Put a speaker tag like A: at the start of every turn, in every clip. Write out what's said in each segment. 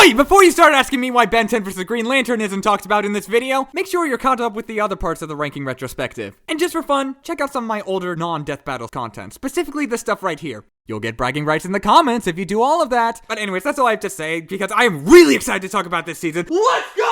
A: Oi! Before you start asking me why Ben 10 vs. Green Lantern isn't talked about in this video, make sure you're caught up with the other parts of the ranking retrospective. And just for fun, check out some of my older non-Death Battle content, specifically this stuff right here. You'll get bragging rights in the comments if you do all of that. But anyways, that's all I have to say, because I am really excited to talk about this season. Let's go!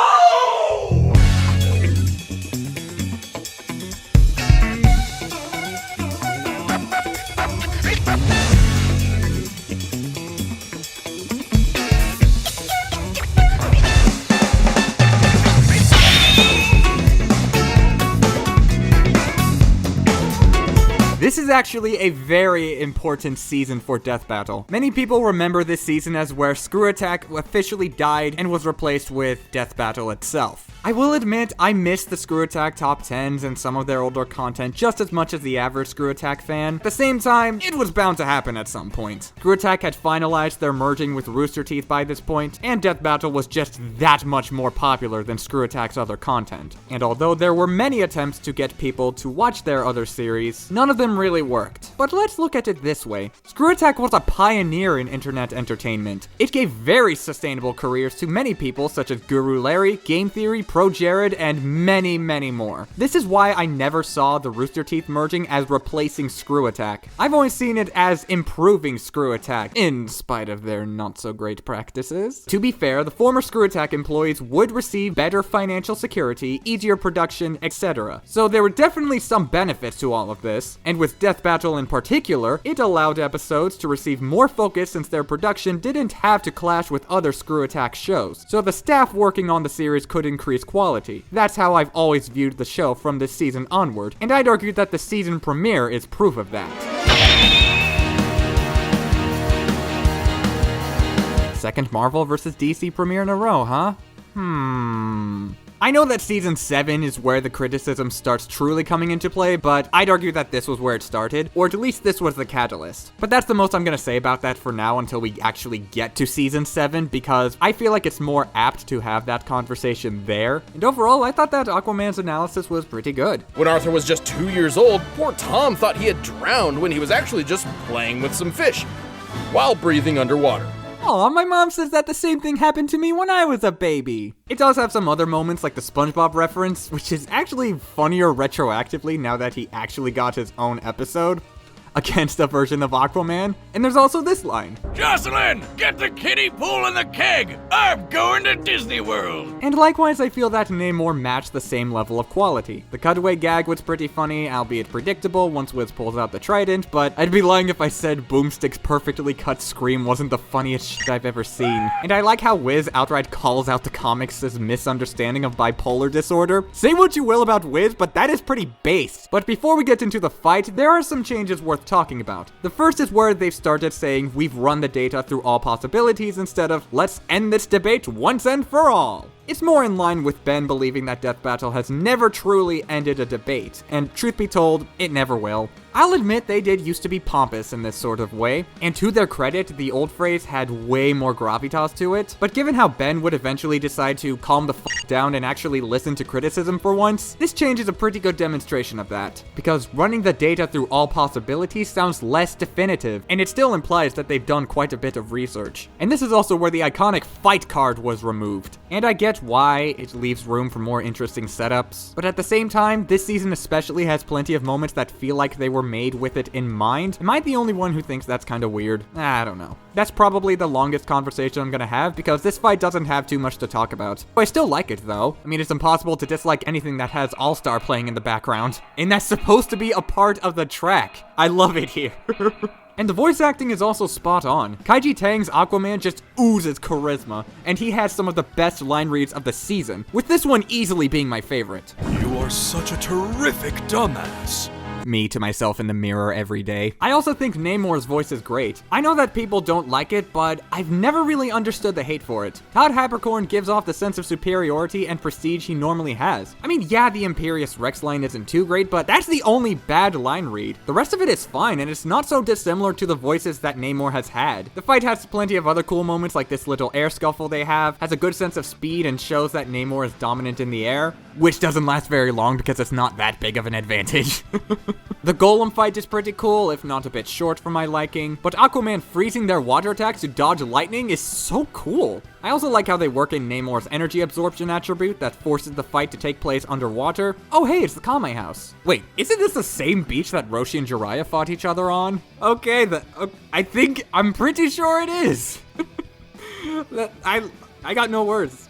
A: This is actually a very important season for Death Battle. Many people remember this season as where Screwattack officially died and was replaced with Death Battle itself. I will admit, I missed the Screwattack top 10s and some of their older content just as much as the average Screwattack fan. At the same time, it was bound to happen at some point. Screwattack had finalized their merging with Rooster Teeth by this point, and Death Battle was just that much more popular than Screwattack's other content. And although there were many attempts to get people to watch their other series, none of them really worked. But let's look at it this way. Screwattack was a pioneer in internet entertainment. It gave very sustainable careers to many people such as Guru Larry, Game Theory, Pro Jared, and many, many more. This is why I never saw the Rooster Teeth merging as replacing Screwattack. I've always seen it as improving Screwattack, in spite of their not-so-great practices. To be fair, the former Screwattack employees would receive better financial security, easier production, etc. So there were definitely some benefits to all of this, and with Death Battle in particular, it allowed episodes to receive more focus since their production didn't have to clash with other Screwattack shows, so the staff working on the series could increase quality. That's how I've always viewed the show from this season onward, and I'd argue that the season premiere is proof of that. Second Marvel vs. DC premiere in a row, huh? I know that season 7 is where the criticism starts truly coming into play, but I'd argue that this was where it started, or at least this was the catalyst. But that's the most I'm gonna say about that for now until we actually get to season 7, because I feel like it's more apt to have that conversation there. And overall, I thought that Aquaman's analysis was pretty good.
B: When Arthur was just 2 years old, poor Tom thought he had drowned when he was actually just playing with some fish, while breathing underwater.
A: Aw, my mom says that the same thing happened to me when I was a baby. It does have some other moments like the SpongeBob reference, which is actually funnier retroactively now that he actually got his own episode against a version of Aquaman. And there's also this line.
C: Jocelyn, get the kiddie pool and the keg. I'm going to Disney World.
A: And likewise, I feel that Namor matched the same level of quality. The cutaway gag was pretty funny, albeit predictable once Wiz pulls out the trident, but I'd be lying if I said Boomstick's perfectly cut scream wasn't the funniest shit I've ever seen. And I like how Wiz outright calls out the comics' misunderstanding of bipolar disorder. Say what you will about Wiz, but that is pretty base. But before we get into the fight, there are some changes worth talking about. The first is where they've started saying we've run the data through all possibilities instead of let's end this debate once and for all. It's more in line with Ben believing that Death Battle has never truly ended a debate, and truth be told, it never will. I'll admit they did used to be pompous in this sort of way, and to their credit, the old phrase had way more gravitas to it, but given how Ben would eventually decide to calm the f*** down and actually listen to criticism for once, this change is a pretty good demonstration of that, because running the data through all possibilities sounds less definitive, and it still implies that they've done quite a bit of research. And this is also where the iconic fight card was removed, and I get why it leaves room for more interesting setups, but at the same time, this season especially has plenty of moments that feel like they were made with it in mind. Am I the only one who thinks that's kind of weird? I don't know. That's probably the longest conversation I'm gonna have because this fight doesn't have too much to talk about. I still like it though. I mean, it's impossible to dislike anything that has All-Star playing in the background, and that's supposed to be a part of the track. I love it here. And the voice acting is also spot on. Kaiji Tang's Aquaman just oozes charisma, and he has some of the best line reads of the season, with this one easily being my favorite.
C: You are such a terrific dumbass.
A: Me to myself in the mirror every day. I also think Namor's voice is great. I know that people don't like it, but I've never really understood the hate for it. Todd Haberkorn gives off the sense of superiority and prestige he normally has. I mean, yeah, the Imperious Rex line isn't too great, but that's the only bad line read. The rest of it is fine, and it's not so dissimilar to the voices that Namor has had. The fight has plenty of other cool moments, like this little air scuffle they have, has a good sense of speed, and shows that Namor is dominant in the air, which doesn't last very long because it's not that big of an advantage. The Golem fight is pretty cool, if not a bit short for my liking, but Aquaman freezing their water attacks to dodge lightning is so cool. I also like how they work in Namor's energy absorption attribute that forces the fight to take place underwater. Oh hey, it's the Kame house. Wait, isn't this the same beach that Roshi and Jiraiya fought each other on? Okay, I'm pretty sure it is. I got no words.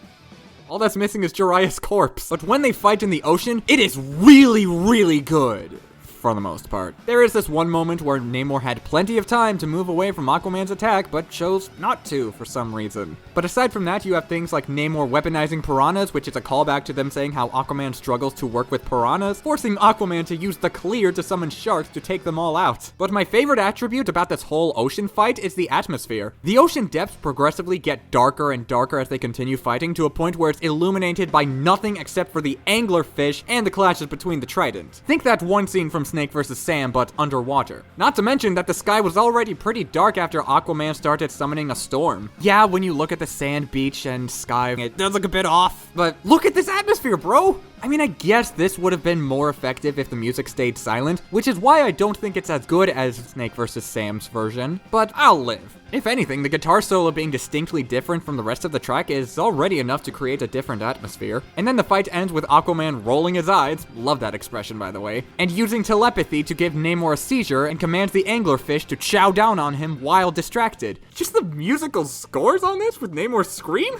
A: All that's missing is Jiraiya's corpse. But when they fight in the ocean, it is really, really good. For the most part. There is this one moment where Namor had plenty of time to move away from Aquaman's attack, but chose not to for some reason. But aside from that, you have things like Namor weaponizing piranhas, which is a callback to them saying how Aquaman struggles to work with piranhas, forcing Aquaman to use the clear to summon sharks to take them all out. But my favorite attribute about this whole ocean fight is the atmosphere. The ocean depths progressively get darker and darker as they continue fighting to a point where it's illuminated by nothing except for the anglerfish and the clashes between the trident. Think that one scene from Snake vs. Sam, but underwater. Not to mention that the sky was already pretty dark after Aquaman started summoning a storm. Yeah, when you look at the sand, beach, and sky, it does look a bit off, but look at this atmosphere, bro! I mean, I guess this would have been more effective if the music stayed silent, which is why I don't think it's as good as Snake vs. Sam's version, but I'll live. If anything, the guitar solo being distinctly different from the rest of the track is already enough to create a different atmosphere. And then the fight ends with Aquaman rolling his eyes, love that expression by the way, and using telepathy to give Namor a seizure and commands the anglerfish to chow down on him while distracted. Just the musical scores on this with Namor's scream?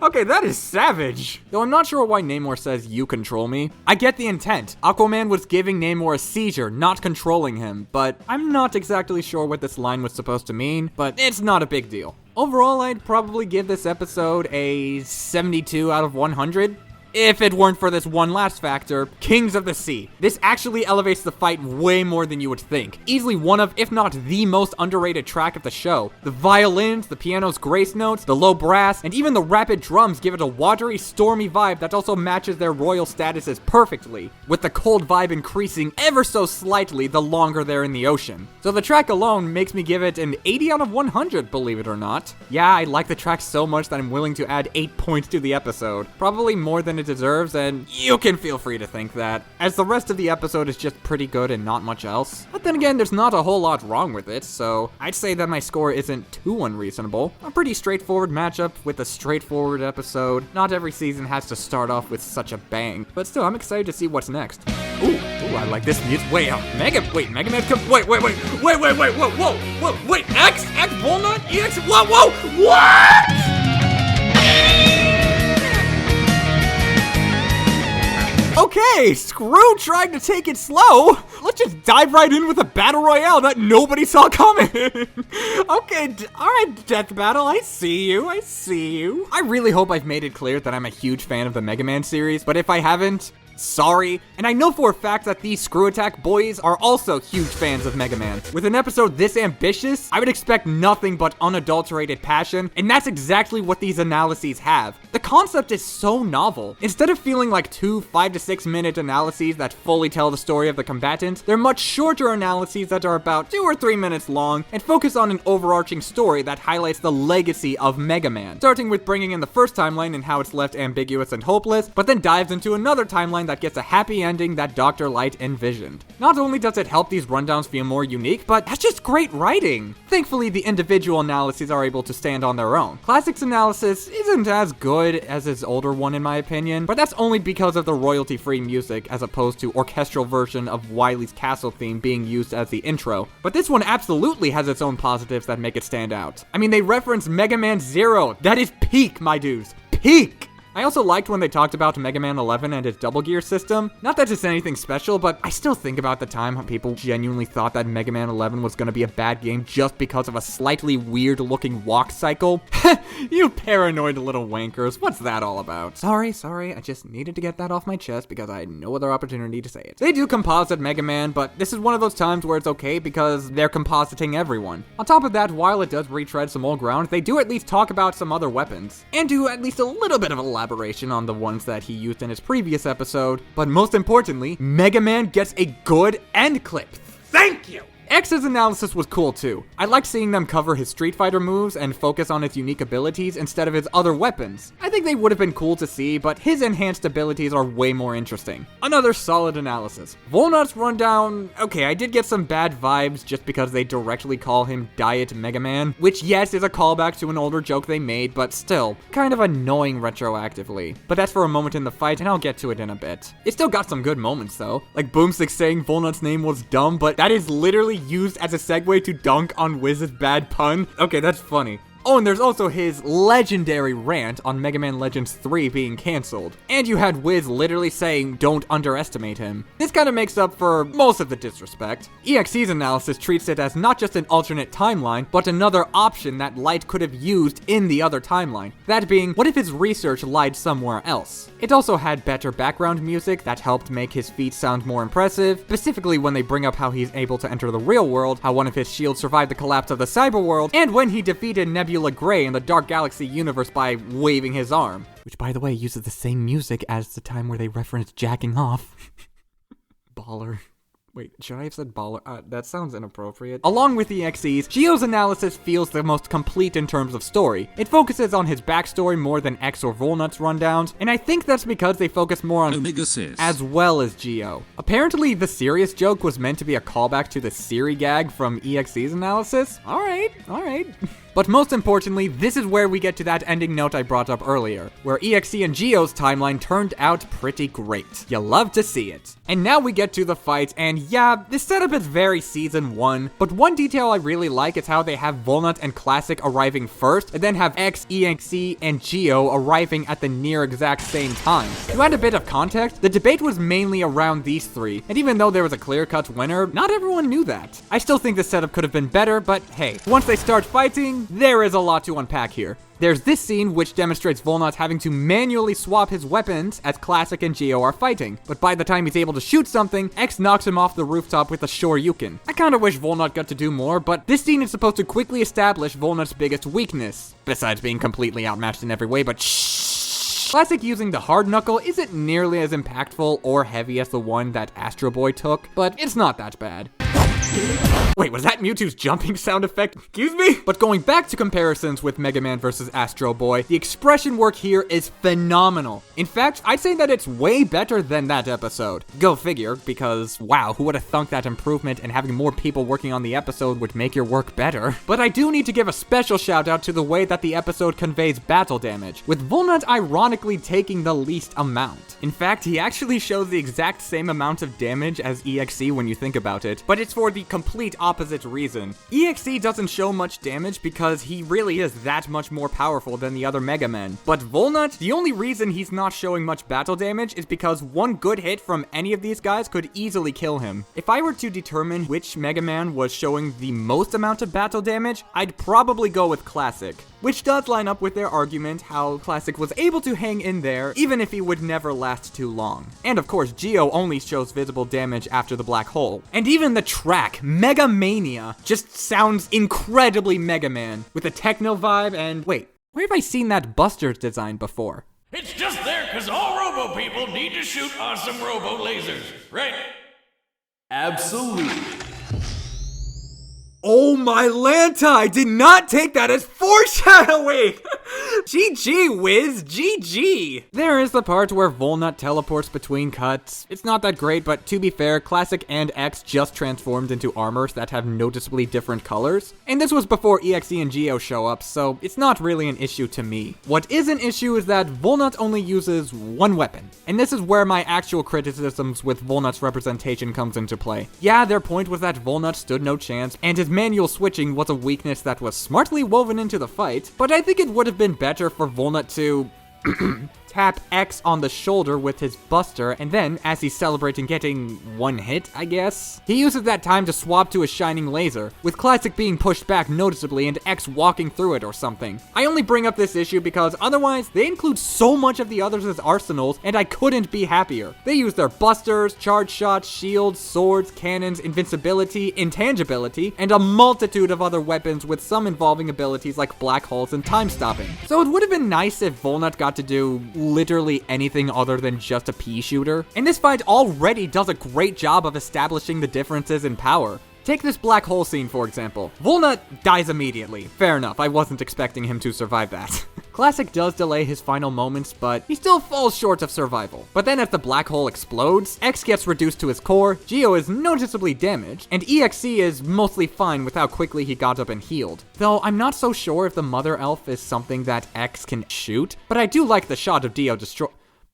A: Okay, that is savage. Though I'm not sure why Namor says, "You control me." I get the intent. Aquaman was giving Namor a seizure, not controlling him, but I'm not exactly sure what this line was supposed to mean, but it's not a big deal. Overall, I'd probably give this episode a 72 out of 100. If it weren't for this one last factor, Kings of the Sea. This actually elevates the fight way more than you would think. Easily one of, if not the most underrated track of the show. The violins, the piano's grace notes, the low brass, and even the rapid drums give it a watery, stormy vibe that also matches their royal statuses perfectly, with the cold vibe increasing ever so slightly the longer they're in the ocean. So the track alone makes me give it an 80 out of 100, believe it or not. Yeah, I like the track so much that I'm willing to add 8 points to the episode. Probably more than it deserves, and you can feel free to think that, as the rest of the episode is just pretty good and not much else. But then again, there's not a whole lot wrong with it, so I'd say that my score isn't too unreasonable. A pretty straightforward matchup with a straightforward episode. Not every season has to start off with such a bang, but still, I'm excited to see what's next. Ooh, I like this music. Wait, Mega Man come, wait, whoa, wait, X, Walnut, EX, whoa, what? Okay, screw trying to take it slow. Let's just dive right in with a battle royale that nobody saw coming. Okay, alright, Death Battle, I see you. I really hope I've made it clear that I'm a huge fan of the Mega Man series, but if I haven't, sorry. And I know for a fact that these Screwattack boys are also huge fans of Mega Man. With an episode this ambitious, I would expect nothing but unadulterated passion, and that's exactly what these analyses have. The concept is so novel. Instead of feeling like 2 5 to 6 minute analyses that fully tell the story of the combatants, they're much shorter analyses that are about 2 or 3 minutes long and focus on an overarching story that highlights the legacy of Mega Man, starting with bringing in the first timeline and how it's left ambiguous and hopeless, but then dives into another timeline that gets a happy ending that Dr. Light envisioned. Not only does it help these rundowns feel more unique, but that's just great writing. Thankfully, the individual analyses are able to stand on their own. Classics analysis isn't as good as his older one in my opinion, but that's only because of the royalty-free music as opposed to orchestral version of Wily's castle theme being used as the intro. But this one absolutely has its own positives that make it stand out. I mean, they reference Mega Man Zero. That is peak, my dudes. Peak! I also liked when they talked about Mega Man 11 and its double gear system. Not that it's anything special, but I still think about the time how people genuinely thought that Mega Man 11 was gonna be a bad game just because of a slightly weird looking walk cycle. You paranoid little wankers, what's that all about? Sorry, I just needed to get that off my chest because I had no other opportunity to say it. They do composite Mega Man, but this is one of those times where it's okay because they're compositing everyone. On top of that, while it does retread some old ground, they do at least talk about some other weapons, and do at least a little bit of a elaboration on the ones that he used in his previous episode, but most importantly, Mega Man gets a good end clip. Thank you! X's analysis was cool too. I liked seeing them cover his Street Fighter moves and focus on his unique abilities instead of his other weapons. I think they would have been cool to see, but his enhanced abilities are way more interesting. Another solid analysis. Volnut's rundown, okay, I did get some bad vibes just because they directly call him Diet Mega Man, which yes is a callback to an older joke they made, but still, kind of annoying retroactively. But that's for a moment in the fight, and I'll get to it in a bit. It still got some good moments though, like Boomstick saying Volnut's name was dumb, but that is literally used as a segue to dunk on Wiz's bad pun. Okay, that's funny. Oh, and there's also his legendary rant on Mega Man Legends 3 being cancelled. And you had Wiz literally saying, don't underestimate him. This kind of makes up for most of the disrespect. EXE's analysis treats it as not just an alternate timeline, but another option that Light could have used in the other timeline. That being, what if his research lied somewhere else? It also had better background music that helped make his feats sound more impressive, specifically when they bring up how he's able to enter the real world, how one of his shields survived the collapse of the cyber world, and when he defeated Nebula Gray in the Dark Galaxy universe by waving his arm. Which, by the way, uses the same music as the time where they referenced jacking off. Baller. Wait, should I have said baller? That sounds inappropriate. Along with the EXEs, Gio's analysis feels the most complete in terms of story. It focuses on his backstory more than X or Volnut's rundowns, and I think that's because they focus more on
D: Omega Sis
A: as well as Gio. Apparently, the serious joke was meant to be a callback to the Siri gag from EXE's analysis. Alright. But most importantly, this is where we get to that ending note I brought up earlier, where EXE and Gio's timeline turned out pretty great. You love to see it. And now we get to the fight, and yeah, this setup is very Season 1, but one detail I really like is how they have Volnut and Classic arriving first, and then have X, EXE, and Gio arriving at the near exact same time. To add a bit of context, the debate was mainly around these three, and even though there was a clear-cut winner, not everyone knew that. I still think the setup could have been better, but hey, once they start fighting, there is a lot to unpack here. There's this scene which demonstrates Volnut having to manually swap his weapons as Classic and Gio are fighting, but by the time he's able to shoot something, X knocks him off the rooftop with a Shoryuken. I kinda wish Volnut got to do more, but this scene is supposed to quickly establish Volnut's biggest weakness, besides being completely outmatched in every way, but shh. Classic using the hard knuckle isn't nearly as impactful or heavy as the one that Astro Boy took, but it's not that bad. Wait, was that Mewtwo's jumping sound effect? Excuse me? But going back to comparisons with Mega Man vs. Astro Boy, the expression work here is phenomenal. In fact, I'd say that it's way better than that episode. Go figure, because wow, who would have thunk that improvement and having more people working on the episode would make your work better? But I do need to give a special shout out to the way that the episode conveys battle damage, with Volnut ironically taking the least amount. In fact, he actually shows the exact same amount of damage as EXE when you think about it, but it's for the complete opposite reason. EXE doesn't show much damage because he really is that much more powerful than the other Mega Men. But Volnut, the only reason he's not showing much battle damage is because one good hit from any of these guys could easily kill him. If I were to determine which Mega Man was showing the most amount of battle damage, I'd probably go with Classic, which does line up with their argument how Classic was able to hang in there even if he would never last too long. And of course, Gio only shows visible damage after the black hole. And even the track, Mega Mania, just sounds incredibly Mega Man, with a techno vibe and wait, where have I seen that Buster's design before?
C: It's just there because all robo people need to shoot awesome robo lasers, right?
B: Absolutely.
A: Oh my Lanta, I did not take that as foreshadowing! GG, Wiz, GG! There is the part where Volnut teleports between cuts. It's not that great, but to be fair, Classic and X just transformed into armors that have noticeably different colors. And this was before EXE and Gio show up, so it's not really an issue to me. What is an issue is that Volnut only uses one weapon. And this is where my actual criticisms with Volnut's representation comes into play. Yeah, their point was that Volnut stood no chance, and his manual switching was a weakness that was smartly woven into the fight, but I think it would have been better for Volnut to tap X on the shoulder with his Buster, and then, as he's celebrating getting one hit, I guess, he uses that time to swap to a shining laser, with Classic being pushed back noticeably and X walking through it or something. I only bring up this issue because otherwise, they include so much of the others as arsenals, and I couldn't be happier. They use their Busters, charge shots, shields, swords, cannons, invincibility, intangibility, and a multitude of other weapons with some involving abilities like black holes and time stopping. So it would have been nice if Volnut got to do literally anything other than just a pea shooter. And this fight already does a great job of establishing the differences in power. Take this black hole scene, for example. Volnut dies immediately. Fair enough, I wasn't expecting him to survive that. Classic does delay his final moments, but he still falls short of survival. But then as the black hole explodes, X gets reduced to his core, Geo is noticeably damaged, and EXE is mostly fine with how quickly he got up and healed. Though I'm not so sure if the Mother Elf is something that X can shoot, but I do like the shot of Dio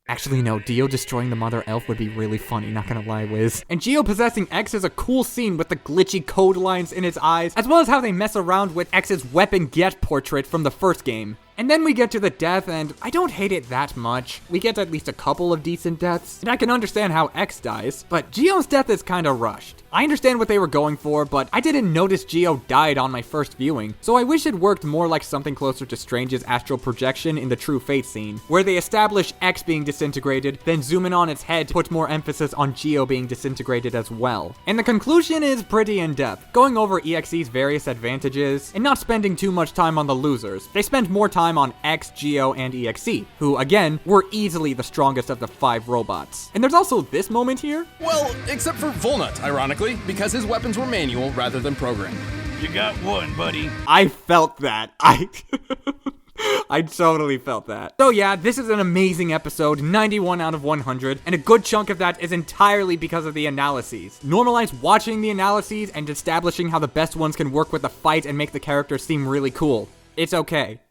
A: Actually, no, Dio destroying the Mother Elf would be really funny, not gonna lie, Wiz. And Geo possessing X is a cool scene with the glitchy code lines in his eyes, as well as how they mess around with X's weapon get portrait from the first game. And then we get to the death, and I don't hate it that much. We get at least a couple of decent deaths, and I can understand how X dies, but Geo's death is kinda rushed. I understand what they were going for, but I didn't notice Geo died on my first viewing, so I wish it worked more like something closer to Strange's astral projection in the True Fate scene, where they establish X being disintegrated, then zoom in on its head to put more emphasis on Geo being disintegrated as well. And the conclusion is pretty in-depth, going over EXE's various advantages, and not spending too much time on the losers. They spend more time on X, Geo, and EXE, who, again, were easily the strongest of the 5 robots. And there's also this moment here.
B: Well, except for Volnut, ironically, because his weapons were manual rather than programmed.
C: You got one, buddy.
A: I felt that. I totally felt that. So yeah, this is an amazing episode, 91 out of 100, and a good chunk of that is entirely because of the analyses. Normalize watching the analyses and establishing how the best ones can work with the fight and make the characters seem really cool. It's okay.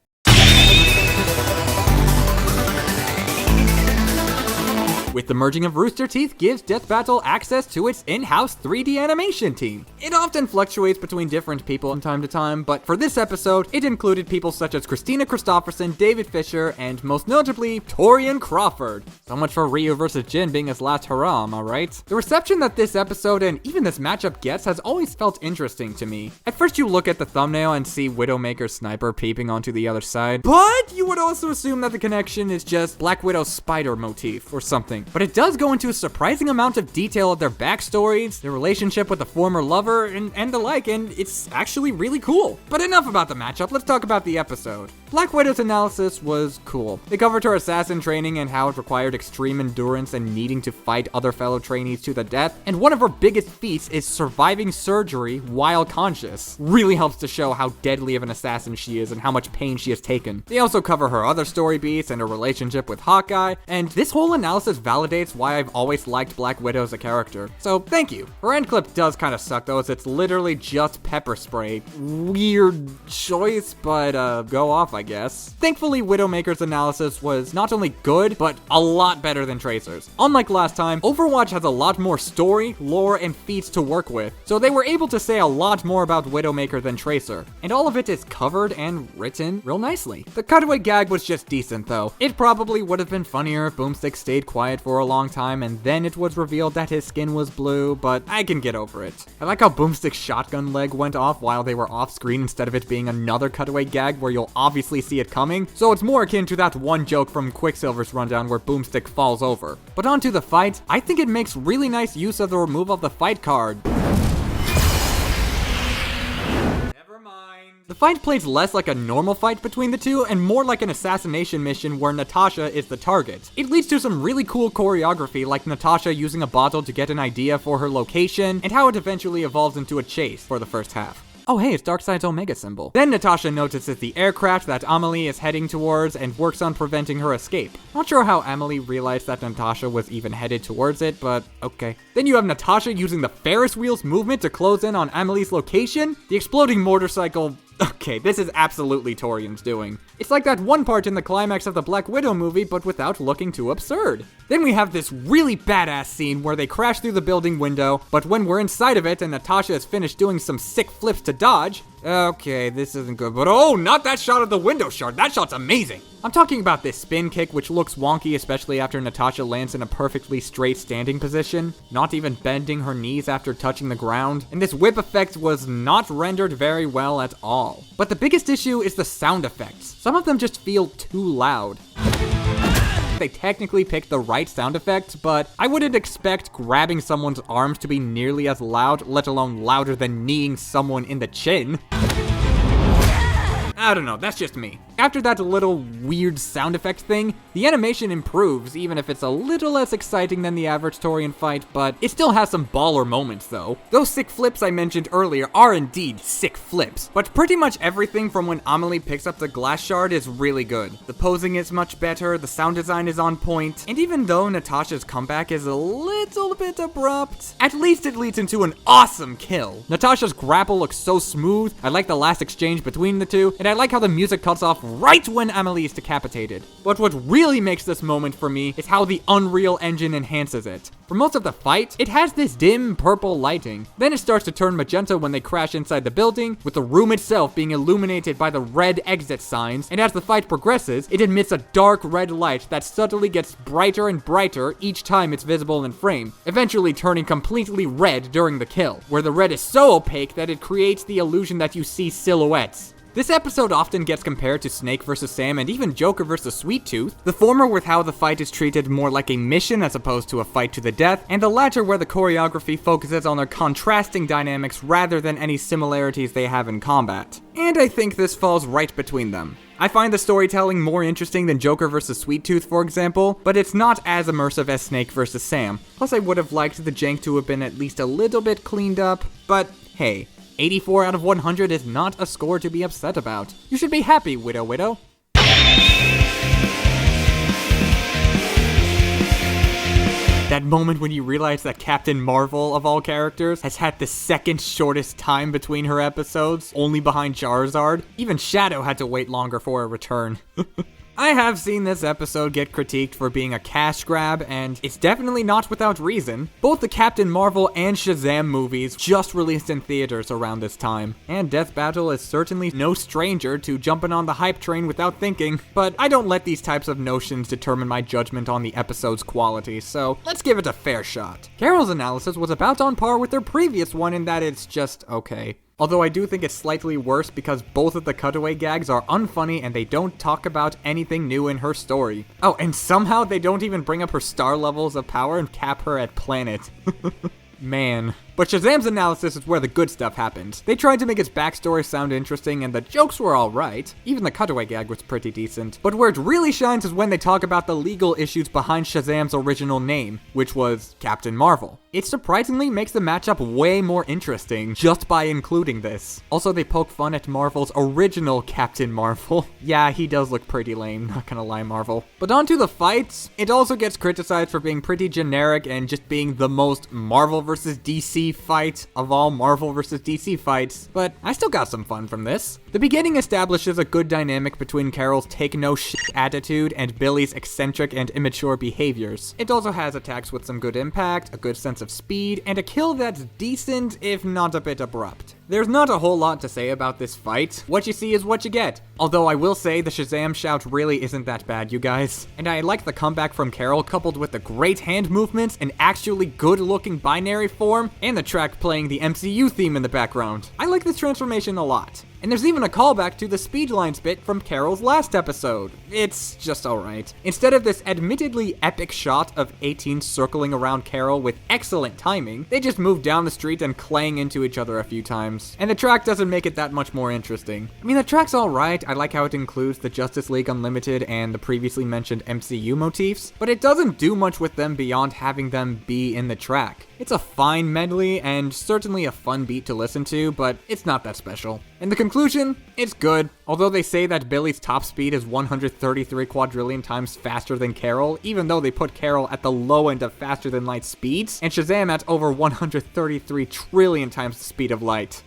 A: With the merging of Rooster Teeth gives Death Battle access to its in-house 3D animation team. It often fluctuates between different people from time to time, but for this episode, it included people such as Christina Christopherson, David Fisher, and most notably, Torian Crawford. So much for Ryu vs. Jin being his last hurrah, am I right? The reception that this episode and even this matchup gets has always felt interesting to me. At first you look at the thumbnail and see Widowmaker's sniper peeping onto the other side, but you would also assume that the connection is just Black Widow's spider motif or something. But it does go into a surprising amount of detail of their backstories, their relationship with the former lover, and the like, and it's actually really cool. But enough about the matchup, let's talk about the episode. Black Widow's analysis was cool. They covered her assassin training and how it required extreme endurance and needing to fight other fellow trainees to the death, and one of her biggest feats is surviving surgery while conscious. Really helps to show how deadly of an assassin she is and how much pain she has taken. They also cover her other story beats and her relationship with Hawkeye, and this whole analysis validates why I've always liked Black Widow as a character. So thank you. Her end clip does kind of suck though, as it's literally just pepper spray. Weird choice, but go off, I guess. Thankfully, Widowmaker's analysis was not only good, but a lot better than Tracer's. Unlike last time, Overwatch has a lot more story, lore, and feats to work with, so they were able to say a lot more about Widowmaker than Tracer. And all of it is covered and written real nicely. The cutaway gag was just decent though. It probably would have been funnier if Boomstick stayed quiet for a long time and then it was revealed that his skin was blue, but I can get over it. I like how Boomstick's shotgun leg went off while they were off screen instead of it being another cutaway gag where you'll obviously see it coming, so it's more akin to that one joke from Quicksilver's rundown where Boomstick falls over. But onto the fight, I think it makes really nice use of the removal of the fight card. The fight plays less like a normal fight between the two and more like an assassination mission where Natasha is the target. It leads to some really cool choreography, like Natasha using a bottle to get an idea for her location, and how it eventually evolves into a chase for the first half. Oh hey, it's Darkseid's Omega symbol. Then Natasha notices the aircraft that Amelie is heading towards and works on preventing her escape. Not sure how Amelie realized that Natasha was even headed towards it, but okay. Then you have Natasha using the Ferris wheel's movement to close in on Amelie's location. The exploding motorcycle... Okay, this is absolutely Torian's doing. It's like that one part in the climax of the Black Widow movie, but without looking too absurd. Then we have this really badass scene where they crash through the building window, but when we're inside of it and Natasha is finished doing some sick flips to dodge, okay, this isn't good, but oh, not that shot of the window shard. That shot's amazing. I'm talking about this spin kick, which looks wonky, especially after Natasha lands in a perfectly straight standing position, not even bending her knees after touching the ground, and this whip effect was not rendered very well at all. But the biggest issue is the sound effects. Some of them just feel too loud. They technically picked the right sound effect, but I wouldn't expect grabbing someone's arms to be nearly as loud, let alone louder than kneeing someone in the chin. I don't know, that's just me. After that little weird sound effect thing, the animation improves, even if it's a little less exciting than the average Torian fight, but it still has some baller moments though. Those sick flips I mentioned earlier are indeed sick flips, but pretty much everything from when Amelie picks up the glass shard is really good. The posing is much better, the sound design is on point, and even though Natasha's comeback is a little bit abrupt, at least it leads into an awesome kill. Natasha's grapple looks so smooth, I like the last exchange between the two, and I like how the music cuts off right when Amelie is decapitated. But what really makes this moment for me is how the Unreal Engine enhances it. For most of the fight, it has this dim purple lighting. Then it starts to turn magenta when they crash inside the building, with the room itself being illuminated by the red exit signs, and as the fight progresses, it emits a dark red light that subtly gets brighter and brighter each time it's visible in frame, eventually turning completely red during the kill, where the red is so opaque that it creates the illusion that you see silhouettes. This episode often gets compared to Snake vs. Sam and even Joker vs. Sweet Tooth, the former with how the fight is treated more like a mission as opposed to a fight to the death, and the latter where the choreography focuses on their contrasting dynamics rather than any similarities they have in combat. And I think this falls right between them. I find the storytelling more interesting than Joker vs. Sweet Tooth, for example, but it's not as immersive as Snake vs. Sam. Plus I would have liked the jank to have been at least a little bit cleaned up, but hey. 84 out of 100 is not a score to be upset about. You should be happy, Widow. That moment when you realize that Captain Marvel, of all characters, has had the second shortest time between her episodes, only behind Charizard. Even Shadow had to wait longer for a return. I have seen this episode get critiqued for being a cash grab, and it's definitely not without reason. Both the Captain Marvel and Shazam movies just released in theaters around this time, and Death Battle is certainly no stranger to jumping on the hype train without thinking, but I don't let these types of notions determine my judgment on the episode's quality, so let's give it a fair shot. Carol's analysis was about on par with their previous one in that it's just okay. Although I do think it's slightly worse because both of the cutaway gags are unfunny and they don't talk about anything new in her story. Oh, and somehow they don't even bring up her star levels of power and cap her at planet. Man. But Shazam's analysis is where the good stuff happened. They tried to make his backstory sound interesting and the jokes were alright. Even the cutaway gag was pretty decent. But where it really shines is when they talk about the legal issues behind Shazam's original name, which was Captain Marvel. It surprisingly makes the matchup way more interesting just by including this. Also, they poke fun at Marvel's original Captain Marvel. Yeah, he does look pretty lame, not gonna lie, Marvel. But onto the fights, it also gets criticized for being pretty generic and just being the most Marvel vs. DC fight of all Marvel vs. DC fights, but I still got some fun from this. The beginning establishes a good dynamic between Carol's take-no-shit attitude and Billy's eccentric and immature behaviors. It also has attacks with some good impact, a good sense of speed, and a kill that's decent, if not a bit abrupt. There's not a whole lot to say about this fight. What you see is what you get. Although I will say the Shazam shout really isn't that bad, you guys. And I like the comeback from Carol coupled with the great hand movements, an actually good-looking binary form, and the track playing the MCU theme in the background. I like this transformation a lot. And there's even a callback to the Speedlines bit from Carol's last episode. It's just alright. Instead of this admittedly epic shot of 18 circling around Carol with excellent timing, they just move down the street and clang into each other a few times. And the track doesn't make it that much more interesting. I mean, the track's alright, I like how it includes the Justice League Unlimited and the previously mentioned MCU motifs, but it doesn't do much with them beyond having them be in the track. It's a fine medley and certainly a fun beat to listen to, but it's not that special. In the conclusion, it's good. Although they say that Billy's top speed is 133 quadrillion times faster than Carol, even though they put Carol at the low end of faster than light speeds, and Shazam at over 133 trillion times the speed of light.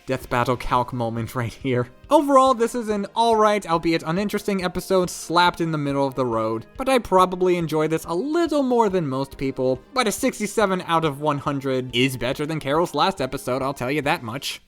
A: Death Battle calc moment right here. Overall, this is an alright, albeit uninteresting episode slapped in the middle of the road, but I probably enjoy this a little more than most people, but a 67 out of 100 is better than Carol's last episode, I'll tell you that much.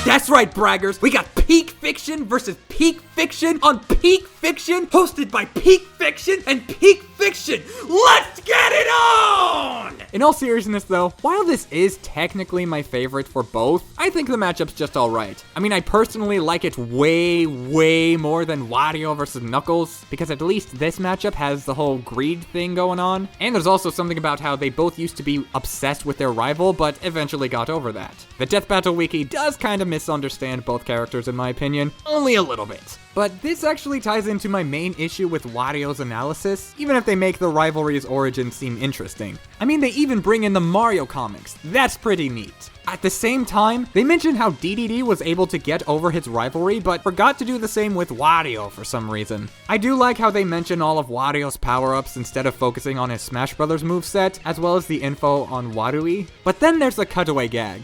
A: That's right, braggers. We got Peak Fiction versus Peak Fiction on Peak Fiction, hosted by Peak Fiction and Peak fiction. Let's get it on! In all seriousness though, while this is technically my favorite for both, I think the matchup's just alright. I mean, I personally like it way more than Wario versus Knuckles, because at least this matchup has the whole greed thing going on, and there's also something about how they both used to be obsessed with their rival, but eventually got over that. The Death Battle Wiki does kind of misunderstand both characters in my opinion, only a little bit. But this actually ties into my main issue with Wario's analysis, even if they make the rivalry's origin seem interesting. I mean, they even bring in the Mario comics. That's pretty neat. At the same time, they mention how Dedede was able to get over his rivalry, but forgot to do the same with Wario for some reason. I do like how they mention all of Wario's power-ups instead of focusing on his Smash Bros. Moveset, as well as the info on Warui. But then there's the cutaway gag.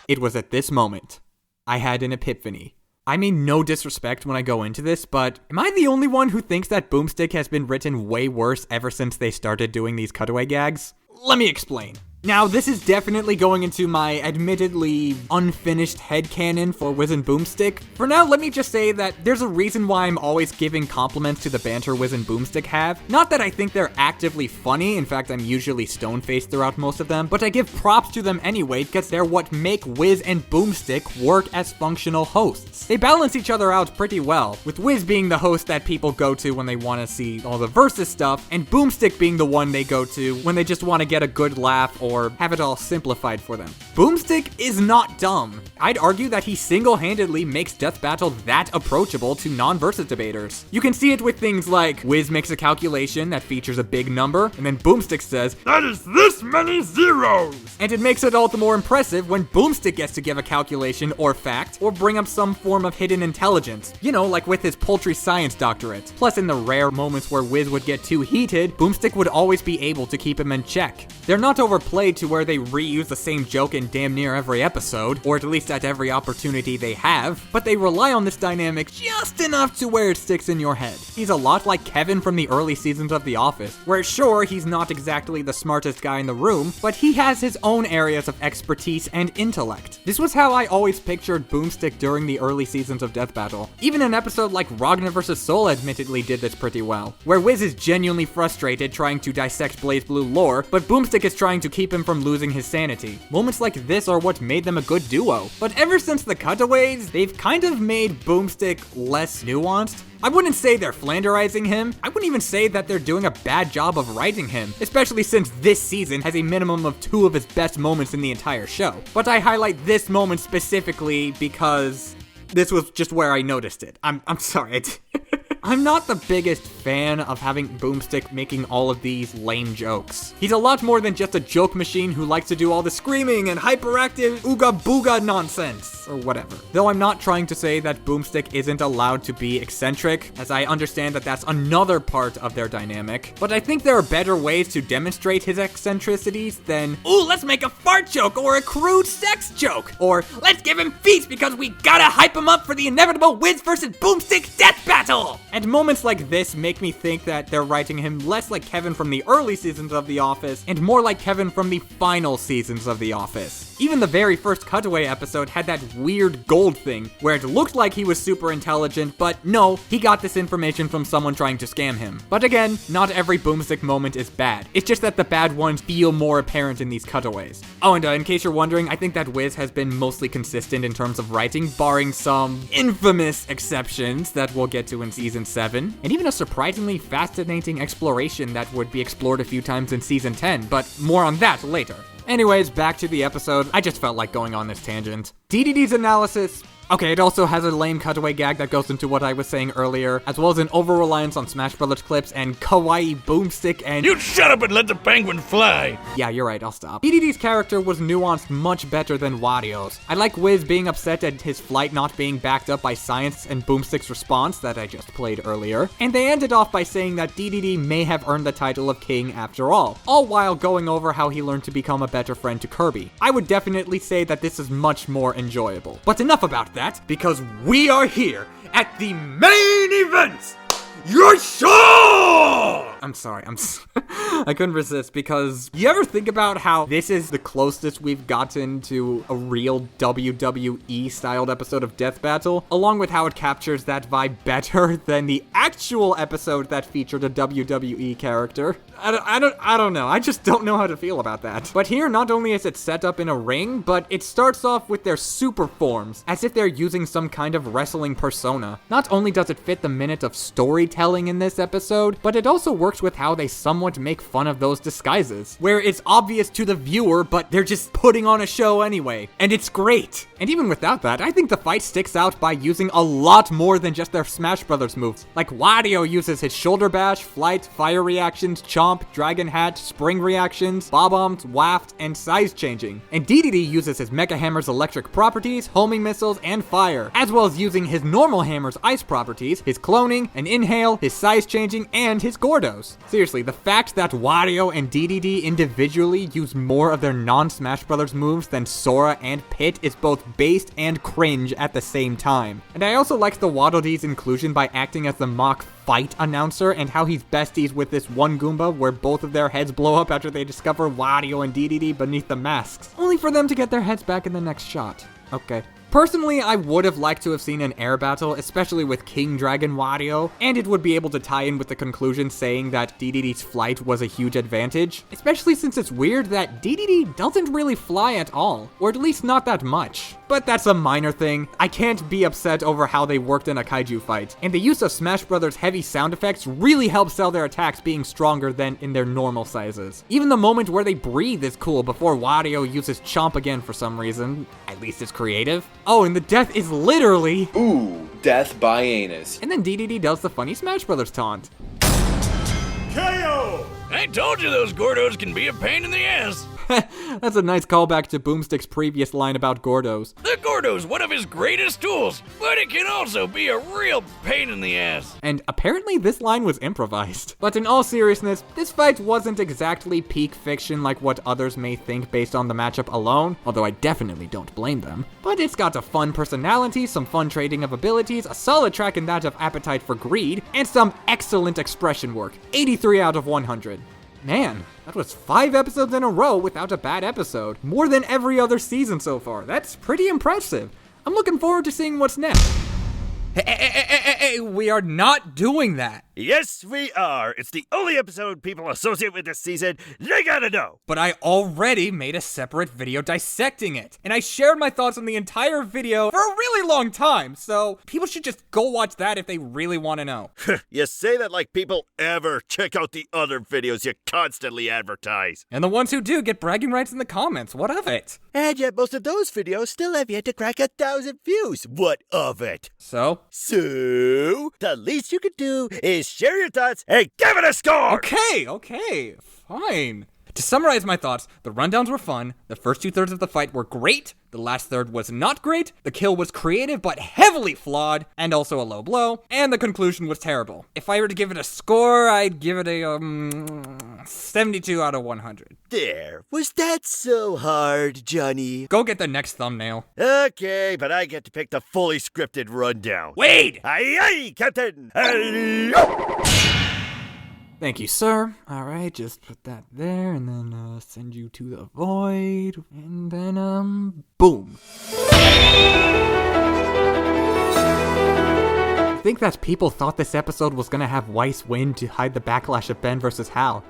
A: It was at this moment I had an epiphany. I mean no disrespect when I go into this, but am I the only one who thinks that Boomstick has been written way worse ever since they started doing these cutaway gags? Let me explain. Now, this is definitely going into my admittedly unfinished headcanon for Wiz and Boomstick. For now, let me just say that there's a reason why I'm always giving compliments to the banter Wiz and Boomstick have. Not that I think they're actively funny, in fact, I'm usually stone-faced throughout most of them, but I give props to them anyway because they're what make Wiz and Boomstick work as functional hosts. They balance each other out pretty well, with Wiz being the host that people go to when they want to see all the versus stuff, and Boomstick being the one they go to when they just want to get a good laugh or have it all simplified for them. Boomstick is not dumb. I'd argue that he single-handedly makes Death Battle that approachable to non-versus debaters. You can see it with things like Wiz makes a calculation that features a big number, and then Boomstick says, "That is this many zeros!" And it makes it all the more impressive when Boomstick gets to give a calculation or fact, or bring up some form of hidden intelligence. You know, like with his poultry science doctorate. Plus, in the rare moments where Wiz would get too heated, Boomstick would always be able to keep him in check. They're not overplayed to where they reuse the same joke in damn near every episode, or at least at every opportunity they have, but they rely on this dynamic just enough to where it sticks in your head. He's a lot like Kevin from the early seasons of The Office, where sure, he's not exactly the smartest guy in the room, but he has his own areas of expertise and intellect. This was how I always pictured Boomstick during the early seasons of Death Battle. Even an episode like Ragnar vs. Soul admittedly did this pretty well, where Wiz is genuinely frustrated trying to dissect BlazBlue lore, but Boomstick is trying to keep him from losing his sanity. Moments like this are what made them a good duo. But ever since the cutaways, they've kind of made Boomstick less nuanced. I wouldn't say they're flanderizing him. I wouldn't even say that they're doing a bad job of writing him, especially since this season has a minimum of 2 of his best moments in the entire show. But I highlight this moment specifically because this was just where I noticed it. I'm sorry. I'm not the biggest fan of having Boomstick making all of these lame jokes. He's a lot more than just a joke machine who likes to do all the screaming and hyperactive ooga booga nonsense, or whatever. Though I'm not trying to say that Boomstick isn't allowed to be eccentric, as I understand that that's another part of their dynamic, but I think there are better ways to demonstrate his eccentricities than, "Ooh, let's make a fart joke or a crude sex joke," or "let's give him feats because we gotta hype him up for the inevitable Wiz versus Boomstick death battle." And moments like this make me think that they're writing him less like Kevin from the early seasons of The Office, and more like Kevin from the final seasons of The Office. Even the very first Cutaway episode had that weird gold thing, where it looked like he was super intelligent, but no, he got this information from someone trying to scam him. But again, not every Boomstick moment is bad. It's just that the bad ones feel more apparent in these cutaways. Oh, and in case you're wondering, I think that Wiz has been mostly consistent in terms of writing, barring some infamous exceptions that we'll get to in Season 7, and even a surprisingly fascinating exploration that would be explored a few times in Season 10, but more on that later. Anyways, back to the episode. I just felt like going on this tangent. Dedede's analysis. Okay, it also has a lame cutaway gag that goes into what I was saying earlier, as well as an over-reliance on Smash Brothers clips and kawaii Boomstick and—
C: You shut up and let the penguin fly!
A: Yeah, you're right, I'll stop. Dedede's character was nuanced much better than Wario's. I like Wiz being upset at his flight not being backed up by science and Boomstick's response that I just played earlier, and they ended off by saying that Dedede may have earned the title of king after all while going over how he learned to become a better friend to Kirby. I would definitely say that this is much more enjoyable. But enough about that, because we are here at the main event! Your show! I'm sorry, I couldn't resist, because you ever think about how this is the closest we've gotten to a real WWE-styled episode of Death Battle, along with how it captures that vibe better than the actual episode that featured a WWE character? I don't know. I just don't know how to feel about that. But here, not only is it set up in a ring, but it starts off with their super forms, as if they're using some kind of wrestling persona. Not only does it fit the minute of storytelling in this episode, but it also works with how they somewhat make fun of those disguises, where it's obvious to the viewer, but they're just putting on a show anyway. And it's great. And even without that, I think the fight sticks out by using a lot more than just their Smash Brothers moves. Like, Wario uses his shoulder bash, flight, fire reactions, chomp, dragon hat, spring reactions, bob-ombs, waft, and size changing. And Dedede uses his Mecha Hammer's electric properties, homing missiles, and fire, as well as using his normal hammer's ice properties, his cloning, an inhale, his size changing, and his Gordos. Seriously, the fact that Wario and Dedede individually use more of their non-Smash Brothers moves than Sora and Pit is both based and cringe at the same time. And I also liked the Waddle Dee's inclusion by acting as the mock fight announcer, and how he's besties with this one Goomba where both of their heads blow up after they discover Wario and Dedede beneath the masks, only for them to get their heads back in the next shot. Okay. Personally, I would have liked to have seen an air battle, especially with King Dragon Wario, and it would be able to tie in with the conclusion saying that Dedede's flight was a huge advantage, especially since it's weird that Dedede doesn't really fly at all, or at least not that much. But that's a minor thing. I can't be upset over how they worked in a kaiju fight, and the use of Smash Brothers' heavy sound effects really helps sell their attacks being stronger than in their normal sizes. Even the moment where they breathe is cool before Wario uses Chomp again for some reason. At least it's creative. Oh, and the death is literally...
D: Ooh, death by anus.
A: And then Dedede does the funny Smash Brothers taunt.
C: KO! I told you those Gordos can be a pain in the ass.
A: That's a nice callback to Boomstick's previous line about Gordos.
C: The Gordo's one of his greatest tools, but it can also be a real pain in the ass.
A: And apparently this line was improvised. But in all seriousness, this fight wasn't exactly peak fiction like what others may think based on the matchup alone, although I definitely don't blame them. But it's got a fun personality, some fun trading of abilities, a solid track in that of Appetite for Greed, and some excellent expression work. 83 out of 100. Man, that was 5 episodes in a row without a bad episode. More than every other season so far. That's pretty impressive. I'm looking forward to seeing what's next. Hey, we are not doing that.
E: Yes, we are. It's the only episode people associate with this season. They gotta know.
A: But I already made a separate video dissecting it, and I shared my thoughts on the entire video for a really long time, so people should just go watch that if they really want to know.
E: You say that like people ever check out the other videos you constantly advertise.
A: And the ones who do get bragging rights in the comments. What of it?
E: And yet most of those videos still have yet to crack 1,000 views. What of it?
A: So,
E: the least you could do is share your thoughts and give it a score!
A: Okay, fine. To summarize my thoughts, the rundowns were fun, the first 2/3 of the fight were great, the last third was not great, the kill was creative but heavily flawed, and also a low blow, and the conclusion was terrible. If I were to give it a score, I'd give it a, 72 out of 100.
E: There. Was that so hard, Johnny?
A: Go get the next thumbnail.
E: Okay, but I get to pick the fully scripted rundown.
A: Wade!
E: Aye, Captain!
A: Thank you, sir. Alright, just put that there, and then, send you to the void, and then, boom. I think that people thought this episode was gonna have Weiss win to hide the backlash of Ben versus Hal.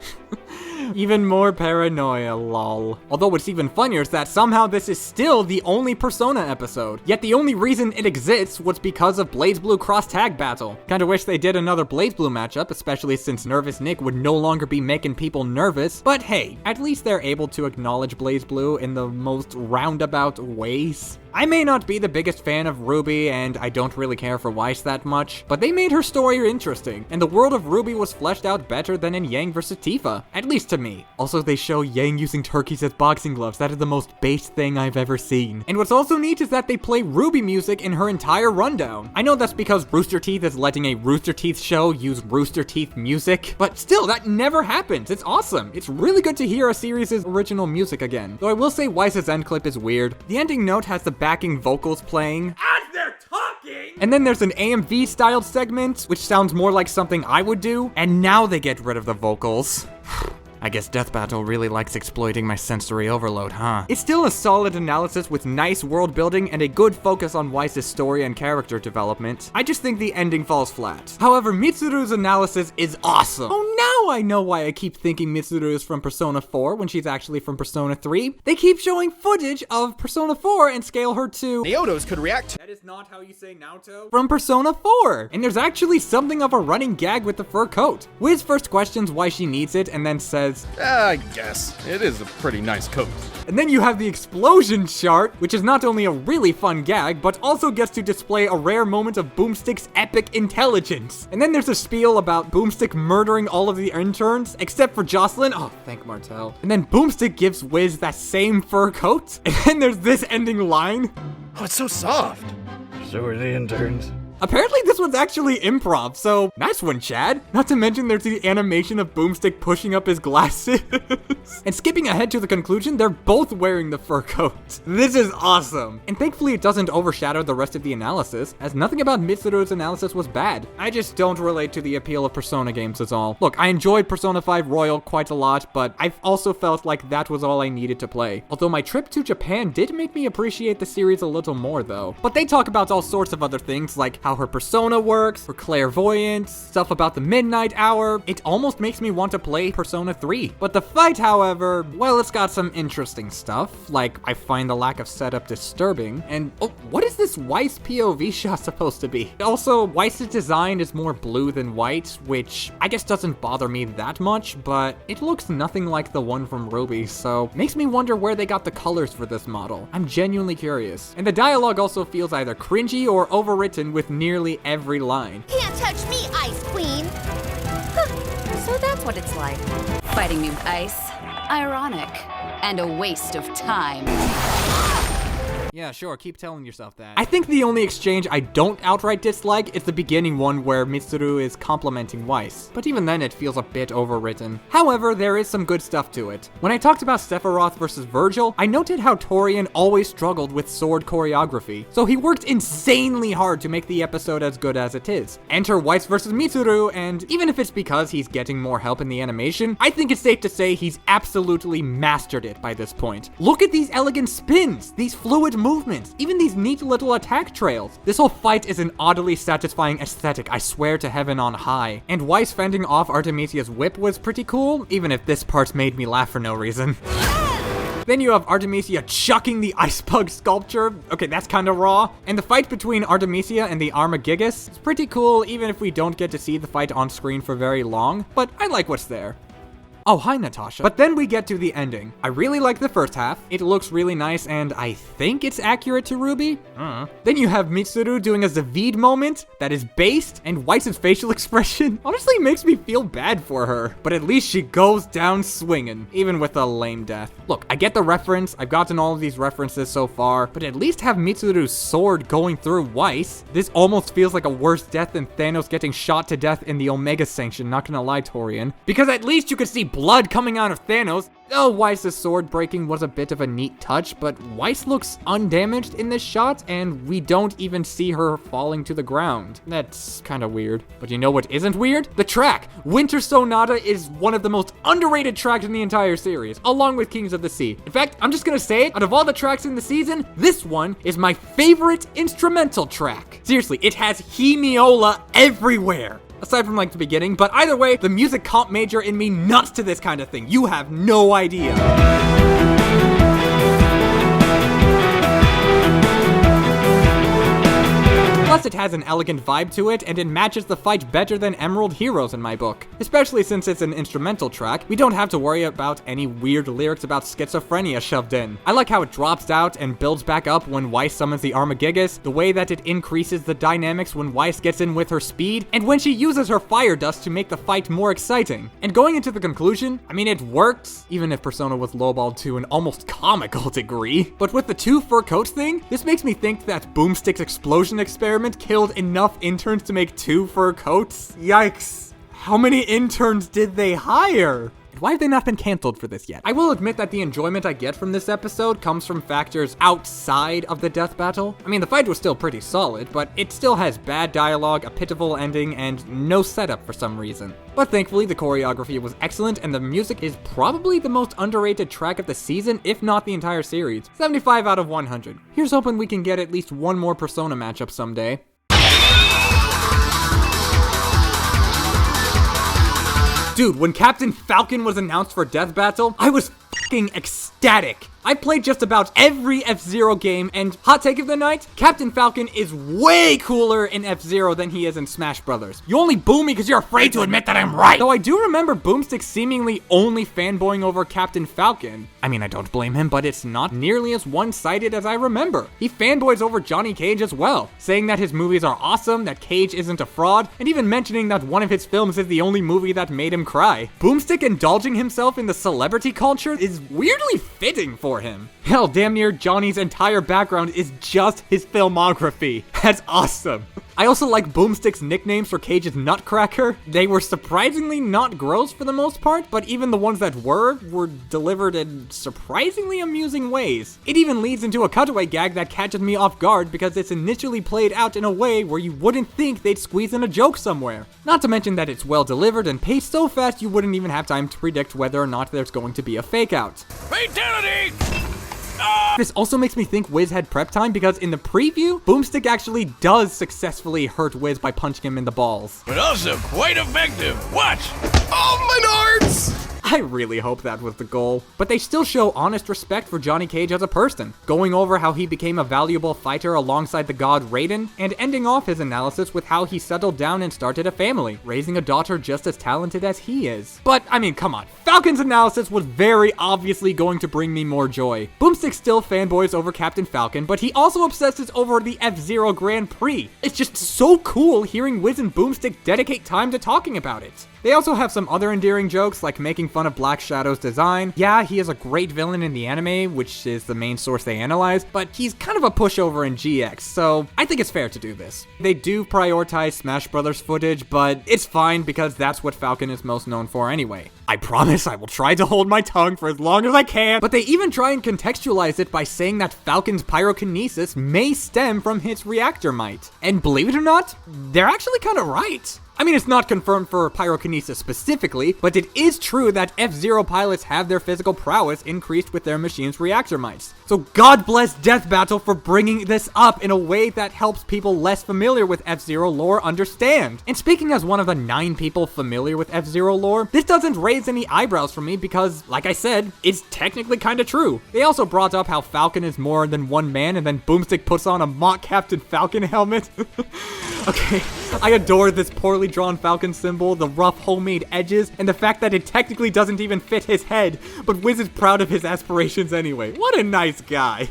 A: Even more paranoia, lol. Although what's even funnier is that somehow this is still the only Persona episode. Yet the only reason it exists was because of BlazBlue cross-tag battle. Kinda wish they did another BlazBlue matchup, especially since Nervous Nick would no longer be making people nervous. But hey, at least they're able to acknowledge BlazBlue in the most roundabout ways. I may not be the biggest fan of Ruby, and I don't really care for Weiss that much, but they made her story interesting, and the world of Ruby was fleshed out better than in Yang vs. Tifa, at least to me. Also, they show Yang using turkeys as boxing gloves. That is the most base thing I've ever seen. And what's also neat is that they play Ruby music in her entire rundown. I know that's because Rooster Teeth is letting a Rooster Teeth show use Rooster Teeth music, but still, that never happens. It's awesome. It's really good to hear a series' original music again. Though I will say Weiss's end clip is weird. The ending note has the backing vocals playing as they're talking, And then there's an AMV styled segment, which sounds more like something I would do, and now they get rid of the vocals. I guess Death Battle really likes exploiting my sensory overload, huh? It's still a solid analysis with nice world building and a good focus on Weiss's story and character development. I just think the ending falls flat. However, Mitsuru's analysis is awesome. Oh, now I know why I keep thinking Mitsuru is from Persona 4 when she's actually from Persona 3. They keep showing footage of Persona 4 and scale her to
B: Naotos could react.
A: That is not how you say Naoto. From Persona 4. And there's actually something of a running gag with the fur coat. Wiz first questions why she needs it and then says,
B: I guess. It is a pretty nice coat.
A: and then you have the explosion chart, which is not only a really fun gag, but also gets to display a rare moment of Boomstick's epic intelligence. And then there's a spiel about Boomstick murdering all of the interns, except for Jocelyn. Oh, thank Martel. And then Boomstick gives Wiz that same fur coat. And then there's this ending line.
B: Oh, it's so soft.
C: So are the interns.
A: Apparently this one's actually improv, so nice one, Chad. Not to mention there's the animation of Boomstick pushing up his glasses. And skipping ahead to the conclusion, they're both wearing the fur coat. This is awesome. And thankfully it doesn't overshadow the rest of the analysis, as nothing about Mitsuru's analysis was bad. I just don't relate to the appeal of Persona games is all. Look, I enjoyed Persona 5 Royale quite a lot, but I've also felt like that was all I needed to play. Although my trip to Japan did make me appreciate the series a little more though. But they talk about all sorts of other things, like how her persona works, her clairvoyance, stuff about the midnight hour. It almost makes me want to play Persona 3. But the fight, however, well, it's got some interesting stuff. Like, I find the lack of setup disturbing. And, oh, what is this Weiss POV shot supposed to be? Also, Weiss's design is more blue than white, which I guess doesn't bother me that much, but it looks nothing like the one from Ruby, so makes me wonder where they got the colors for this model. I'm genuinely curious. And the dialogue also feels either cringy or overwritten with nearly every line.
F: Can't touch me, Ice Queen!
G: So that's what it's like. Fighting me with ice. Ironic. And a waste of time.
A: Yeah, sure, keep telling yourself that. I think the only exchange I don't outright dislike is the beginning one where Mitsuru is complimenting Weiss, but even then it feels a bit overwritten. However, there is some good stuff to it. When I talked about Sephiroth versus Virgil, I noted how Torian always struggled with sword choreography, so he worked insanely hard to make the episode as good as it is. Enter Weiss versus Mitsuru, and even if it's because he's getting more help in the animation, I think it's safe to say he's absolutely mastered it by this point. Look at these elegant spins, these fluid movements, even these neat little attack trails. This whole fight is an oddly satisfying aesthetic, I swear to heaven on high. And Weiss fending off Artemisia's whip was pretty cool, even if this part made me laugh for no reason. Then you have Artemisia chucking the ice bug sculpture. Okay, that's kind of raw. And the fight between Artemisia and the Armagigas is pretty cool, even if we don't get to see the fight on screen for very long, but I like what's there. Oh, hi, Natasha. But then we get to the ending. I really like the first half. It looks really nice, and I think it's accurate to Ruby. Then you have Mitsuru doing a Zavid moment that is based, and Weiss's facial expression honestly makes me feel bad for her. But at least she goes down swinging, even with a lame death. Look, I get the reference. I've gotten all of these references so far, but at least have Mitsuru's sword going through Weiss. This almost feels like a worse death than Thanos getting shot to death in the Omega Sanction, not gonna lie, Torian. Because at least you could see blood coming out of Thanos. Oh, Weiss's sword breaking was a bit of a neat touch, but Weiss looks undamaged in this shot, and we don't even see her falling to the ground. That's kind of weird. But you know what isn't weird? The track! Winter Sonata is one of the most underrated tracks in the entire series, along with Kings of the Sea. In fact, I'm just gonna say it, out of all the tracks in the season, this one is my favorite instrumental track. Seriously, it has Hemiola everywhere. Aside from like the beginning, but either way, the music comp major in me nuts to this kind of thing. You have no idea. Plus, it has an elegant vibe to it, and it matches the fight better than Emerald Heroes in my book. Especially since it's an instrumental track, we don't have to worry about any weird lyrics about schizophrenia shoved in. I like how it drops out and builds back up when Weiss summons the Armagigas, the way that it increases the dynamics when Weiss gets in with her speed, and when she uses her fire dust to make the fight more exciting. And going into the conclusion, I mean, it works, even if Persona was lowballed to an almost comical degree. But with the two fur coats thing, this makes me think that Boomstick's explosion experiment killed enough interns to make two fur coats? Yikes. How many interns did they hire? And why have they not been canceled for this yet? I will admit that the enjoyment I get from this episode comes from factors outside of the death battle. I mean, the fight was still pretty solid, but it still has bad dialogue, a pitiful ending, and no setup for some reason. But thankfully, the choreography was excellent, and the music is probably the most underrated track of the season, if not the entire series. 75 out of 100. Here's hoping we can get at least one more Persona matchup someday. Dude, when Captain Falcon was announced for Death Battle, I was fucking ecstatic. I played just about every F-Zero game, and hot take of the night, Captain Falcon is way cooler in F-Zero than he is in Smash Brothers. You only boo me because you're afraid to admit that I'm right. Though I do remember Boomstick seemingly only fanboying over Captain Falcon. I mean, I don't blame him, but it's not nearly as one-sided as I remember. He fanboys over Johnny Cage as well, saying that his movies are awesome, that Cage isn't a fraud, and even mentioning that one of his films is the only movie that made him cry. Boomstick indulging himself in the celebrity culture is weirdly fitting for him. Hell, damn near Johnny's entire background is just his filmography. That's awesome. I also like Boomstick's nicknames for Cage's Nutcracker. They were surprisingly not gross for the most part, but even the ones that were delivered in surprisingly amusing ways. It even leads into a cutaway gag that catches me off guard because it's initially played out in a way where you wouldn't think they'd squeeze in a joke somewhere. Not to mention that it's well delivered and paced so fast you wouldn't even have time to predict whether or not there's going to be a fake out.
C: Fatality!
A: This also makes me think Wiz had prep time because in the preview, Boomstick actually does successfully hurt Wiz by punching him in the balls.
C: But also quite effective. Watch!
B: Oh, my nards!
A: I really hope that was the goal. But they still show honest respect for Johnny Cage as a person, going over how he became a valuable fighter alongside the god Raiden, and ending off his analysis with how he settled down and started a family, raising a daughter just as talented as he is. But, I mean, come on. Falcon's analysis was very obviously going to bring me more joy. Boomstick still fanboys over Captain Falcon, but he also obsesses over the F-Zero Grand Prix. It's just so cool hearing Wiz and Boomstick dedicate time to talking about it. They also have some other endearing jokes, like making fun of Black Shadow's design. Yeah, he is a great villain in the anime, which is the main source they analyze, but he's kind of a pushover in GX, so I think it's fair to do this. They do prioritize Smash Brothers footage, but it's fine because that's what Falcon is most known for anyway. I promise I will try to hold my tongue for as long as I can, but they even try and contextualize it by saying that Falcon's pyrokinesis may stem from his reactor might. And believe it or not, they're actually kind of right. I mean, it's not confirmed for pyrokinesis specifically, but it is true that F-Zero pilots have their physical prowess increased with their machine's reactor mites. So God bless Death Battle for bringing this up in a way that helps people less familiar with F-Zero lore understand. And speaking as one of the 9 people familiar with F-Zero lore, this doesn't raise any eyebrows for me because, like I said, it's technically kinda true. They also brought up how Falcon is more than one man, and then Boomstick puts on a mock Captain Falcon helmet. Okay, I adore this poorly drawn Falcon symbol, the rough homemade edges, and the fact that it technically doesn't even fit his head, but Wiz is proud of his aspirations anyway. What a nice guy.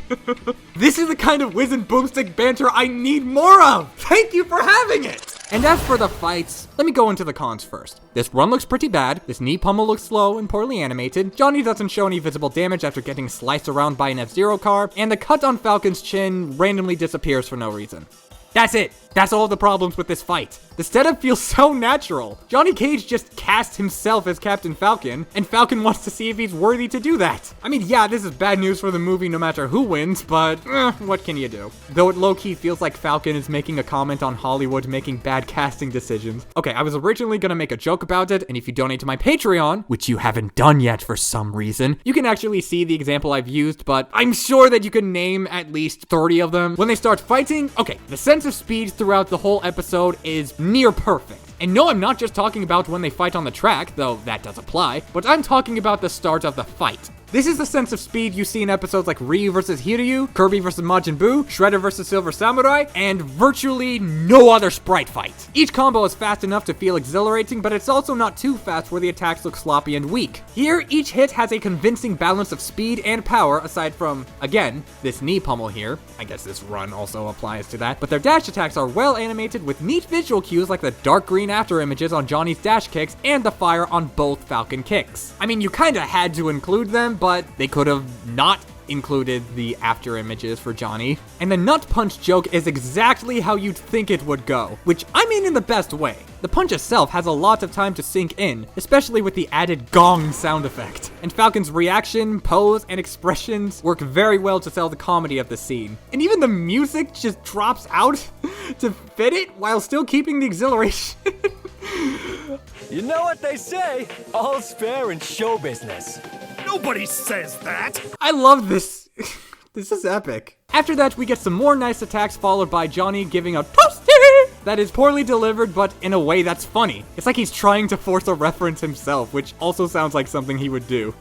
A: This is the kind of Wiz and Boomstick banter I need more of! Thank you for having it! And as for the fights, let me go into the cons first. This run looks pretty bad, this knee pummel looks slow and poorly animated, Johnny doesn't show any visible damage after getting sliced around by an F-Zero car, and the cut on Falcon's chin randomly disappears for no reason. That's it. That's all the problems with this fight. The setup feels so natural. Johnny Cage just cast himself as Captain Falcon, and Falcon wants to see if he's worthy to do that. I mean, yeah, this is bad news for the movie no matter who wins, but what can you do? Though it low-key feels like Falcon is making a comment on Hollywood making bad casting decisions. Okay, I was originally gonna make a joke about it, and if you donate to my Patreon, which you haven't done yet for some reason, you can actually see the example I've used, but I'm sure that you can name at least 30 of them. When they start fighting, okay, the sense of speed throughout the whole episode is near perfect. And no, I'm not just talking about when they fight on the track, though that does apply, but I'm talking about the start of the fight. This is the sense of speed you see in episodes like Ryu vs. Hiryu, Kirby vs. Majin Buu, Shredder vs. Silver Samurai, and virtually no other sprite fight. Each combo is fast enough to feel exhilarating, but it's also not too fast where the attacks look sloppy and weak. Here, each hit has a convincing balance of speed and power, aside from, again, this knee pummel here. I guess this run also applies to that, but their dash attacks are well animated with neat visual cues like the dark green after images on Johnny's dash kicks and the fire on both Falcon kicks. I mean, you kinda had to include them, but they could have not included the after images for Johnny. And the nut punch joke is exactly how you'd think it would go, which I mean in the best way. The punch itself has a lot of time to sink in, especially with the added gong sound effect. And Falcon's reaction, pose, and expressions work very well to sell the comedy of the scene. And even the music just drops out to fit it while still keeping the exhilaration.
H: You know what they say, all's fair in show business.
E: Nobody says that.
A: I love this. This is epic. After that, we get some more nice attacks followed by Johnny giving a toasty that is poorly delivered, but in a way that's funny. It's like he's trying to force a reference himself, which also sounds like something he would do.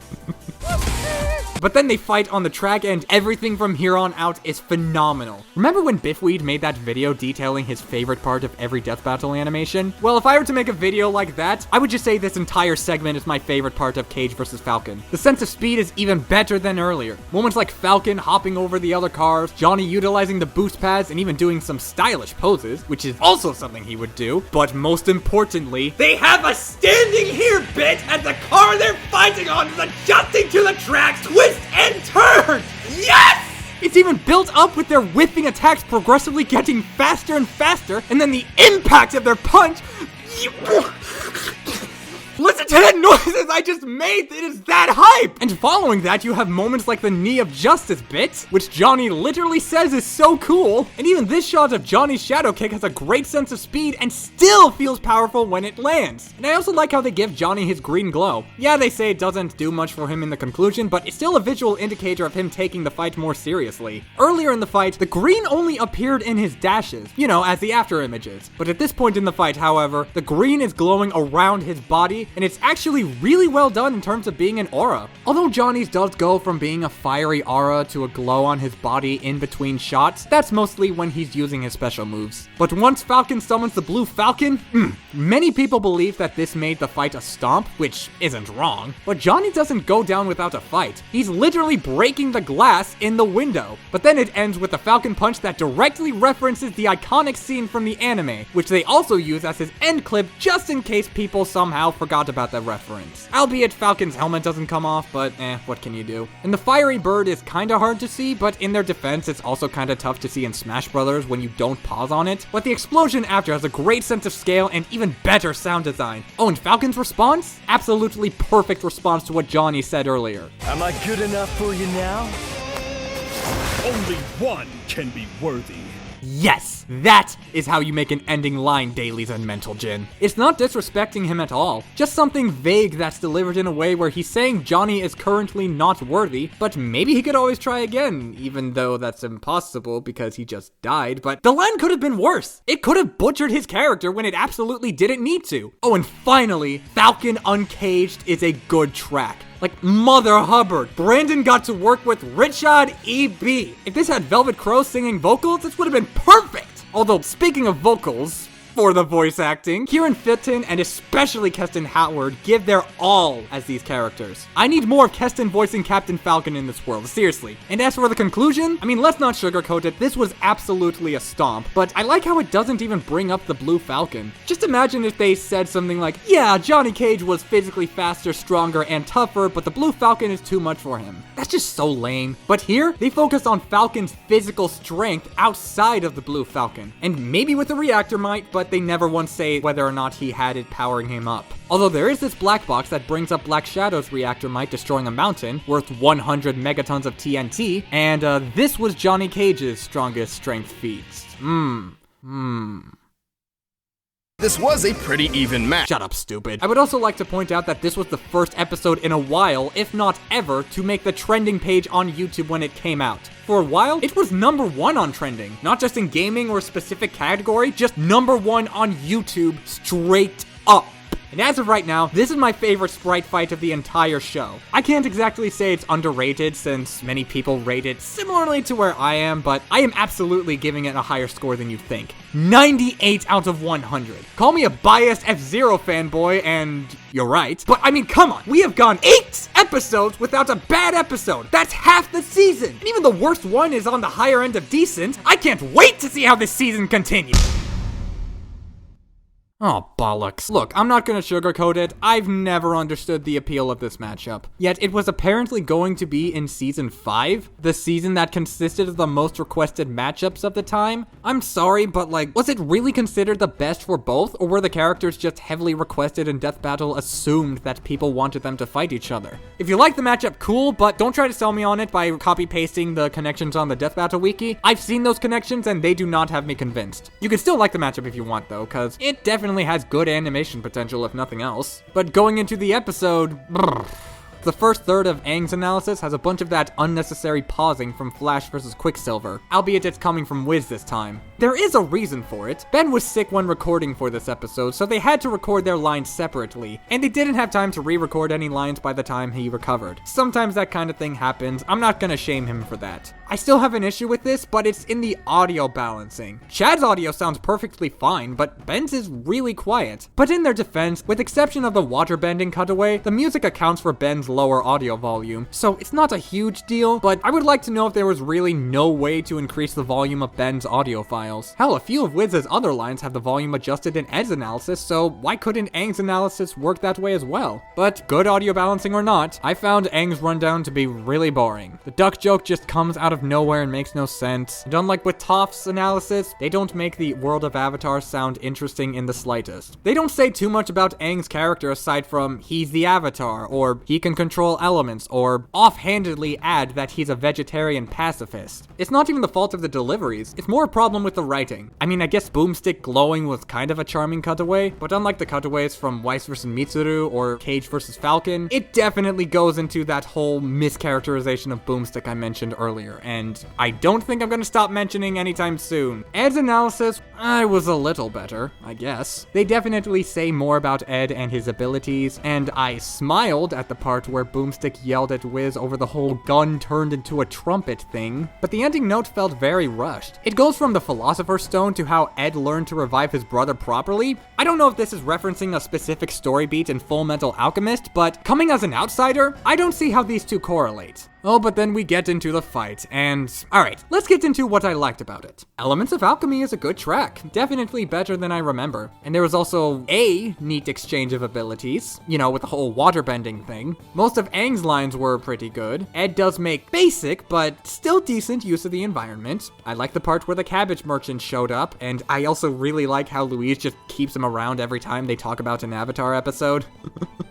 A: But then they fight on the track, and everything from here on out is phenomenal. Remember when Biffweed made that video detailing his favorite part of every death battle animation? Well, if I were to make a video like that, I would just say this entire segment is my favorite part of Cage vs. Falcon. The sense of speed is even better than earlier. Moments like Falcon hopping over the other cars, Johnny utilizing the boost pads, and even doing some stylish poses, which is also something he would do. But most importantly, they have a standing here bit as the car they're fighting on is adjusting to the track's twist and turn! Yes! It's even built up with their whipping attacks progressively getting faster and faster, and then the impact of their punch. Listen to the noises I just made, it is that hype! And following that, you have moments like the Knee of Justice bit, which Johnny literally says is so cool. And even this shot of Johnny's shadow kick has a great sense of speed and still feels powerful when it lands. And I also like how they give Johnny his green glow. Yeah, they say it doesn't do much for him in the conclusion, but it's still a visual indicator of him taking the fight more seriously. Earlier in the fight, the green only appeared in his dashes, you know, as the after images. But at this point in the fight, however, the green is glowing around his body, and it's actually really well done in terms of being an aura. Although Johnny's does go from being a fiery aura to a glow on his body in between shots, that's mostly when he's using his special moves. But once Falcon summons the Blue Falcon, many people believe that this made the fight a stomp, which isn't wrong, but Johnny doesn't go down without a fight. He's literally breaking the glass in the window. But then it ends with a Falcon punch that directly references the iconic scene from the anime, which they also use as his end clip just in case people somehow forgot about the reference. Albeit Falcon's helmet doesn't come off, but what can you do? And the fiery bird is kinda hard to see, but in their defense, it's also kinda tough to see in Smash Brothers when you don't pause on it. But the explosion after has a great sense of scale and even better sound design. Oh, and Falcon's response? Absolutely perfect response to what Johnny said earlier.
H: Am I good enough for you now?
E: Only one can be worthy.
A: Yes, that is how you make an ending line, Dailies and Mental Jin. It's not disrespecting him at all, just something vague that's delivered in a way where he's saying Johnny is currently not worthy, but maybe he could always try again, even though that's impossible because he just died. But the line could have been worse. It could have butchered his character when it absolutely didn't need to. Oh, and finally, Falcon Uncaged is a good track. Like Mother Hubbard, Brandon got to work with Richard E.B. If this had Velvet Crow singing vocals, this would have been perfect! Although, speaking of vocals, for the voice acting, Kieran Fitton and especially Keston Howard give their all as these characters. I need more of Keston voicing Captain Falcon in this world, seriously. And as for the conclusion, I mean, let's not sugarcoat it, this was absolutely a stomp, but I like how it doesn't even bring up the Blue Falcon. Just imagine if they said something like, yeah, Johnny Cage was physically faster, stronger, and tougher, but the Blue Falcon is too much for him. That's just so lame. But here, they focus on Falcon's physical strength outside of the Blue Falcon. And maybe with the reactor might, but they never once say whether or not he had it powering him up. Although there is this black box that brings up Black Shadow's reactor might destroying a mountain worth 100 megatons of TNT, and this was Johnny Cage's strongest strength feats.
B: This was a pretty even match.
A: Shut up, stupid. I would also like to point out that this was the first episode in a while, if not ever, to make the trending page on YouTube when it came out. For a while, it was #1 on trending. Not just in gaming or a specific category, just #1 on YouTube straight up. And as of right now, this is my favorite sprite fight of the entire show. I can't exactly say it's underrated since many people rate it similarly to where I am, but I am absolutely giving it a higher score than you'd think. 98 out of 100. Call me a biased F-Zero fanboy, and you're right. But I mean, come on, we have gone 8 episodes without a bad episode. That's half the season. And even the worst one is on the higher end of decent. I can't wait to see how this season continues. Oh, bollocks. Look, I'm not gonna sugarcoat it. I've never understood the appeal of this matchup. Yet it was apparently going to be in Season 5, the season that consisted of the most requested matchups of the time. I'm sorry, but like, was it really considered the best for both, or were the characters just heavily requested and Death Battle assumed that people wanted them to fight each other? If you like the matchup, cool, but don't try to sell me on it by copy-pasting the connections on the Death Battle wiki. I've seen those connections and they do not have me convinced. You can still like the matchup if you want though, cause it definitely has good animation potential if nothing else. But going into the episode, the first third of Aang's analysis has a bunch of that unnecessary pausing from Flash vs. Quicksilver, albeit it's coming from Wiz this time. There is a reason for it. Ben was sick when recording for this episode, so they had to record their lines separately, and they didn't have time to re-record any lines by the time he recovered. Sometimes that kind of thing happens. I'm not gonna shame him for that. I still have an issue with this, but it's in the audio balancing. Chad's audio sounds perfectly fine, but Ben's is really quiet. But in their defense, with exception of the waterbending cutaway, the music accounts for Ben's lower audio volume, so it's not a huge deal, but I would like to know if there was really no way to increase the volume of Ben's audio files. Hell, a few of Wiz's other lines have the volume adjusted in Ed's analysis, so why couldn't Aang's analysis work that way as well? But good audio balancing or not, I found Aang's rundown to be really boring. The duck joke just comes out of nowhere and makes no sense. And unlike with Toph's analysis, they don't make the world of Avatar sound interesting in the slightest. They don't say too much about Aang's character aside from he's the Avatar, or he can control elements, or offhandedly add that he's a vegetarian pacifist. It's not even the fault of the deliveries, it's more a problem with the writing. I mean, I guess Boomstick glowing was kind of a charming cutaway, but unlike the cutaways from Weiss vs. Mitsuru or Cage vs. Falcon, it definitely goes into that whole mischaracterization of Boomstick I mentioned earlier, and I don't think I'm gonna stop mentioning anytime soon. Ed's analysis, I was a little better, I guess. They definitely say more about Ed and his abilities, and I smiled at the part where Boomstick yelled at Wiz over the whole gun turned into a trumpet thing, but the ending note felt very rushed. It goes from the Philosopher's Stone to how Ed learned to revive his brother properly. I don't know if this is referencing a specific story beat in Full Metal Alchemist, but coming as an outsider, I don't see how these two correlate. Oh, but then we get into the fight, and alright, let's get into what I liked about it. Elements of Alchemy is a good track, definitely better than I remember. And there was also a neat exchange of abilities, you know, with the whole waterbending thing. Most of Aang's lines were pretty good. Ed does make basic, but still decent use of the environment. I like the part where the cabbage merchant showed up, and I also really like how Louise just keeps him around every time they talk about an Avatar episode.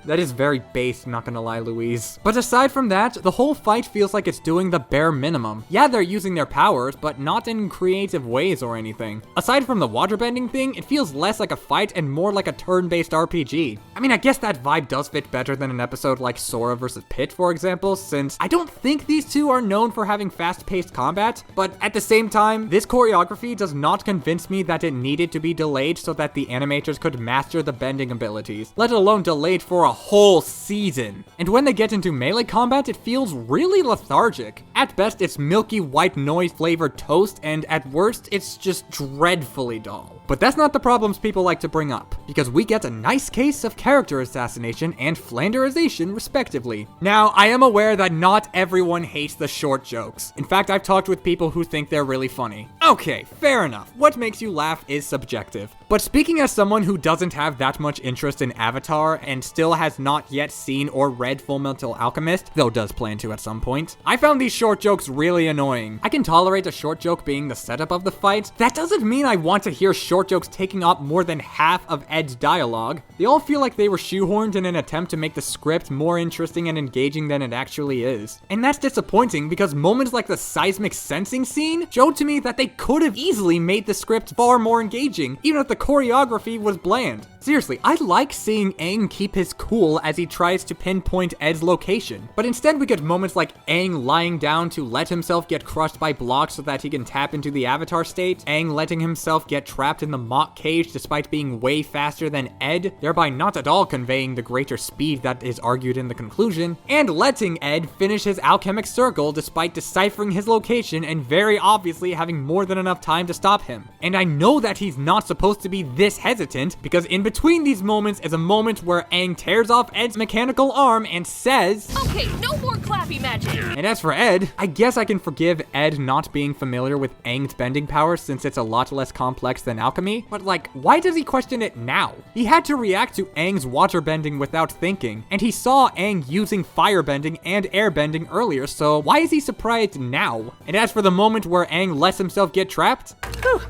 A: That is very base, not gonna lie, Louise. But aside from that, the whole fight feels like it's doing the bare minimum. Yeah, they're using their powers, but not in creative ways or anything. Aside from the waterbending thing, it feels less like a fight and more like a turn-based RPG. I mean, I guess that vibe does fit better than an episode like Sora vs. Pit, for example, since I don't think these two are known for having fast-paced combat, but at the same time, this choreography does not convince me that it needed to be delayed so that the animators could master the bending abilities, let alone delayed for a whole season. And when they get into melee combat, it feels really lethargic. At best, it's milky white noise-flavored toast, and at worst, it's just dreadfully dull. But that's not the problems people like to bring up, because we get a nice case of character assassination and Flanderization, respectively. Now, I am aware that not everyone hates the short jokes. In fact, I've talked with people who think they're really funny. Okay, fair enough. What makes you laugh is subjective. But speaking as someone who doesn't have that much interest in Avatar and still has not yet seen or read Full Metal Alchemist, though does plan to at some point, I found these short jokes really annoying. I can tolerate a short joke being the setup of the fight. That doesn't mean I want to hear short jokes taking up more than half of Ed's dialogue. They all feel like they were shoehorned in an attempt to make the script more interesting and engaging than it actually is. And that's disappointing because moments like the seismic sensing scene showed to me that they could have easily made the script far more engaging, even if the choreography was bland. Seriously, I like seeing Aang keep his cool as he tries to pinpoint Ed's location, but instead we get moments like Aang lying down to let himself get crushed by blocks so that he can tap into the Avatar state, Aang letting himself get trapped in the mock cage despite being way faster than Ed, thereby not at all conveying the greater speed that is argued in the conclusion, and letting Ed finish his alchemic circle despite deciphering his location and very obviously having more than enough time to stop him. And I know that he's not supposed to be this hesitant because in between between these moments is a moment where Aang tears off Ed's mechanical arm and says,
I: Okay, no more clappy magic.
A: And as for Ed, I guess I can forgive Ed not being familiar with Aang's bending powers since it's a lot less complex than alchemy, but like, why does he question it now? He had to react to Aang's water bending without thinking, and he saw Aang using fire bending and air bending earlier, so why is he surprised now? And as for the moment where Aang lets himself get trapped,
I: Whew,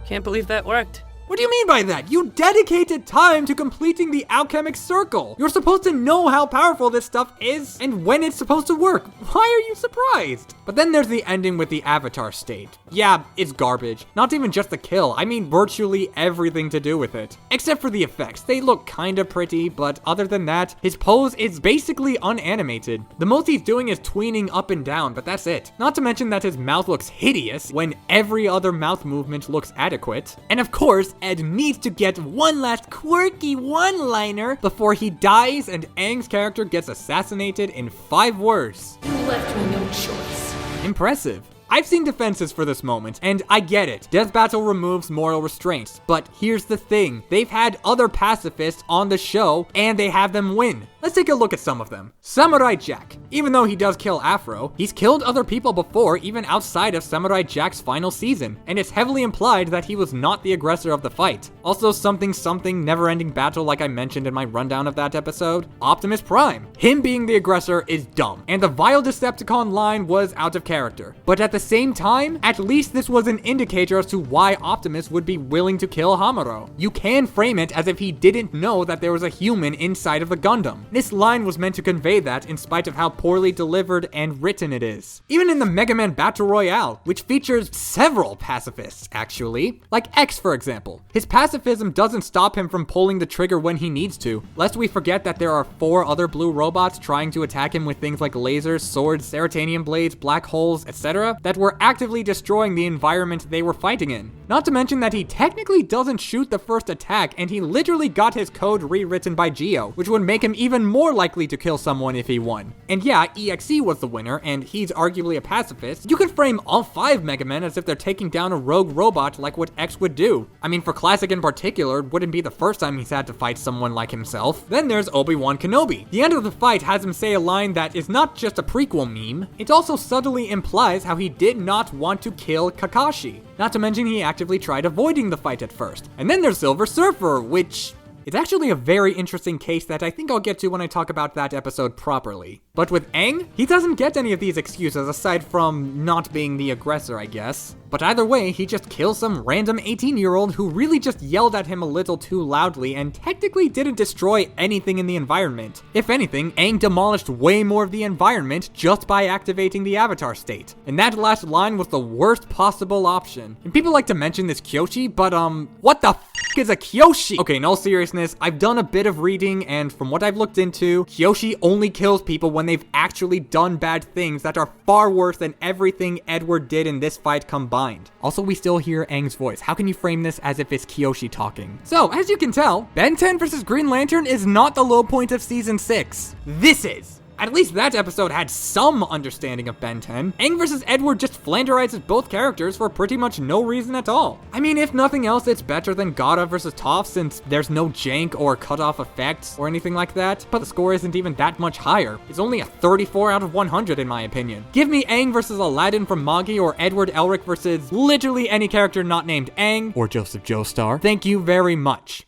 I: can't believe that worked.
A: what do you mean by that? You dedicated time to completing the alchemic circle. You're supposed to know how powerful this stuff is and when it's supposed to work. Why are you surprised? But then there's the ending with the Avatar state. Yeah, it's garbage. Not even just the kill, I mean virtually everything to do with it. Except for the effects. They look kinda pretty, but other than that, his pose is basically unanimated. The most he's doing is tweening up and down, but that's it. Not to mention that his mouth looks hideous when every other mouth movement looks adequate. And of course, Ed needs to get one last quirky one-liner before he dies and Aang's character gets assassinated in 5 words.
I: You left me no choice.
A: Impressive. I've seen defenses for this moment, and I get it. Death Battle removes moral restraints, but here's the thing. They've had other pacifists on the show, and they have them win. Let's take a look at some of them. Samurai Jack. Even though he does kill Afro, he's killed other people before, even outside of Samurai Jack's final season, and it's heavily implied that he was not the aggressor of the fight. Also, something never-ending battle like I mentioned in my rundown of that episode. Optimus Prime. Him being the aggressor is dumb, and the vile Decepticon line was out of character. But at the same time, at least this was an indicator as to why Optimus would be willing to kill Hamuro. You can frame it as if he didn't know that there was a human inside of the Gundam. This line was meant to convey that in spite of how poorly delivered and written it is. Even in the Mega Man Battle Royale, which features several pacifists, actually, like X for example. His pacifism doesn't stop him from pulling the trigger when he needs to, lest we forget that there are 4 other blue robots trying to attack him with things like lasers, swords, Ceratanium blades, black holes, etc. that were actively destroying the environment they were fighting in. Not to mention that he technically doesn't shoot the first attack, and he literally got his code rewritten by Geo, which would make him even more likely to kill someone if he won. And yeah, EXE was the winner, and he's arguably a pacifist. You could frame all 5 Mega Men as if they're taking down a rogue robot like what X would do. I mean, for Classic in particular, it wouldn't be the first time he's had to fight someone like himself. Then there's Obi-Wan Kenobi. The end of the fight has him say a line that is not just a prequel meme, it also subtly implies how he did not want to kill Kakashi. Not to mention he actively tried avoiding the fight at first. And then there's Silver Surfer, which it's actually a very interesting case that I think I'll get to when I talk about that episode properly. But with Aang, he doesn't get any of these excuses aside from not being the aggressor, I guess. But either way, he just kills some random 18-year-old who really just yelled at him a little too loudly and technically didn't destroy anything in the environment. If anything, Aang demolished way more of the environment just by activating the Avatar state. And that last line was the worst possible option. And people like to mention this Kyoshi, but what the f is a Kyoshi? Okay, in all seriousness, I've done a bit of reading, and from what I've looked into, Kyoshi only kills people when they've actually done bad things that are far worse than everything Edward did in this fight combined. Also, we still hear Aang's voice. How can you frame this as if it's Kyoshi talking? So, as you can tell, Ben 10 vs. Green Lantern is not the low point of Season 6. This is. At least that episode had some understanding of Ben 10. Aang vs. Edward just flanderizes both characters for pretty much no reason at all. I mean, if nothing else, it's better than Gara vs. Toph since there's no jank or cutoff effects or anything like that, but the score isn't even that much higher. It's only a 34 out of 100 in my opinion. Give me Aang vs. Aladdin from Magi or Edward Elric versus literally any character not named Aang or Joseph Joestar. Thank you very much.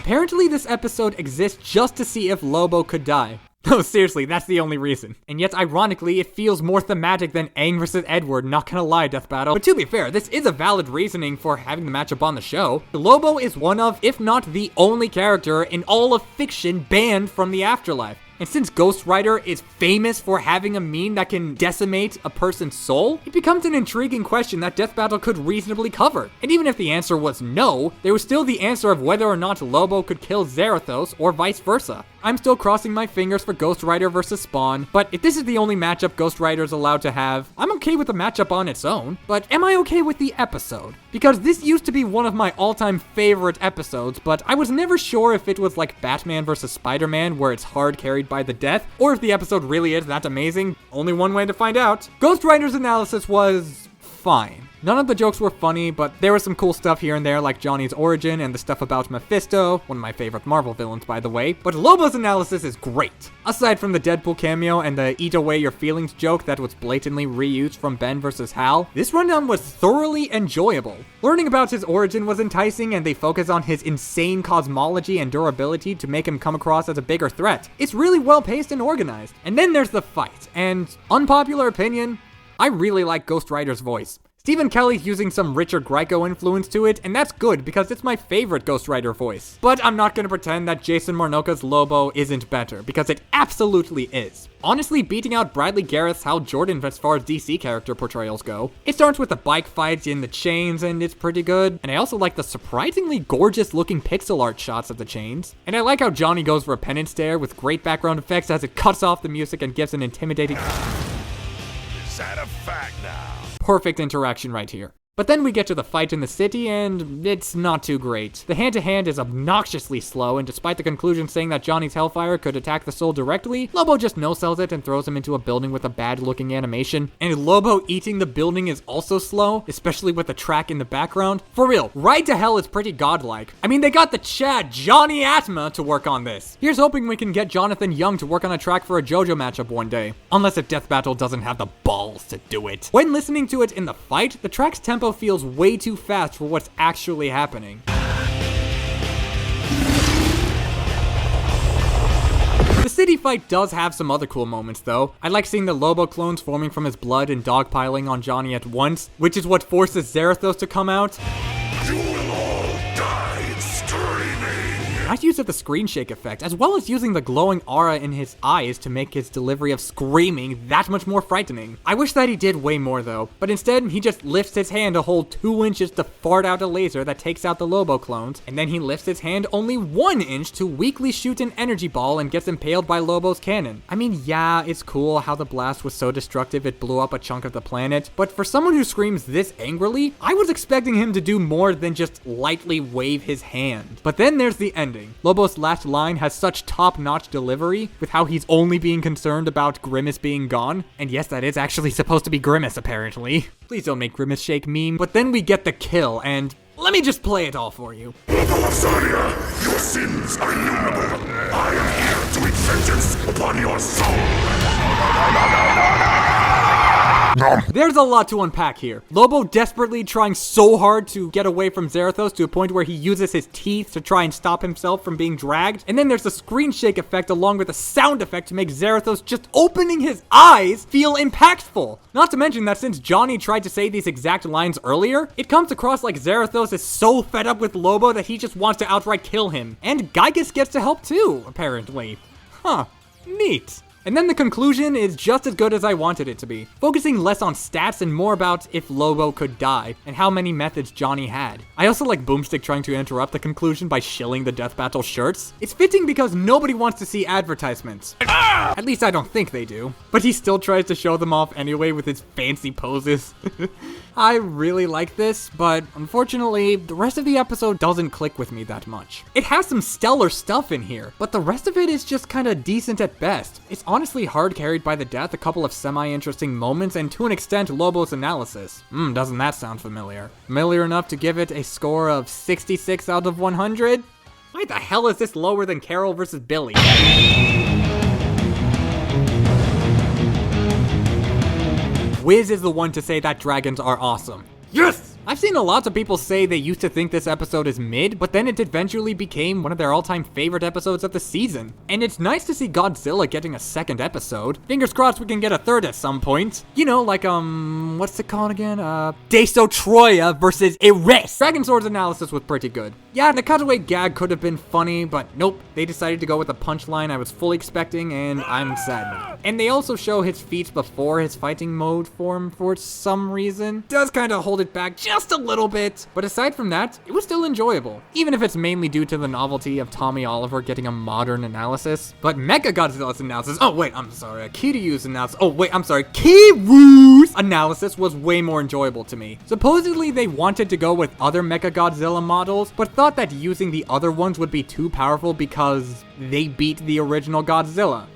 A: Apparently this episode exists just to see if Lobo could die. No, seriously, that's the only reason. And yet, ironically, it feels more thematic than Aang vs. Edward, not gonna lie, Death Battle. But to be fair, this is a valid reasoning for having the matchup on the show. Lobo is one of, if not the only character in all of fiction banned from the afterlife. And since Ghost Rider is famous for having a meme that can decimate a person's soul, it becomes an intriguing question that Death Battle could reasonably cover. And even if the answer was no, there was still the answer of whether or not Lobo could kill Zarathos or vice versa. I'm still crossing my fingers for Ghost Rider versus Spawn, but if this is the only matchup Ghost Rider is allowed to have, I'm okay with the matchup on its own. But am I okay with the episode? Because this used to be one of my all-time favorite episodes, but I was never sure if it was like Batman versus Spider-Man where it's hard carried by the death, or if the episode really is that amazing. Only one way to find out. Ghost Rider's analysis was fine. None of the jokes were funny, but there was some cool stuff here and there, like Johnny's origin and the stuff about Mephisto, one of my favorite Marvel villains, by the way. But Lobo's analysis is great. Aside from the Deadpool cameo and the eat away your feelings joke that was blatantly reused from Ben vs. Hal, this rundown was thoroughly enjoyable. Learning about his origin was enticing, and they focus on his insane cosmology and durability to make him come across as a bigger threat. It's really well paced and organized. And then there's the fight, and unpopular opinion, I really like Ghost Rider's voice. Stephen Kelly's using some Richard Grieco influence to it, and that's good because it's my favorite Ghost Rider voice. But I'm not gonna pretend that Jason Marnocha's Lobo isn't better, because it absolutely is. Honestly, beating out Bradley Garrett's Hal Jordan as far as DC character portrayals go. It starts with the bike fights in the chains, and it's pretty good. And I also like the surprisingly gorgeous looking pixel art shots of the chains. And I like how Johnny goes for a penance stare with great background effects as it cuts off the music and gives an intimidating...
E: Is that a fact now?
A: Perfect interaction right here. But then we get to the fight in the city, and it's not too great. The hand-to-hand is obnoxiously slow, and despite the conclusion saying that Johnny's Hellfire could attack the soul directly, Lobo just no-sells it and throws him into a building with a bad-looking animation. And Lobo eating the building is also slow, especially with the track in the background. For real, Ride to Hell is pretty godlike. I mean, they got the Chad, Johnny Atma, to work on this. Here's hoping we can get Jonathan Young to work on a track for a JoJo matchup one day. Unless if Death Battle doesn't have the balls to do it. When listening to it in the fight, the track's tempo feels way too fast for what's actually happening. The city fight does have some other cool moments though. I like seeing the Lobo clones forming from his blood and dogpiling on Johnny at once, which is what forces Zarathos to come out.
E: You will all die screaming!
A: Nice use of the screen shake effect, as well as using the glowing aura in his eyes to make his delivery of screaming that much more frightening. I wish that he did way more though, but instead he just lifts his hand a whole 2 inches to fart out a laser that takes out the Lobo clones, and then he lifts his hand only 1 inch to weakly shoot an energy ball and gets impaled by Lobo's cannon. I mean, yeah, it's cool how the blast was so destructive it blew up a chunk of the planet, but for someone who screams this angrily, I was expecting him to do more than just lightly wave his hand. But then there's the ending. Lobo's last line has such top-notch delivery, with how he's only being concerned about Grimace being gone. And yes, that is actually supposed to be Grimace, apparently. Please don't make Grimace shake meme. But then we get the kill, and let me just play it all for you.
E: Lobo, your sins are innumerable. I am here to wreak vengeance upon your soul.
A: There's a lot to unpack here. Lobo desperately trying so hard to get away from Zarathos to a point where he uses his teeth to try and stop himself from being dragged. And then there's the screen shake effect along with a sound effect to make Zarathos just opening his eyes feel impactful. Not to mention that since Johnny tried to say these exact lines earlier, it comes across like Zarathos is so fed up with Lobo that he just wants to outright kill him. And Gygas gets to help too, apparently. Huh, neat. And then the conclusion is just as good as I wanted it to be, focusing less on stats and more about if Lobo could die, and how many methods Johnny had. I also like Boomstick trying to interrupt the conclusion by shilling the Death Battle shirts. It's fitting because nobody wants to see advertisements. At least I don't think they do. But he still tries to show them off anyway with his fancy poses. I really like this, but unfortunately, the rest of the episode doesn't click with me that much. It has some stellar stuff in here, but the rest of it is just kinda decent at best. It's honestly hard carried by the death, a couple of semi-interesting moments, and to an extent, Lobo's analysis. Doesn't that sound familiar? Familiar enough to give it a score of 66 out of 100? Why the hell is this lower than Carol versus Billy? Wiz is the one to say that dragons are awesome. Yes! I've seen a lot of people say they used to think this episode is mid, but then it eventually became one of their all-time favorite episodes of the season. And it's nice to see Godzilla getting a second episode. Fingers crossed we can get a third at some point. You know, like, what's it called again? Deso Troya versus Erase. Dragonzord's analysis was pretty good. Yeah, the cutaway gag could have been funny, but nope. They decided to go with a punchline I was fully expecting, and I'm sad. And they also show his feats before his fighting mode form for some reason. Does kind of hold it back just a little bit, but aside from that, it was still enjoyable, even if it's mainly due to the novelty of Tommy Oliver getting a modern analysis. But Mechagodzilla's analysis, Kiryu's analysis was way more enjoyable to me. Supposedly they wanted to go with other Mechagodzilla models, but thought that using the other ones would be too powerful because they beat the original Godzilla.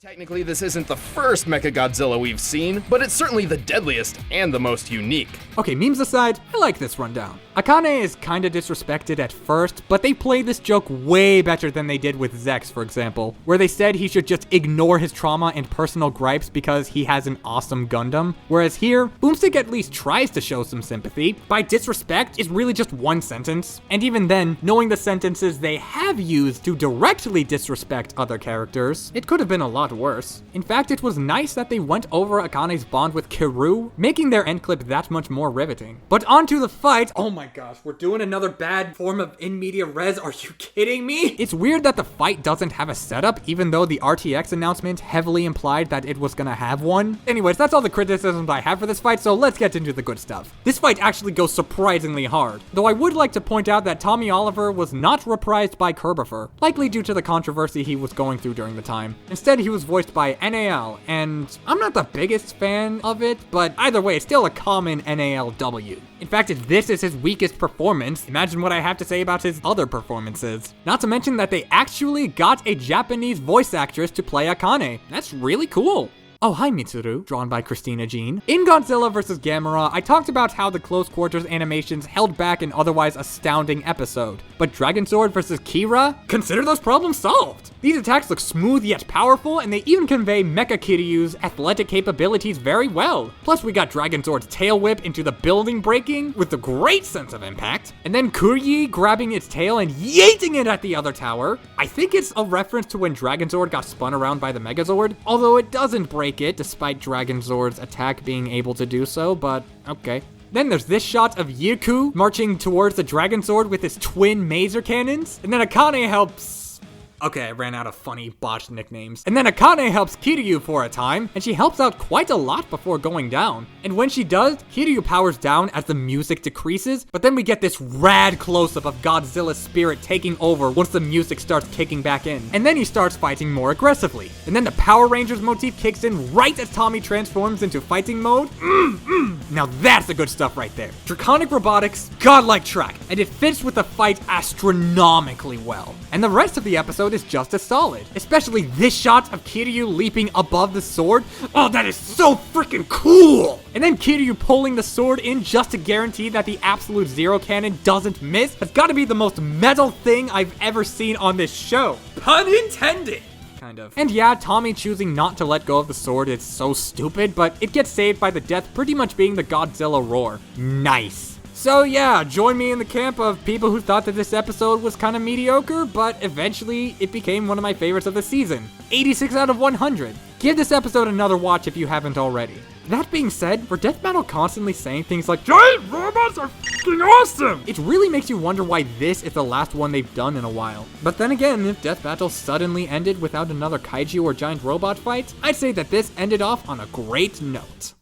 B: Technically, this isn't the first Mechagodzilla we've seen, but it's certainly the deadliest and the most unique.
A: Okay, memes aside, I like this rundown. Akane is kinda disrespected at first, but they played this joke way better than they did with Zex, for example, where they said he should just ignore his trauma and personal gripes because he has an awesome Gundam. Whereas here, Boomstick at least tries to show some sympathy. By disrespect is really just one sentence, and even then, knowing the sentences they have used to directly disrespect other characters, it could have been a lot worse. In fact, it was nice that they went over Akane's bond with Kiru, making their end clip that much more riveting. But onto the fight. Oh my gosh, we're doing another bad form of in media res. Are you kidding me? It's weird that the fight doesn't have a setup, even though the RTX announcement heavily implied that it was gonna have one. Anyways, that's all the criticisms I have for this fight, so let's get into the good stuff. This fight actually goes surprisingly hard, though I would like to point out that Tommy Oliver was not reprised by Kerbifer, likely due to the controversy he was going through during the time. Instead, he was voiced by NAL, and I'm not the biggest fan of it, but either way, it's still a common NALW. In fact, if this is his weakest performance, imagine what I have to say about his other performances. Not to mention that they actually got a Japanese voice actress to play Akane. That's really cool. Oh, hi Mitsuru, drawn by Christina Jean. In Godzilla vs. Gamera, I talked about how the close quarters animations held back an otherwise astounding episode. But Dragonzord vs. Kira? Consider those problems solved! These attacks look smooth yet powerful, and they even convey Mecha Kiryu's athletic capabilities very well. Plus, we got Dragonzord's tail whip into the building breaking with a great sense of impact, and then Kuryi grabbing its tail and yeeting it at the other tower. I think it's a reference to when Dragonzord got spun around by the Megazord, although it doesn't break it despite Dragonzord's attack being able to do so, but okay. Then there's this shot of Yiku marching towards the Dragonzord with his twin maser cannons, and then Akane helps... Okay, I ran out of funny, botched nicknames. And then Akane helps Kiryu for a time, and she helps out quite a lot before going down. And when she does, Kiryu powers down as the music decreases, but then we get this rad close-up of Godzilla's spirit taking over once the music starts kicking back in. And then he starts fighting more aggressively. And then the Power Rangers motif kicks in right as Tommy transforms into fighting mode. Now that's the good stuff right there. Draconic robotics, godlike track, and it fits with the fight astronomically well. And the rest of the episode is just as solid, especially this shot of Kiryu leaping above the sword. Oh, that is so freaking cool! And then Kiryu pulling the sword in just to guarantee that the absolute zero cannon doesn't miss. That's gotta be the most metal thing I've ever seen on this show. Pun intended! Kind of. And yeah, Tommy choosing not to let go of the sword is so stupid, but it gets saved by the death pretty much being the Godzilla roar. Nice. So yeah, join me in the camp of people who thought that this episode was kind of mediocre, but eventually it became one of my favorites of the season. 86 out of 100. Give this episode another watch if you haven't already. That being said, for Death Battle constantly saying things like, "Giant robots are f***ing awesome!" it really makes you wonder why this is the last one they've done in a while. But then again, if Death Battle suddenly ended without another kaiju or giant robot fight, I'd say that this ended off on a great note.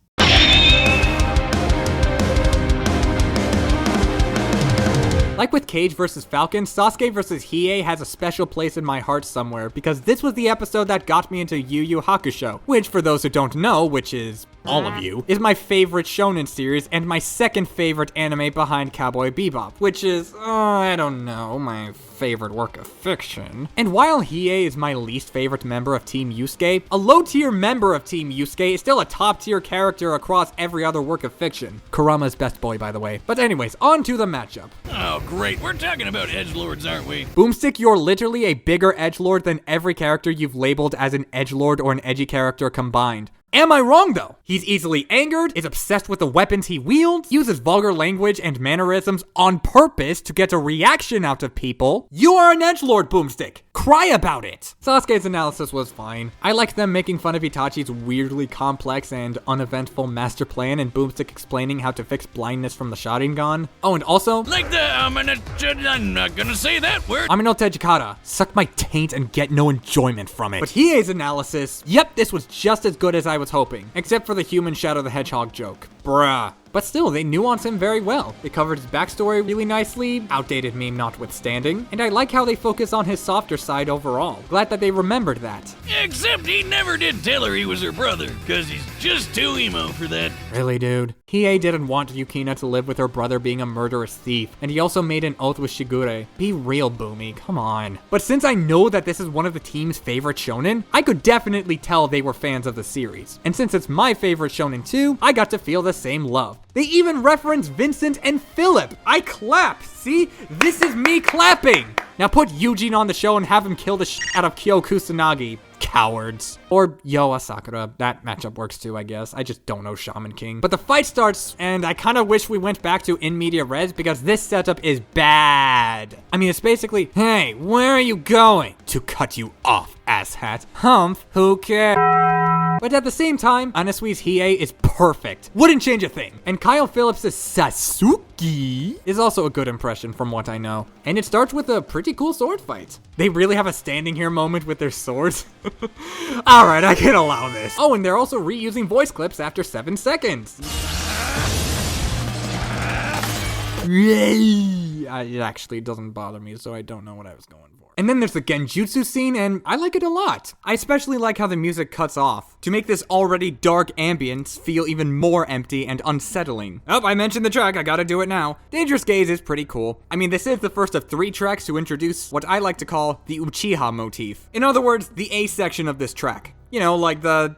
A: Like with Cage vs. Falcon, Sasuke vs. Hiei has a special place in my heart somewhere, because this was the episode that got me into Yu Yu Hakusho, which, for those who don't know, which is all of you, is my favorite shonen series and my second favorite anime behind Cowboy Bebop, which is, I don't know, my favorite work of fiction. And while Hiei is my least favorite member of Team Yusuke, a low-tier member of Team Yusuke is still a top-tier character across every other work of fiction. Kurama's best boy, by the way. But anyways, on to the matchup.
C: Oh, great. We're talking about edgelords, aren't we?
A: Boomstick, you're literally a bigger edgelord than every character you've labeled as an edgelord or an edgy character combined. Am I wrong, though? He's easily angered, is obsessed with the weapons he wields, uses vulgar language and mannerisms on purpose to get a reaction out of people. You are an edgelord, Boomstick. Cry about it. Sasuke's analysis was fine. I liked them making fun of Itachi's weirdly complex and uneventful master plan and Boomstick explaining how to fix blindness from the Sharingan. Oh, and also...
C: Like the, I'm not gonna say that word.
A: Amino Tejikata, suck my taint and get no enjoyment from it. But Hiei's analysis, yep, this was just as good as I was hoping, except for the human Shadow the Hedgehog joke. Bruh. But still, they nuance him very well. They covered his backstory really nicely, outdated meme notwithstanding, and I like how they focus on his softer side overall. Glad that they remembered that.
C: Except he never did tell her he was her brother, cause he's just too emo for that.
A: Really, dude? Hiei didn't want Yukina to live with her brother being a murderous thief, and he also made an oath with Shigure. Be real, Boomy, come on. But since I know that this is one of the team's favorite shonen, I could definitely tell they were fans of the series. And since it's my favorite shonen too, I got to feel the same love. They even reference Vincent and Philip. I clap, see? This is me clapping. Now put Eugene on the show and have him kill the shit out of Kyo Kusanagi. Cowards. Or Yoa Sakura. That matchup works too, I guess. I just don't know Shaman King. But the fight starts, and I kind of wish we went back to in media res because this setup is bad. I mean, it's basically, hey, where are you going? To cut you off, asshat. Humph, who cares? But at the same time, Anasui's Hiei is perfect. Wouldn't change a thing. And Kyle Phillips' Sasuke is also a good impression from what I know. And it starts with a pretty cool sword fight. They really have a standing here moment with their swords. Alright, I can allow this. Oh, and they're also reusing voice clips after 7 seconds. It actually doesn't bother me, so I don't know what I was going for. And then there's the Genjutsu scene, and I like it a lot. I especially like how the music cuts off to make this already dark ambience feel even more empty and unsettling. Oh, I mentioned the track, I gotta do it now. Dangerous Gaze is pretty cool. I mean, this is the first of 3 tracks to introduce what I like to call the Uchiha motif. In other words, the A section of this track. You know, like the...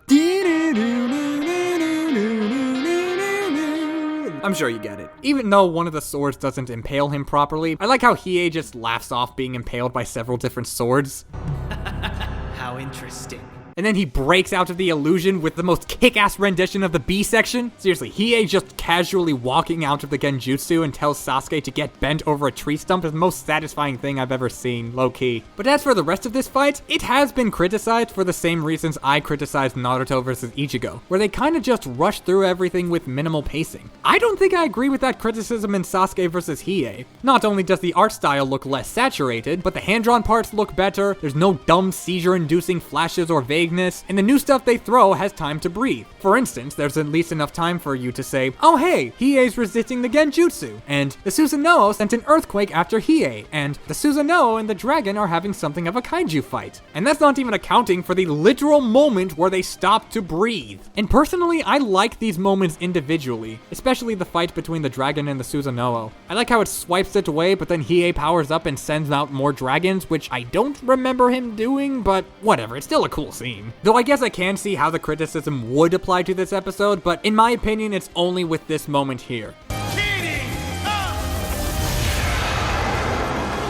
A: I'm sure you get it. Even though one of the swords doesn't impale him properly, I like how Hiei just laughs off being impaled by several different swords.
J: How interesting.
A: And then he breaks out of the illusion with the most kick-ass rendition of the B section. Seriously, Hiei just casually walking out of the Genjutsu and tells Sasuke to get bent over a tree stump is the most satisfying thing I've ever seen, low-key. But as for the rest of this fight, it has been criticized for the same reasons I criticized Naruto vs. Ichigo, where they kind of just rush through everything with minimal pacing. I don't think I agree with that criticism in Sasuke vs. Hiei. Not only does the art style look less saturated, but the hand-drawn parts look better, there's no dumb seizure-inducing flashes or vagueness, and the new stuff they throw has time to breathe. For instance, there's at least enough time for you to say, oh hey, Hiei's resisting the Genjutsu, and the Susanoo sent an earthquake after Hiei, and the Susanoo and the dragon are having something of a kaiju fight. And that's not even accounting for the literal moment where they stop to breathe. And personally, I like these moments individually, especially the fight between the dragon and the Susanoo. I like how it swipes it away, but then Hiei powers up and sends out more dragons, which I don't remember him doing, but whatever, it's still a cool scene. Though I guess I can see how the criticism would apply to this episode, but in my opinion, it's only with this moment here.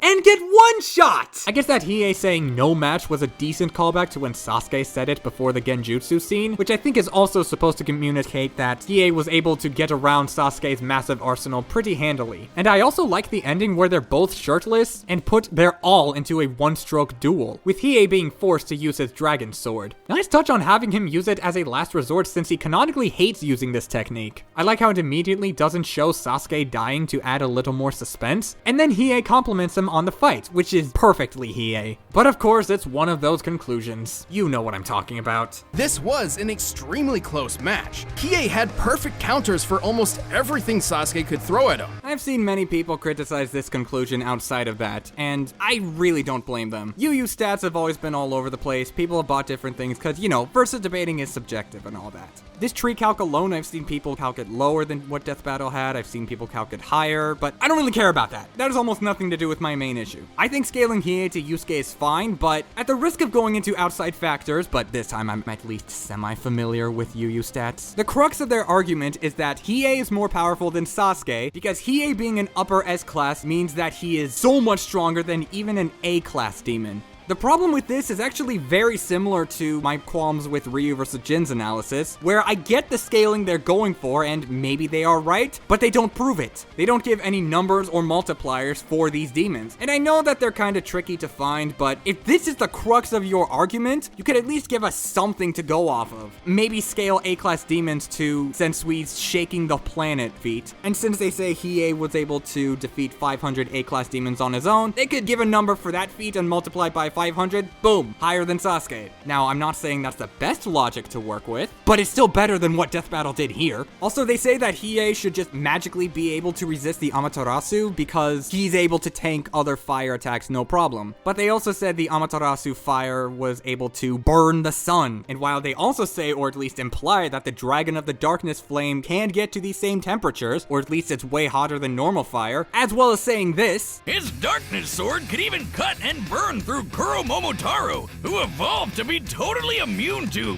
A: And get one shot! I guess that Hiei saying no match was a decent callback to when Sasuke said it before the Genjutsu scene, which I think is also supposed to communicate that Hiei was able to get around Sasuke's massive arsenal pretty handily. And I also like the ending where they're both shirtless and put their all into a one-stroke duel, with Hiei being forced to use his dragon sword. Nice touch on having him use it as a last resort since he canonically hates using this technique. I like how it immediately doesn't show Sasuke dying to add a little more suspense, and then Hiei compliments him on the fight, which is perfectly Hiei. But of course, it's one of those conclusions. You know what I'm talking about.
B: This was an extremely close match. Hiei had perfect counters for almost everything Sasuke could throw at him.
A: I've seen many people criticize this conclusion outside of that, and I really don't blame them. Yu stats have always been all over the place. People have bought different things because, you know, versus debating is subjective and all that. This tree calc alone, I've seen people calc it lower than what Death Battle had. I've seen people calc it higher, but I don't really care about that. That has almost nothing to do with my main issue. I think scaling Hiei to Yusuke is fine, but at the risk of going into outside factors, but this time I'm at least semi-familiar with Yu stats, the crux of their argument is that Hiei is more powerful than Sasuke because Hiei being an upper S class means that he is so much stronger than even an A class demon. The problem with this is actually very similar to my qualms with Ryu vs. Jin's analysis, where I get the scaling they're going for, and maybe they are right, but they don't prove it. They don't give any numbers or multipliers for these demons. And I know that they're kind of tricky to find, but if this is the crux of your argument, you could at least give us something to go off of. Maybe scale A-class demons to Sensui's shaking the planet feat. And since they say Hiei was able to defeat 500 A-class demons on his own, they could give a number for that feat and multiply by 500, boom, higher than Sasuke. Now, I'm not saying that's the best logic to work with, but it's still better than what Death Battle did here. Also, they say that Hiei should just magically be able to resist the Amaterasu because he's able to tank other fire attacks no problem. But they also said the Amaterasu fire was able to burn the sun. And while they also say, or at least imply, that the Dragon of the Darkness flame can get to these same temperatures, or at least it's way hotter than normal fire, as well as saying this,
C: his darkness sword could even cut and burn through Kuro Momotaro, who evolved to be totally immune to,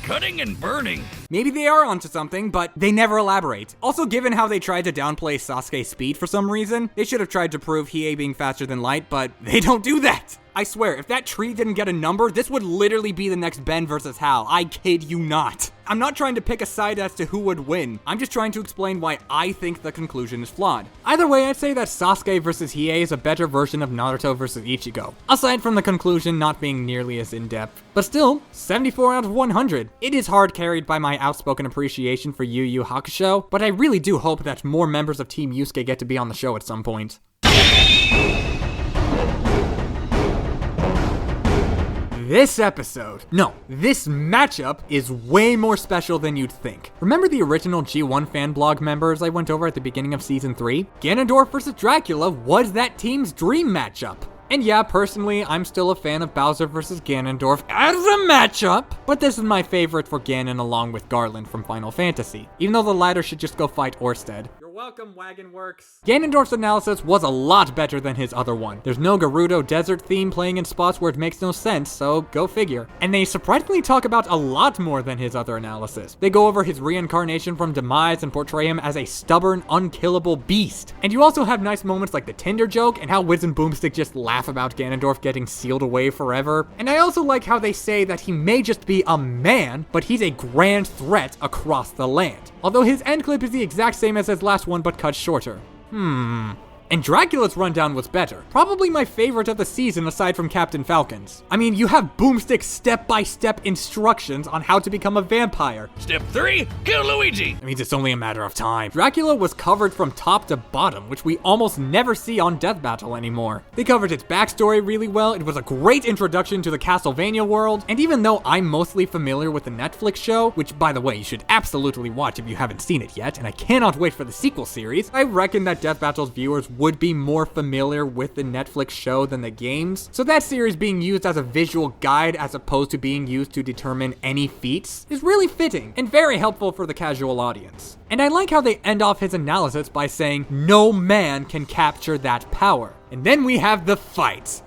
C: cutting and burning.
A: Maybe they are onto something, but they never elaborate. Also, given how they tried to downplay Sasuke's speed for some reason, they should have tried to prove Hiei being faster than light, but they don't do that. I swear, if that tree didn't get a number, this would literally be the next Ben versus Hal. I kid you not. I'm not trying to pick a side as to who would win. I'm just trying to explain why I think the conclusion is flawed. Either way, I'd say that Sasuke versus Hiei is a better version of Naruto versus Ichigo. Aside from the conclusion not being nearly as in-depth. But still, 74 out of 100. It is hard carried by my outspoken appreciation for Yu Yu Hakusho, but I really do hope that more members of Team Yusuke get to be on the show at some point. This matchup is way more special than you'd think. Remember the original G1 fan blog members I went over at the beginning of Season 3? Ganondorf versus Dracula was that team's dream matchup. And yeah, personally, I'm still a fan of Bowser versus Ganondorf as a matchup, but this is my favorite for Ganon along with Garland from Final Fantasy, even though the latter should just go fight Orsted. Welcome, Wagon Works. Ganondorf's analysis was a lot better than his other one. There's no Gerudo desert theme playing in spots where it makes no sense, so go figure. And they surprisingly talk about a lot more than his other analysis. They go over his reincarnation from Demise and portray him as a stubborn, unkillable beast. And you also have nice moments like the Tinder joke and how Wiz and Boomstick just laugh about Ganondorf getting sealed away forever. And I also like how they say that he may just be a man, but he's a grand threat across the land. Although his end clip is the exact same as his last one, but cut shorter. And Dracula's rundown was better. Probably my favorite of the season aside from Captain Falcon's. I mean, you have Boomstick's step-by-step instructions on how to become a vampire.
C: Step 3, kill Luigi.
A: That means it's only a matter of time. Dracula was covered from top to bottom, which we almost never see on Death Battle anymore. They covered its backstory really well. It was a great introduction to the Castlevania world, and even though I'm mostly familiar with the Netflix show, which by the way, you should absolutely watch if you haven't seen it yet, and I cannot wait for the sequel series, I reckon that Death Battle's viewers would be more familiar with the Netflix show than the games. So that series being used as a visual guide as opposed to being used to determine any feats is really fitting and very helpful for the casual audience. And I like how they end off his analysis by saying, no man can capture that power. And then we have the fight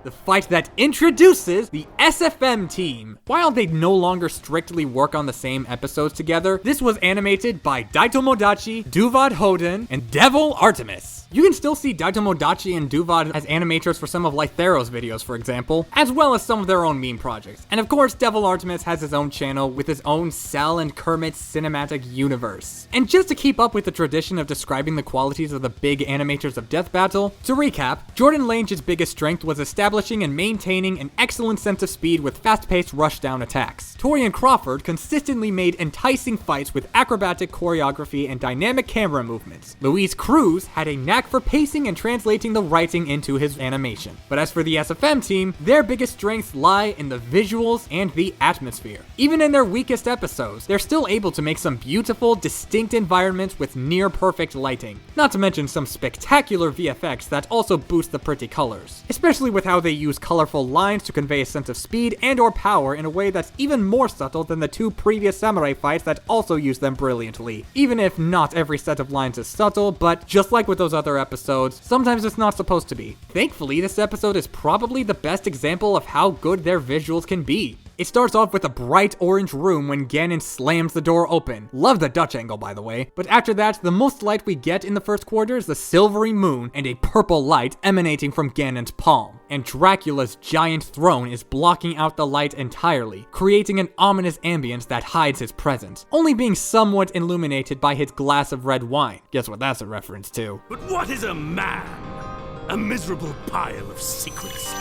A: that introduces the SFM team. While they no longer strictly work on the same episodes together, this was animated by Daitomodachi, Duvad Hoden, and Devil Artemis. You can still see Daitomodachi and Duvad as animators for some of Lythero's videos, for example, as well as some of their own meme projects. And of course, Devil Artemis has his own channel with his own Cell and Kermit cinematic universe. And just to keep up with the tradition of describing the qualities of the big animators of Death Battle, to recap, Jordan Lange's biggest strength was establishing and maintaining an excellent sense of speed with fast-paced rushdown attacks. Torian Crawford consistently made enticing fights with acrobatic choreography and dynamic camera movements. Luis Cruz had a knack for pacing and translating the writing into his animation. But as for the SFM team, their biggest strengths lie in the visuals and the atmosphere. Even in their weakest episodes, they're still able to make some beautiful, distinct environments with near-perfect lighting. Not to mention some spectacular VFX that also boost the pretty colors. Especially with how they use colorful lines to convey a sense of speed and or power in a way that's even more subtle than the two previous samurai fights that also use them brilliantly. Even if not every set of lines is subtle, but just like with those other episodes, sometimes it's not supposed to be. Thankfully, this episode is probably the best example of how good their visuals can be. It starts off with a bright orange room when Ganon slams the door open. Love the Dutch angle, by the way. But after that, the most light we get in the first quarter is the silvery moon and a purple light emanating from Ganon's palm. And Dracula's giant throne is blocking out the light entirely, creating an ominous ambience that hides his presence, only being somewhat illuminated by his glass of red wine. Guess what that's a reference to?
E: But what is a man? A miserable pile of secrets.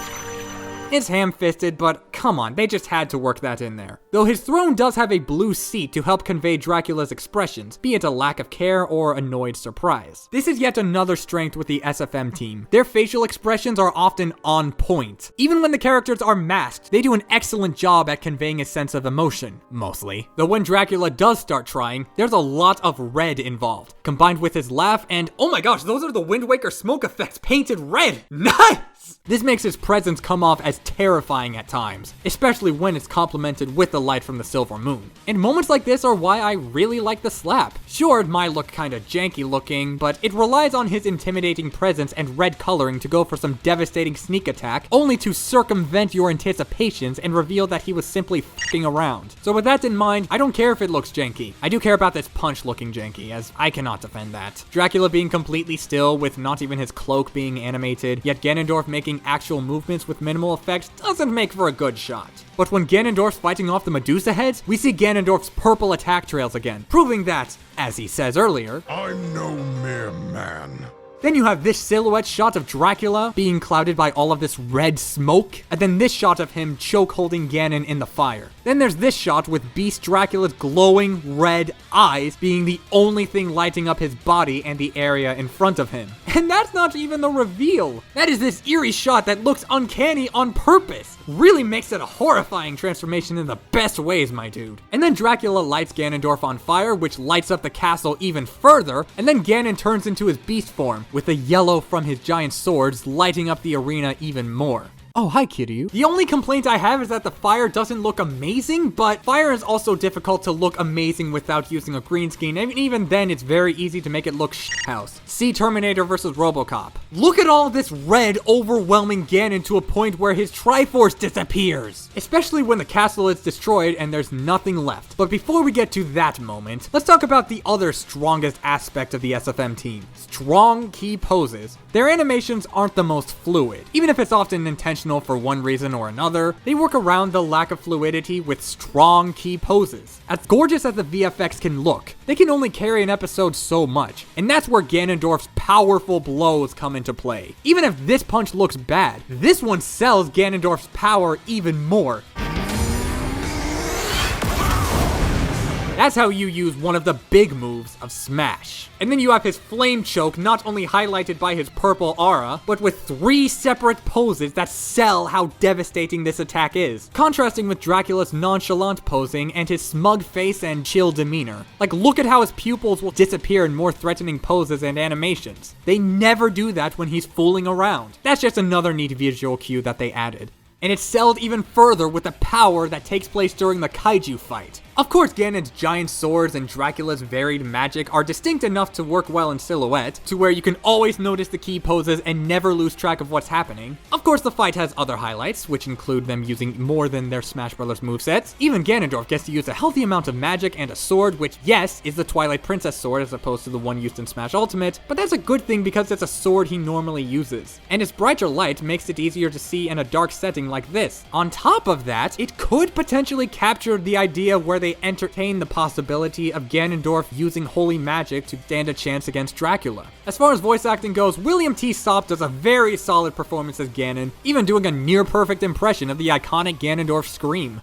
A: It's ham-fisted, but come on, they just had to work that in there. Though his throne does have a blue seat to help convey Dracula's expressions, be it a lack of care or annoyed surprise. This is yet another strength with the SFM team. Their facial expressions are often on point. Even when the characters are masked, they do an excellent job at conveying a sense of emotion, mostly. Though when Dracula does start trying, there's a lot of red involved, combined with his laugh and, oh my gosh, those are the Wind Waker smoke effects painted red! Nice! This makes his presence come off as terrifying at times, especially when it's complemented with the light from the silver moon. And moments like this are why I really like the slap. Sure, it might look kinda janky looking, but it relies on his intimidating presence and red coloring to go for some devastating sneak attack, only to circumvent your anticipations and reveal that he was simply f***ing around. So with that in mind, I don't care if it looks janky. I do care about this punch looking janky, as I cannot defend that. Dracula being completely still with not even his cloak being animated, yet Ganondorf making actual movements with minimal effects doesn't make for a good shot. But when Ganondorf's fighting off the Medusa heads, we see Ganondorf's purple attack trails again, proving that, as he says earlier,
E: I'm no mere man.
A: Then you have this silhouette shot of Dracula being clouded by all of this red smoke, and then this shot of him choke holding Ganon in the fire. Then there's this shot with Beast Dracula's glowing red eyes being the only thing lighting up his body and the area in front of him. And that's not even the reveal. That is this eerie shot that looks uncanny on purpose. Really makes it a horrifying transformation in the best ways, my dude. And then Dracula lights Ganondorf on fire, which lights up the castle even further, and then Ganon turns into his beast form, with the yellow from his giant swords lighting up the arena even more. Oh, hi, Kiryu. The only complaint I have is that the fire doesn't look amazing, but fire is also difficult to look amazing without using a green screen, and even then, it's very easy to make it look shithouse. See Terminator vs. RoboCop. Look at all this red overwhelming Ganon to a point where his Triforce disappears, especially when the castle is destroyed and there's nothing left. But before we get to that moment, let's talk about the other strongest aspect of the SFM team. Strong key poses. Their animations aren't the most fluid, even if it's often intentional for one reason or another. They work around the lack of fluidity with strong key poses. As gorgeous as the VFX can look, they can only carry an episode so much, and that's where Ganondorf's powerful blows come into play. Even if this punch looks bad, this one sells Ganondorf's power even more. That's how you use one of the big moves of Smash. And then you have his flame choke not only highlighted by his purple aura, but with 3 separate poses that sell how devastating this attack is, contrasting with Dracula's nonchalant posing and his smug face and chill demeanor. Like, look at how his pupils will disappear in more threatening poses and animations. They never do that when he's fooling around. That's just another neat visual cue that they added. And it's sold even further with the power that takes place during the kaiju fight. Of course, Ganon's giant swords and Dracula's varied magic are distinct enough to work well in silhouette, to where you can always notice the key poses and never lose track of what's happening. Of course, the fight has other highlights, which include them using more than their Smash Bros. Movesets. Even Ganondorf gets to use a healthy amount of magic and a sword, which, yes, is the Twilight Princess sword as opposed to the one used in Smash Ultimate, but that's a good thing because it's a sword he normally uses. And its brighter light makes it easier to see in a dark setting like this. On top of that, it could potentially capture the idea where they entertain the possibility of Ganondorf using holy magic to stand a chance against Dracula. As far as voice acting goes, William T. Sopp does a very solid performance as Ganon, even doing a near-perfect impression of the iconic Ganondorf scream.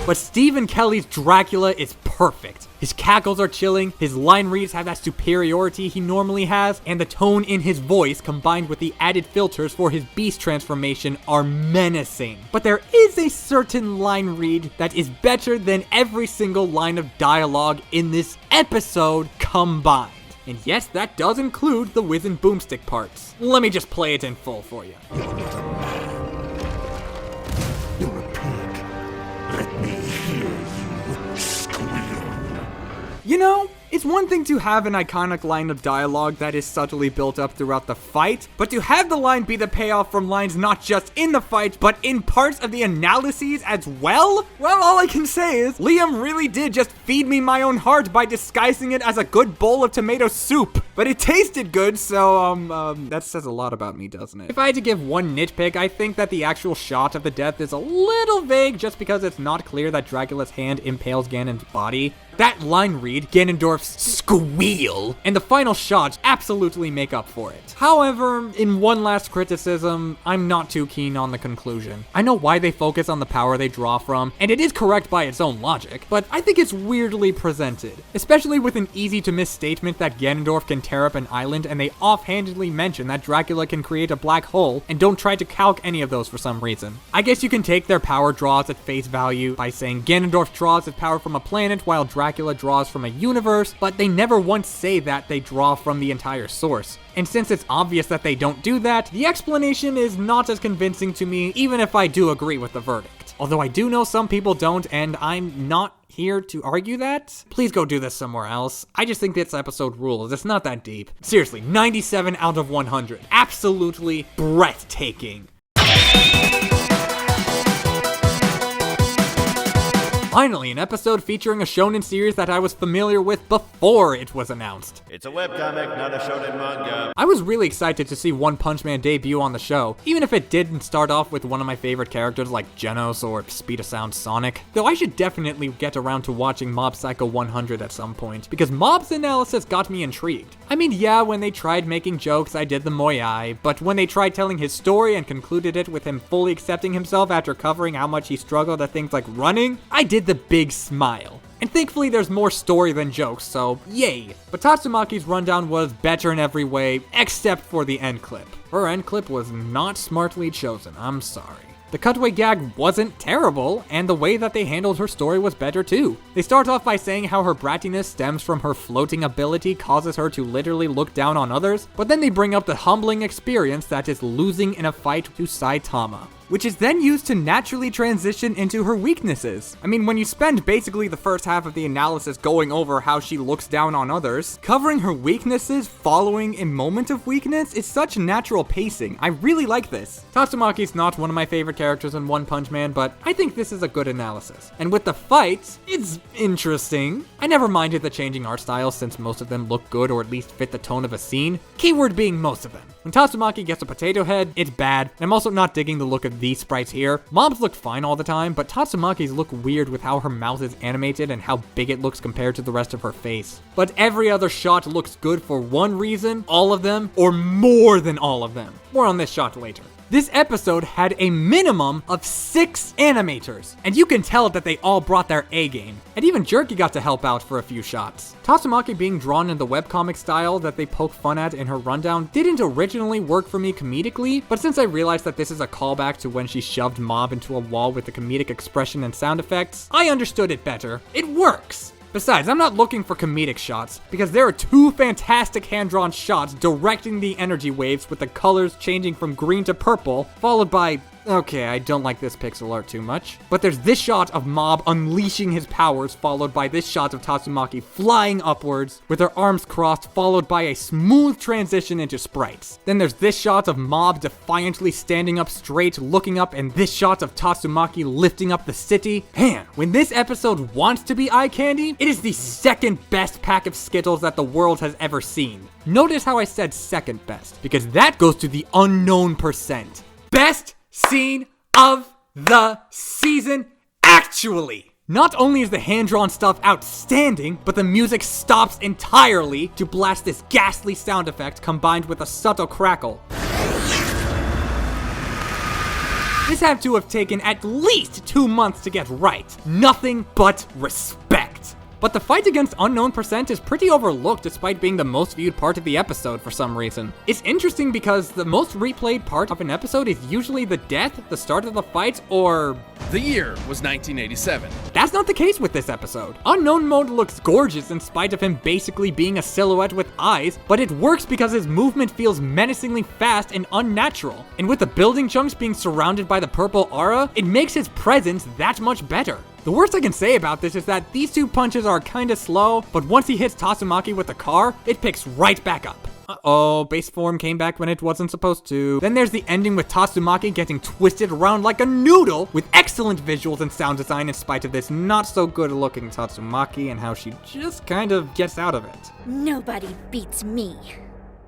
A: But Stephen Kelly's Dracula is perfect. His cackles are chilling, his line reads have that superiority he normally has, and the tone in his voice combined with the added filters for his beast transformation are menacing. But there is a certain line read that is better than every single line of dialogue in this episode combined. And yes, that does include the Wiz and Boomstick parts. Let me just play it in full for you.
E: You're a pig. Let me hear you squeal.
A: You know, it's one thing to have an iconic line of dialogue that is subtly built up throughout the fight, but to have the line be the payoff from lines not just in the fight, but in parts of the analyses as well? Well, all I can say is, Liam really did just feed me my own heart by disguising it as a good bowl of tomato soup. But it tasted good, so, that says a lot about me, doesn't it? If I had to give one nitpick, I think that the actual shot of the death is a little vague just because it's not clear that Dracula's hand impales Ganon's body. That line read, Ganondorf's squeal, and the final shots absolutely make up for it. However, in one last criticism, I'm not too keen on the conclusion. I know why they focus on the power they draw from, and it is correct by its own logic, but I think it's weirdly presented, especially with an easy-to-miss statement that Ganondorf can tear up an island, and they offhandedly mention that Dracula can create a black hole, and don't try to calc any of those for some reason. I guess you can take their power draws at face value by saying Ganondorf draws his power from a planet while Dracula draws from a universe, but they never once say that they draw from the entire source. And since it's obvious that they don't do that, the explanation is not as convincing to me, even if I do agree with the verdict. Although I do know some people don't, and I'm not here to argue that. Please go do this somewhere else. I just think this episode rules. It's not that deep. Seriously, 97 out of 100. Absolutely breathtaking. Finally, an episode featuring a shonen series that I was familiar with before it was announced.
K: It's a webcomic, not a shonen manga.
A: I was really excited to see One Punch Man debut on the show, even if it didn't start off with one of my favorite characters like Genos or Speed of Sound Sonic. Though I should definitely get around to watching Mob Psycho 100 at some point, because Mob's analysis got me intrigued. I mean, yeah, when they tried making jokes, I did the moyai, but when they tried telling his story and concluded it with him fully accepting himself after covering how much he struggled at things like running, I did the big smile. And thankfully there's more story than jokes, so yay. But Tatsumaki's rundown was better in every way, except for the end clip. Her end clip was not smartly chosen, I'm sorry. The cutaway gag wasn't terrible, and the way that they handled her story was better too. They start off by saying how her brattiness stems from her floating ability causes her to literally look down on others, but then they bring up the humbling experience that is losing in a fight to Saitama, which is then used to naturally transition into her weaknesses. I mean, when you spend basically the first half of the analysis going over how she looks down on others, covering her weaknesses following a moment of weakness is such natural pacing. I really like this. Tatsumaki's not one of my favorite characters in One Punch Man, but I think this is a good analysis. And with the fights, it's interesting. I never minded the changing art styles since most of them look good or at least fit the tone of a scene. Keyword being most of them. When Tatsumaki gets a potato head, it's bad. And I'm also not digging the look of these sprites here. Mobs look fine all the time, but Tatsumaki's look weird with how her mouth is animated and how big it looks compared to the rest of her face. But every other shot looks good for one reason, all of them, or more than all of them. More on this shot later. This episode had a minimum of 6 animators, and you can tell that they all brought their A game. And even Jerky got to help out for a few shots. Tatsumaki being drawn in the webcomic style that they poke fun at in her rundown didn't originally work for me comedically, but since I realized that this is a callback to when she shoved Mob into a wall with the comedic expression and sound effects, I understood it better. It works! Besides, I'm not looking for comedic shots, because there are 2 fantastic hand-drawn shots directing the energy waves with the colors changing from green to purple, followed by... Okay, I don't like this pixel art too much. But there's this shot of Mob unleashing his powers, followed by this shot of Tatsumaki flying upwards, with her arms crossed, followed by a smooth transition into sprites. Then there's this shot of Mob defiantly standing up straight, looking up, and this shot of Tatsumaki lifting up the city. Man, when this episode wants to be eye candy, it is the second best pack of Skittles that the world has ever seen. Notice how I said second best, because that goes to the unknown percent. Best scene of the season, actually. Not only is the hand-drawn stuff outstanding, but the music stops entirely to blast this ghastly sound effect combined with a subtle crackle. This had to have taken at least 2 months to get right. Nothing but respect. But the fight against Unknown Percent is pretty overlooked despite being the most viewed part of the episode for some reason. It's interesting because the most replayed part of an episode is usually the death, the start of the fight, or...
B: The year was 1987.
A: That's not the case with this episode. Unknown Mode looks gorgeous in spite of him basically being a silhouette with eyes, but it works because his movement feels menacingly fast and unnatural. And with the building chunks being surrounded by the purple aura, it makes his presence that much better. The worst I can say about this is that these 2 punches are kinda slow, but once he hits Tatsumaki with the car, it picks right back up. Uh-oh, base form came back when it wasn't supposed to. Then there's the ending with Tatsumaki getting twisted around like a noodle, with excellent visuals and sound design in spite of this not so good looking Tatsumaki and how she just kind of gets out of it.
F: Nobody beats me.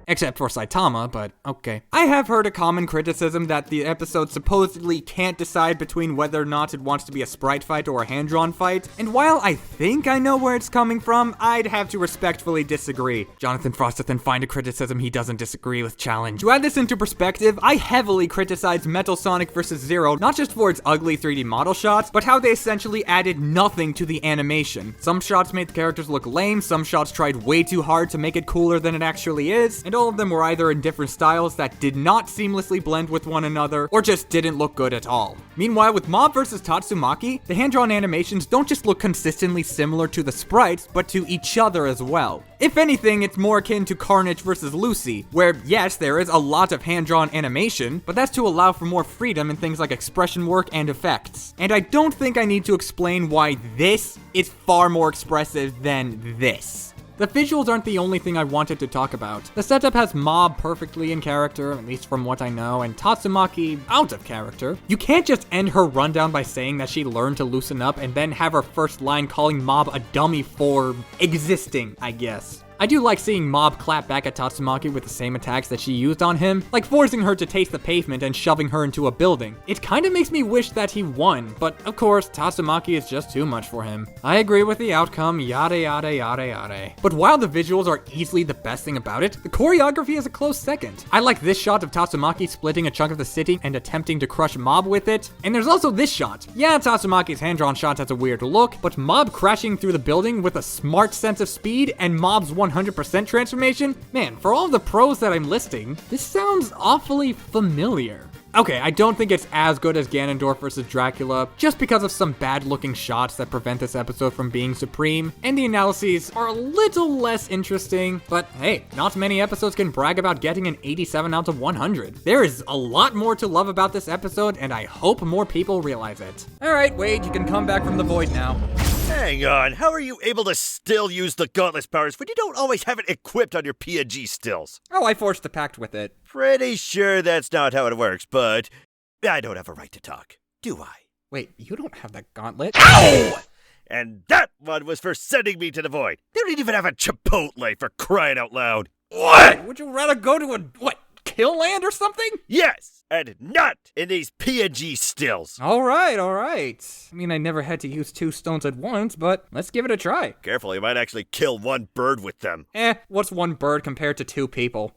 A: Except for Saitama, but okay. I have heard a common criticism that the episode supposedly can't decide between whether or not it wants to be a sprite fight or a hand-drawn fight, and while I think I know where it's coming from, I'd have to respectfully disagree. Jonathan Frostathan, find a criticism he doesn't disagree with challenge. To add this into perspective, I heavily criticized Metal Sonic vs. Zero, not just for its ugly 3D model shots, but how they essentially added nothing to the animation. Some shots made the characters look lame, some shots tried way too hard to make it cooler than it actually is, and all of them were either in different styles that did not seamlessly blend with one another, or just didn't look good at all. Meanwhile, with Mob vs. Tatsumaki, the hand-drawn animations don't just look consistently similar to the sprites, but to each other as well. If anything, it's more akin to Carnage vs. Lucy, where yes, there is a lot of hand-drawn animation, but that's to allow for more freedom in things like expression work and effects. And I don't think I need to explain why this is far more expressive than this. The visuals aren't the only thing I wanted to talk about. The setup has Mob perfectly in character, at least from what I know, and Tatsumaki out of character. You can't just end her rundown by saying that she learned to loosen up and then have her first line calling Mob a dummy for existing, I guess. I do like seeing Mob clap back at Tatsumaki with the same attacks that she used on him, like forcing her to taste the pavement and shoving her into a building. It kinda makes me wish that he won, but of course, Tatsumaki is just too much for him. I agree with the outcome, yada yada yada yada. But while the visuals are easily the best thing about it, the choreography is a close second. I like this shot of Tatsumaki splitting a chunk of the city and attempting to crush Mob with it, and there's also this shot. Yeah, Tatsumaki's hand-drawn shot has a weird look, but Mob crashing through the building with a smart sense of speed and Mob's 100% transformation? Man, for all the pros that I'm listing, this sounds awfully familiar. Okay, I don't think it's as good as Ganondorf vs. Dracula, just because of some bad-looking shots that prevent this episode from being supreme, and the analyses are a little less interesting, but hey, not many episodes can brag about getting an 87 out of 100. There is a lot more to love about this episode, and I hope more people realize it. Alright, Wade, you can come back from the void now.
K: Hang on, how are you able to still use the Gauntless powers when you don't always have it equipped on your PNG stills?
A: Oh, I forged the pact with it.
K: Pretty sure that's not how it works, but I don't have a right to talk, do I?
A: Wait, you don't have the gauntlet?
K: Ow! And that one was for sending me to the void. They don't even have a Chipotle for crying out loud. What?
A: Would you rather go to a, kill land or something?
K: Yes, and not in these PNG stills.
A: Alright. I mean, I never had to use 2 stones at once, but let's give it a try.
K: Careful, you might actually kill one bird with them.
A: What's one bird compared to 2 people?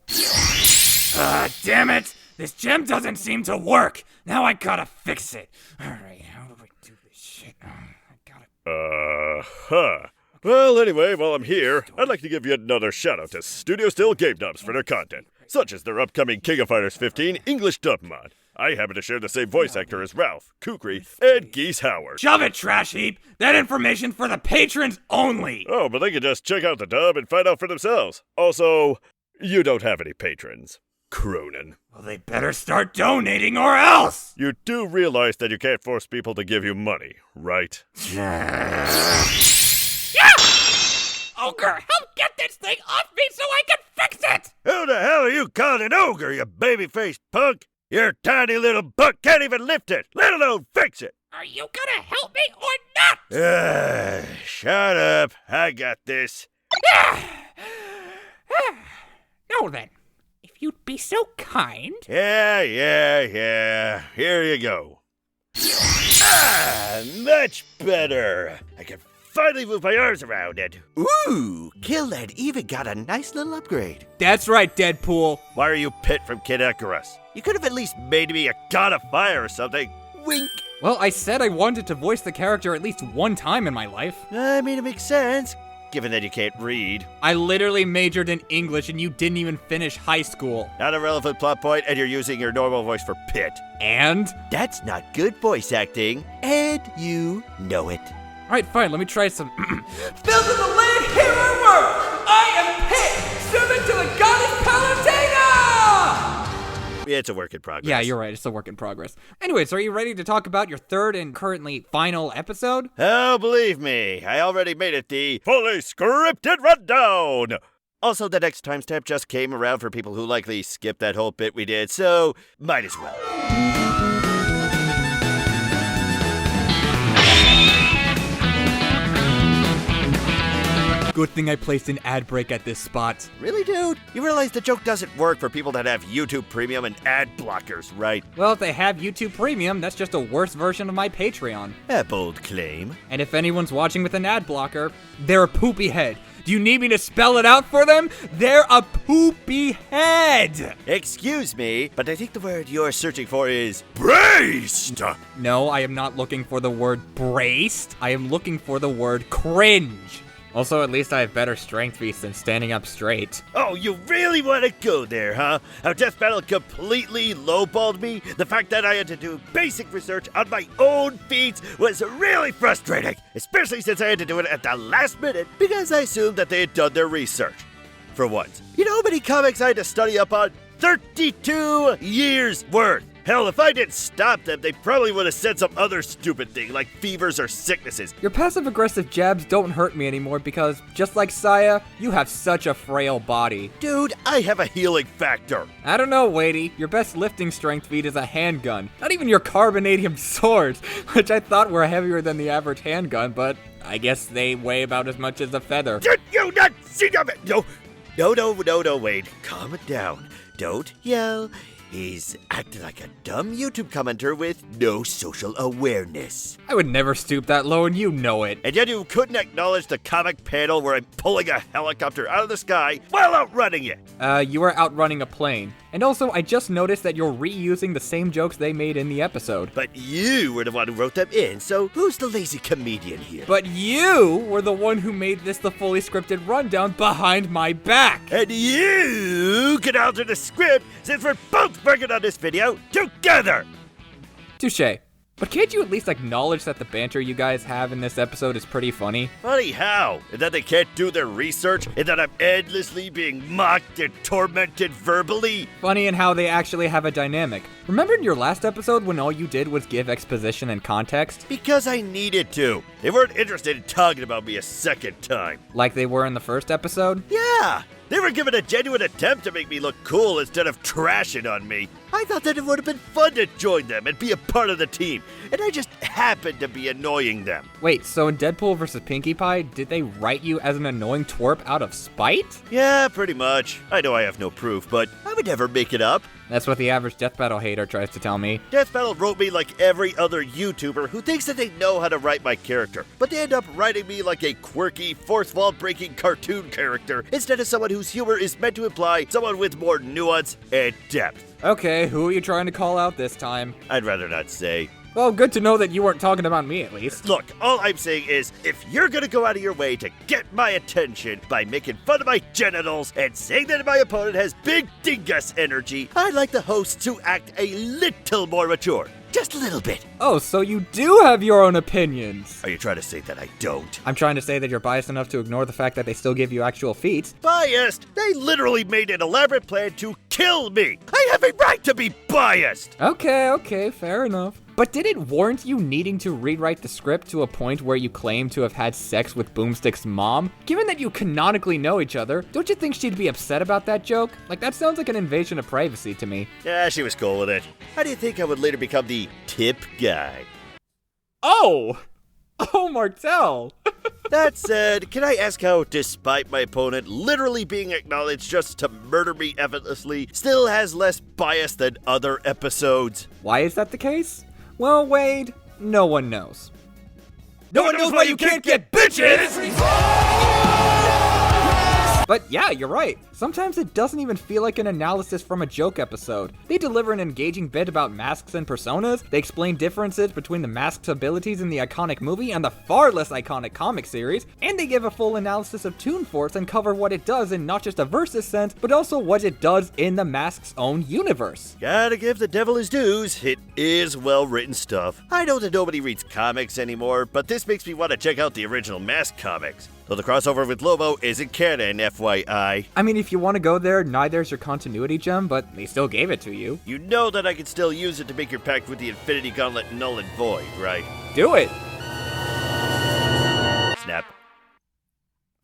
C: Damn it! This gem doesn't seem to work! Now I gotta fix it. Alright, how do I do this shit?
K: Well, anyway, while I'm here, I'd like to give yet another shout-out to Studio Still Game Dubs for their content, such as their upcoming King of Fighters 15 English dub mod. I happen to share the same voice actor as Ralph, Kukri, and Geese Howard.
C: Shove it, trash heap! That information's for the patrons only!
K: Oh, but they can just check out the dub and find out for themselves. Also, you don't have any patrons. Cronin.
C: Well, they better start donating or else!
K: You do realize that you can't force people to give you money, right?
C: Ogre, help get this thing off me so I can fix it!
K: Who the hell are you calling an ogre, you baby-faced punk? Your tiny little butt can't even lift it, let alone fix it!
C: Are you gonna help me or not?
K: Shut up, I got this.
C: Now then, if you'd be so kind...
K: Yeah, here you go. Much better. I can finally move my arms around it. Ooh, Killhead even got a nice little upgrade.
A: That's right, Deadpool.
K: Why are you Pit from Kid Icarus? You could have at least made me a god of fire or something. Wink.
A: Well, I said I wanted to voice the character at least one time in my life.
K: I mean, it makes sense, given that you can't read.
A: I literally majored in English and you didn't even finish high school.
K: Not a relevant plot point, and you're using your normal voice for Pit.
A: And?
K: That's not good voice acting, and you know it.
A: Alright, fine, let me try some.
L: Built in the land, here I work! I am Pit, servant to the goddess Palutena!
K: It's a work in progress.
A: Yeah, you're right, it's a work in progress. Anyways, are you ready to talk about your third and currently final episode?
K: Oh, believe me, I already made it the fully scripted rundown! Also, the next timestamp just came around for people who likely skipped that whole bit we did, so might as well.
A: Good thing I placed an ad break at this spot.
M: Really, dude? You realize the joke doesn't work for people that have YouTube Premium and ad blockers, right?
A: Well, if they have YouTube Premium, that's just a worse version of my Patreon.
M: A bold claim.
A: And if anyone's watching with an ad blocker, they're a poopy head. Do you need me to spell it out for them? They're a poopy head!
M: Excuse me, but I think the word you're searching for is braced!
A: No, I am not looking for the word braced. I am looking for the word cringe. Also, at least I have better strength feats than standing up straight.
M: Oh, you really want to go there, huh? How Death Battle completely lowballed me? The fact that I had to do basic research on my own feats was really frustrating, especially since I had to do it at the last minute because I assumed that they had done their research. For once. You know how many comics I had to study up on? 32 years worth! Hell, if I didn't stop them, they probably would have said some other stupid thing, like fevers or sicknesses.
A: Your passive-aggressive jabs don't hurt me anymore because, just like Saya, you have such a frail body.
M: Dude, I have a healing factor.
A: I don't know, Wadey. Your best lifting strength feat is a handgun. Not even your carbonadium swords, which I thought were heavier than the average handgun, but I guess they weigh about as much as a feather.
M: Did you not see them? No, Wade. Calm it down. Don't yell. He's acting like a dumb YouTube commenter with no social awareness.
A: I would never stoop that low, and you know it.
M: And yet you couldn't acknowledge the comic panel where I'm pulling a helicopter out of the sky while outrunning it.
A: You are outrunning a plane. And also, I just noticed that you're reusing the same jokes they made in the episode.
M: But you were the one who wrote them in, so who's the lazy comedian here?
A: But you were the one who made this the fully scripted rundown behind my back.
M: And you can alter the script since we're both working on this video together.
A: Touché. But can't you at least acknowledge that the banter you guys have in this episode is pretty funny?
M: Funny how? And that they can't do their research? And that I'm endlessly being mocked and tormented verbally?
A: Funny in how they actually have a dynamic. Remember in your last episode when all you did was give exposition and context?
M: Because I needed to. They weren't interested in talking about me a second time.
A: Like they were in the first episode?
M: Yeah! They were giving a genuine attempt to make me look cool instead of trashing on me. I thought that it would have been fun to join them and be a part of the team, and I just happened to be annoying them.
A: Wait, so in Deadpool vs. Pinkie Pie, did they write you as an annoying twerp out of spite?
M: Yeah, pretty much. I know I have no proof, but I would never make it up.
A: That's what the average Death Battle hater tries to tell me.
M: Death Battle wrote me like every other YouTuber who thinks that they know how to write my character, but they end up writing me like a quirky, fourth wall-breaking cartoon character instead of someone whose humor is meant to imply someone with more nuance and depth.
A: Okay, who are you trying to call out this time?
M: I'd rather not say.
A: Well, good to know that you weren't talking about me, at least.
M: Look, all I'm saying is, if you're gonna go out of your way to get my attention by making fun of my genitals and saying that my opponent has big dingus energy, I'd like the host to act a little more mature. Just a little bit.
A: Oh, so you do have your own opinions.
M: Are you trying to say that I don't?
A: I'm trying to say that you're biased enough to ignore the fact that they still give you actual feats.
M: Biased? They literally made an elaborate plan to kill me. I have a right to be biased.
A: Okay, fair enough. But did it warrant you needing to rewrite the script to a point where you claim to have had sex with Boomstick's mom? Given that you canonically know each other, don't you think she'd be upset about that joke? Like, that sounds like an invasion of privacy to me.
M: Yeah, she was cool with it. How do you think I would later become the tip guy?
A: Oh, Martel.
M: That said, can I ask how, despite my opponent literally being acknowledged just to murder me effortlessly, still has less bias than other episodes?
A: Why is that the case? Well, Wade, no one knows.
L: No one knows why you can't get bitches!
A: But yeah, you're right. Sometimes it doesn't even feel like an analysis from a joke episode. They deliver an engaging bit about masks and personas, they explain differences between the mask's abilities in the iconic movie and the far less iconic comic series, and they give a full analysis of Toon Force and cover what it does in not just a versus sense, but also what it does in the mask's own universe.
M: Gotta give the devil his dues, it is well-written stuff. I know that nobody reads comics anymore, but this makes me want to check out the original Mask comics. Though the crossover with Lobo isn't canon, FYI.
A: I mean, if you want to go there, neither's your continuity gem, but they still gave it to you.
M: You know that I can still use it to make your pact with the Infinity Gauntlet null and void, right?
A: Do it!
M: Snap.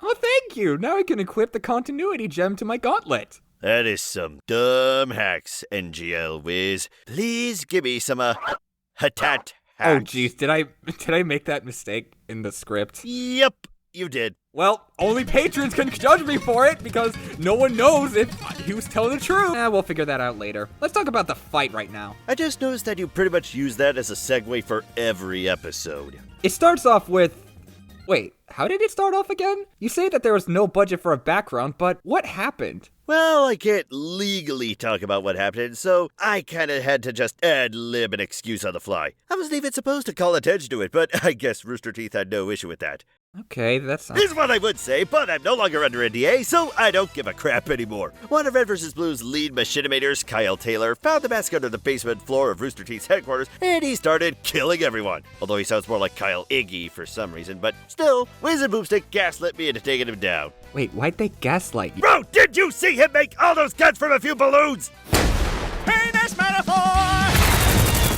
A: Oh, thank you! Now I can equip the continuity gem to my gauntlet.
M: That is some dumb hacks, NGL Wiz. Please give me some, hatat hacks.
A: Oh, jeez, did I make that mistake in the script?
M: Yep. You did.
A: Well, only patrons can judge me for it because no one knows if he was telling the truth. We'll figure that out later. Let's talk about the fight right now.
M: I just noticed that you pretty much use that as a segue for every episode.
A: It starts off with... Wait, how did it start off again? You say that there was no budget for a background, but what happened?
M: Well, I can't legally talk about what happened, so I kinda had to just ad-lib an excuse on the fly. I wasn't even supposed to call attention to it, but I guess Rooster Teeth had no issue with that.
A: Okay, that's...
M: Here's what I would say, but I'm no longer under NDA, so I don't give a crap anymore. One of Red vs. Blue's lead machinimators, Kyle Taylor, found the mask under the basement floor of Rooster Teeth's headquarters, and he started killing everyone. Although he sounds more like Kyle Iggy for some reason, but still, Wiz and Boomstick gaslit me into taking him down.
A: Wait, why'd they gaslight you?
M: Bro, did you see him make all those guns from a few balloons?
L: Penis metaphor!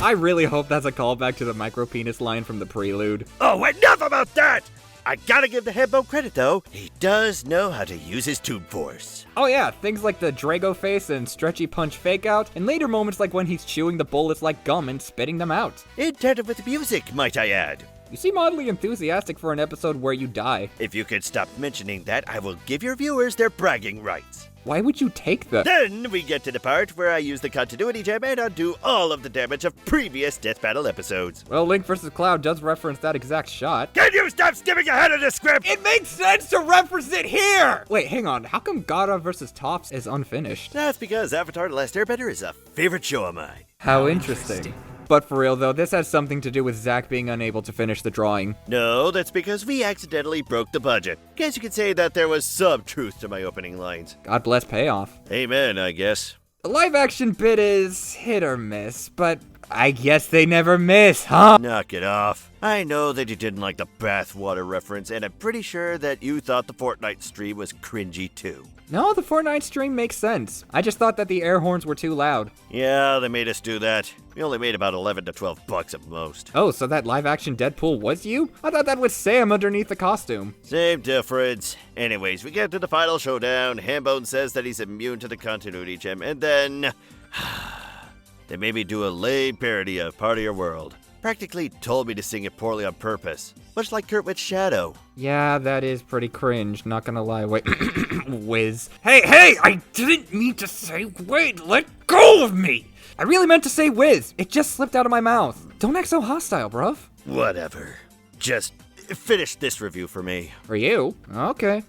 A: I really hope that's a callback to the micro-penis line from the prelude.
M: Oh, enough about that! I gotta give the Headbone credit, though. He does know how to use his tube force.
A: Oh yeah, things like the Drago face and stretchy punch fake out, and later moments like when he's chewing the bullets like gum and spitting them out.
M: In tandem with the music, might I add.
A: You seem oddly enthusiastic for an episode where you die.
M: If you could stop mentioning that, I will give your viewers their bragging rights.
A: Why would you take them?
M: Then we get to the part where I use the continuity gem and undo all of the damage of previous Death Battle episodes.
A: Well, Link vs. Cloud does reference that exact shot.
M: Can you stop skipping ahead of the script?
A: It makes sense to reference it here! Wait, hang on. How come Gaara vs. Topps is unfinished?
M: That's because Avatar: The Last Airbender is a favorite show of mine.
A: How interesting. But for real though, this has something to do with Zach being unable to finish the drawing.
M: No, that's because we accidentally broke the budget. Guess you could say that there was some truth to my opening lines.
A: God bless payoff.
M: Amen, I guess.
A: The live action bit is hit or miss, but I guess they never miss, huh?
M: Knock it off. I know that you didn't like the bathwater reference, and I'm pretty sure that you thought the Fortnite stream was cringy too.
A: No, the Fortnite stream makes sense. I just thought that the air horns were too loud.
M: Yeah, they made us do that. We only made about 11 to 12 bucks at most.
A: Oh, so that live action Deadpool was you? I thought that was Sam underneath the costume.
M: Same difference. Anyways, we get to the final showdown. Hambone says that he's immune to the continuity gem, and then... they made me do a lame parody of Part of Your World. Practically told me to sing it poorly on purpose. Much like Kurtwood's Shadow.
A: Yeah, that is pretty cringe, not gonna lie. Wait, Wiz. Hey, I didn't mean to say wait, let go of me! I really meant to say Wiz. It just slipped out of my mouth. Don't act so hostile, bruv.
M: Whatever. Just finish this review for me.
A: For you? Okay.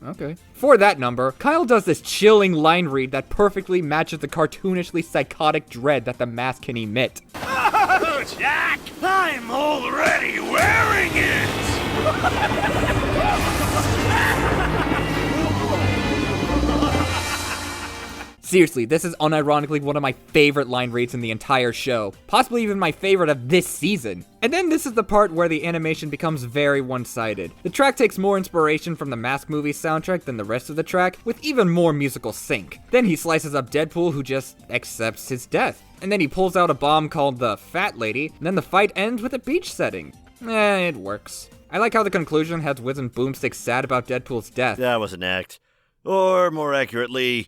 A: For that number, Kyle does this chilling line read that perfectly matches the cartoonishly psychotic dread that the mask can emit.
E: Oh, Jack! I'm already wearing it!
A: Seriously, this is unironically one of my favorite line reads in the entire show. Possibly even my favorite of this season. And then this is the part where the animation becomes very one-sided. The track takes more inspiration from the Mask movie soundtrack than the rest of the track, with even more musical sync. Then he slices up Deadpool, who just accepts his death. And then he pulls out a bomb called the Fat Lady, and then the fight ends with a beach setting. It works. I like how the conclusion has Wiz and Boomstick sad about Deadpool's death.
M: That was an act. Or, more accurately,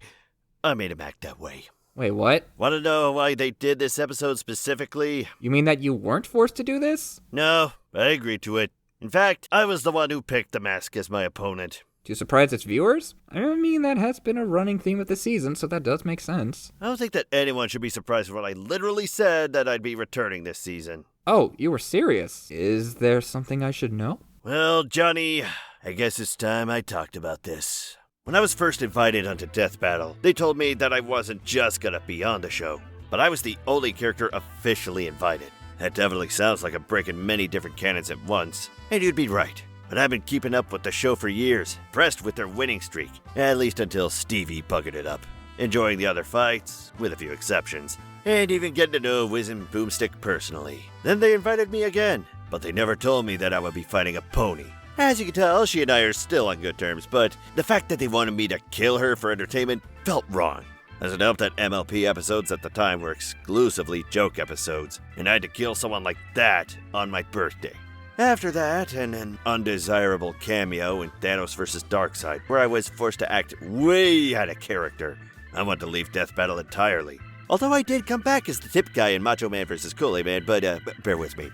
M: I made him act that way.
A: Wait, what?
M: Want to know why they did this episode specifically?
A: You mean that you weren't forced to do this?
M: No, I agreed to it. In fact, I was the one who picked the mask as my opponent.
A: To surprise its viewers? I mean, that has been a running theme of the season, so that does make sense.
M: I don't think that anyone should be surprised when I literally said that I'd be returning this season.
A: Oh, you were serious. Is there something I should know?
M: Well, Johnny, I guess it's time I talked about this. When I was first invited onto Death Battle, they told me that I wasn't just gonna be on the show, but I was the only character officially invited. That definitely sounds like I'm breaking many different canons at once, and you'd be right. But I've been keeping up with the show for years, impressed with their winning streak, at least until Stevie buggered it up. Enjoying the other fights, with a few exceptions, and even getting to know Wiz and Boomstick personally. Then they invited me again, but they never told me that I would be fighting a pony. As you can tell, she and I are still on good terms, but the fact that they wanted me to kill her for entertainment felt wrong. Doesn't help that MLP episodes at the time were exclusively joke episodes, and I had to kill someone like that on my birthday. After that, and an undesirable cameo in Thanos vs. Darkseid, where I was forced to act way out of character, I wanted to leave Death Battle entirely. Although I did come back as the tip guy in Macho Man vs. Kool Aid Man, but bear with me.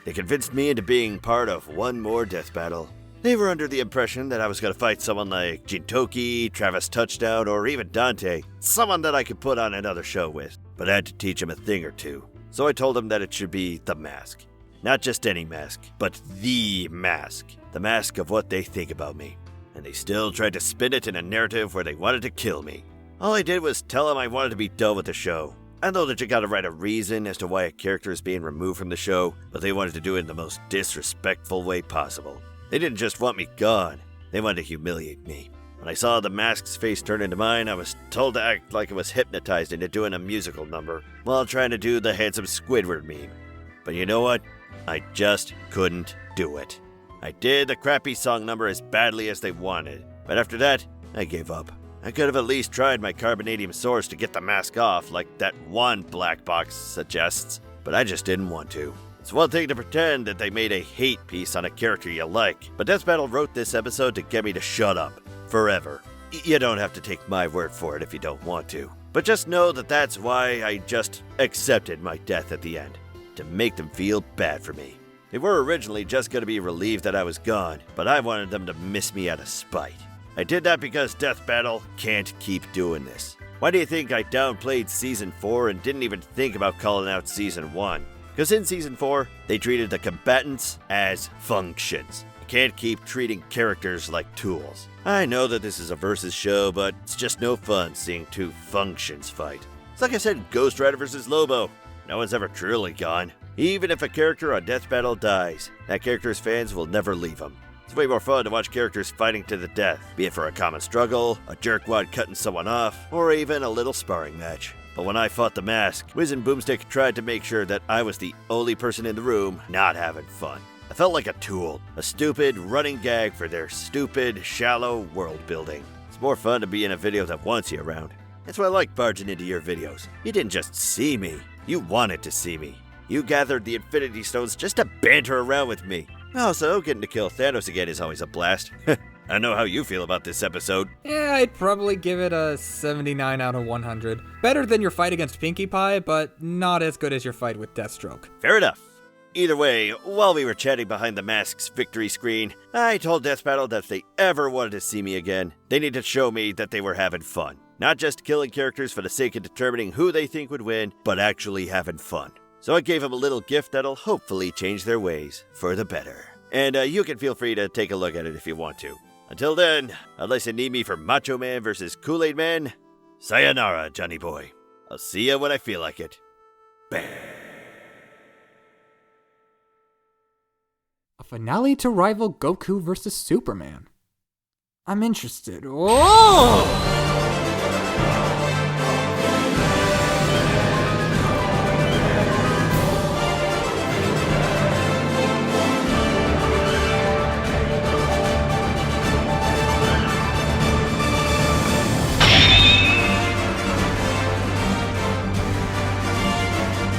M: They convinced me into being part of one more Death Battle. They were under the impression that I was going to fight someone like Jintoki, Travis Touchdown, or even Dante, someone that I could put on another show with. But I had to teach them a thing or two. So I told them that it should be the mask. Not just any mask, but the mask. The mask of what they think about me. And they still tried to spin it in a narrative where they wanted to kill me. All I did was tell them I wanted to be done with the show. I know that you gotta write a reason as to why a character is being removed from the show, but they wanted to do it in the most disrespectful way possible. They didn't just want me gone, they wanted to humiliate me. When I saw the mask's face turn into mine, I was told to act like I was hypnotized into doing a musical number while trying to do the handsome Squidward meme. But you know what? I just couldn't do it. I did the crappy song number as badly as they wanted, but after that, I gave up. I could have at least tried my carbonadium source to get the mask off, like that one black box suggests, but I just didn't want to. It's one thing to pretend that they made a hate piece on a character you like, but Death Battle wrote this episode to get me to shut up. Forever. You don't have to take my word for it if you don't want to. But just know that that's why I just accepted my death at the end. To make them feel bad for me. They were originally just going to be relieved that I was gone, but I wanted them to miss me out of spite. I did that because Death Battle can't keep doing this. Why do you think I downplayed Season 4 and didn't even think about calling out Season 1? Because in Season 4, they treated the combatants as functions. You can't keep treating characters like tools. I know that this is a versus show, but it's just no fun seeing two functions fight. It's like I said, Ghost Rider versus Lobo. No one's ever truly gone. Even if a character on Death Battle dies, that character's fans will never leave him. It's way more fun to watch characters fighting to the death, be it for a common struggle, a jerkwad cutting someone off, or even a little sparring match. But when I fought the mask, Wiz and Boomstick tried to make sure that I was the only person in the room not having fun. I felt like a tool, a stupid running gag for their stupid, shallow world building. It's more fun to be in a video that wants you around. That's why I like barging into your videos. You didn't just see me, you wanted to see me. You gathered the Infinity Stones just to banter around with me. Also, getting to kill Thanos again is always a blast. I know how you feel about this episode.
A: Yeah, I'd probably give it a 79 out of 100. Better than your fight against Pinkie Pie, but not as good as your fight with Deathstroke.
M: Fair enough. Either way, while we were chatting behind the mask's victory screen, I told Death Battle that if they ever wanted to see me again, they need to show me that they were having fun. Not just killing characters for the sake of determining who they think would win, but actually having fun. So I gave them a little gift that'll hopefully change their ways for the better. And you can feel free to take a look at it if you want to. Until then, unless you need me for Macho Man versus Kool-Aid Man, sayonara, Johnny boy. I'll see ya when I feel like it. Bam.
A: A finale to rival Goku versus Superman. I'm interested. Oh!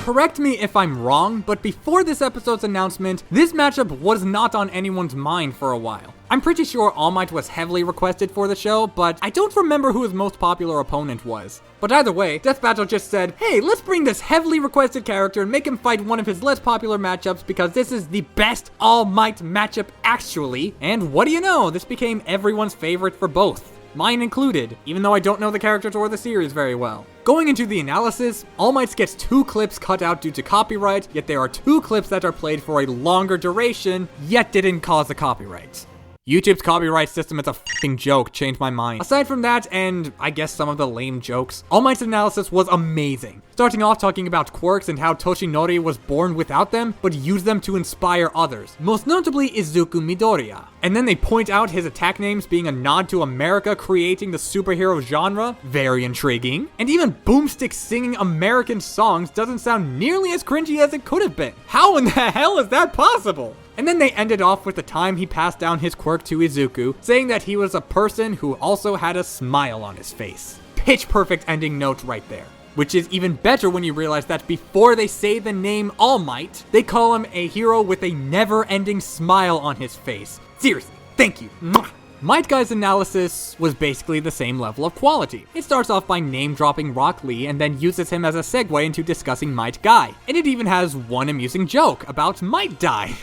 A: Correct me if I'm wrong, but before this episode's announcement, this matchup was not on anyone's mind for a while. I'm pretty sure All Might was heavily requested for the show, but I don't remember who his most popular opponent was. But either way, Death Battle just said, hey, let's bring this heavily requested character and make him fight one of his less popular matchups because this is the best All Might matchup actually. And what do you know, this became everyone's favorite for both. Mine included, even though I don't know the characters or the series very well. Going into the analysis, All Might gets 2 clips cut out due to copyright, yet there are 2 clips that are played for a longer duration, yet didn't cause a copyright. YouTube's copyright system is a f***ing joke, changed my mind. Aside from that, and I guess some of the lame jokes, All Might's analysis was amazing. Starting off talking about quirks and how Toshinori was born without them, but used them to inspire others. Most notably Izuku Midoriya. And then they point out his attack names being a nod to America creating the superhero genre. Very intriguing. And even Boomstick singing American songs doesn't sound nearly as cringy as it could have been. How in the hell is that possible? And then they ended off with the time he passed down his quirk to Izuku, saying that he was a person who also had a smile on his face. Pitch perfect ending note right there. Which is even better when you realize that before they say the name All Might, they call him a hero with a never-ending smile on his face. Seriously, thank you. Mwah. Might Guy's analysis was basically the same level of quality. It starts off by name-dropping Rock Lee and then uses him as a segue into discussing Might Guy. And it even has one amusing joke about Might Die.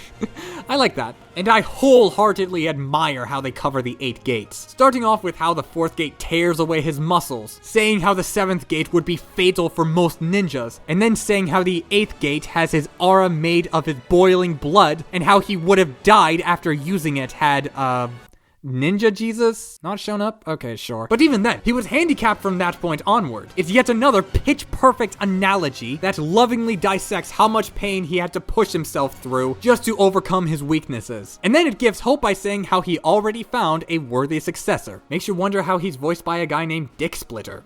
A: I like that. And I wholeheartedly admire how they cover the 8 gates. Starting off with how the 4th gate tears away his muscles, saying how the 7th gate would be fatal for most ninjas, and then saying how the 8th gate has his aura made of his boiling blood, and how he would have died after using it had, Ninja Jesus not shown up? Okay, sure. But even then, he was handicapped from that point onward. It's yet another pitch-perfect analogy that lovingly dissects how much pain he had to push himself through just to overcome his weaknesses. And then it gives hope by saying how he already found a worthy successor. Makes you wonder how he's voiced by a guy named Dick Splitter.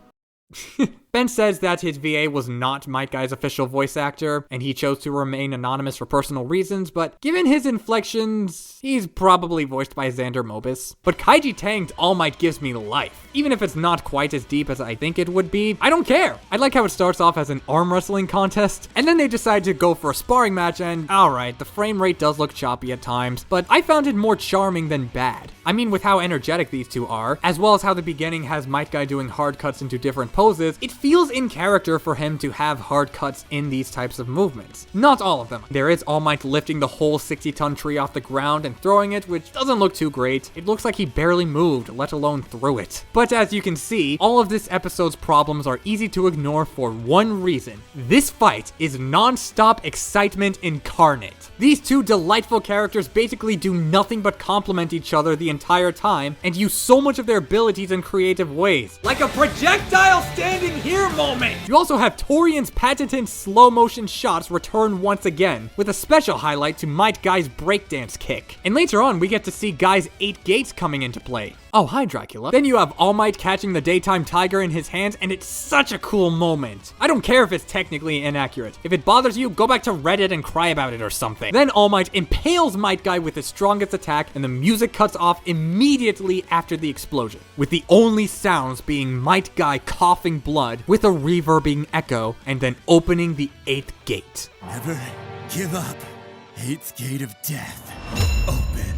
A: Ben says that his VA was not Might Guy's official voice actor, and he chose to remain anonymous for personal reasons, but given his inflections, he's probably voiced by Xander Mobus. But Kaiji Tang's All Might gives me life. Even if it's not quite as deep as I think it would be, I don't care. I like how it starts off as an arm wrestling contest, and then they decide to go for a sparring match, and alright, the frame rate does look choppy at times, but I found it more charming than bad. I mean, with how energetic these two are, as well as how the beginning has Might Guy doing hard cuts into different poses, it feels in character for him to have hard cuts in these types of movements. Not all of them. There is All Might lifting the whole 60-ton tree off the ground and throwing it, which doesn't look too great. It looks like he barely moved, let alone threw it. But as you can see, all of this episode's problems are easy to ignore for one reason. This fight is non-stop excitement incarnate. These two delightful characters basically do nothing but complement each other the entire time and use so much of their abilities in creative ways.
L: Like a projectile standing here moment!
A: You also have Torian's patented slow motion shots return once again, with a special highlight to Might Guy's breakdance kick. And later on, we get to see Guy's 8 gates coming into play. Oh, hi, Dracula. Then you have All Might catching the daytime tiger in his hands, and it's such a cool moment. I don't care if it's technically inaccurate. If it bothers you, go back to Reddit and cry about it or something. Then All Might impales Might Guy with his strongest attack, and the music cuts off immediately after the explosion, with the only sounds being Might Guy coughing blood, with a reverbing echo, and then opening the 8th gate.
N: Never give up. 8th gate of death. Open.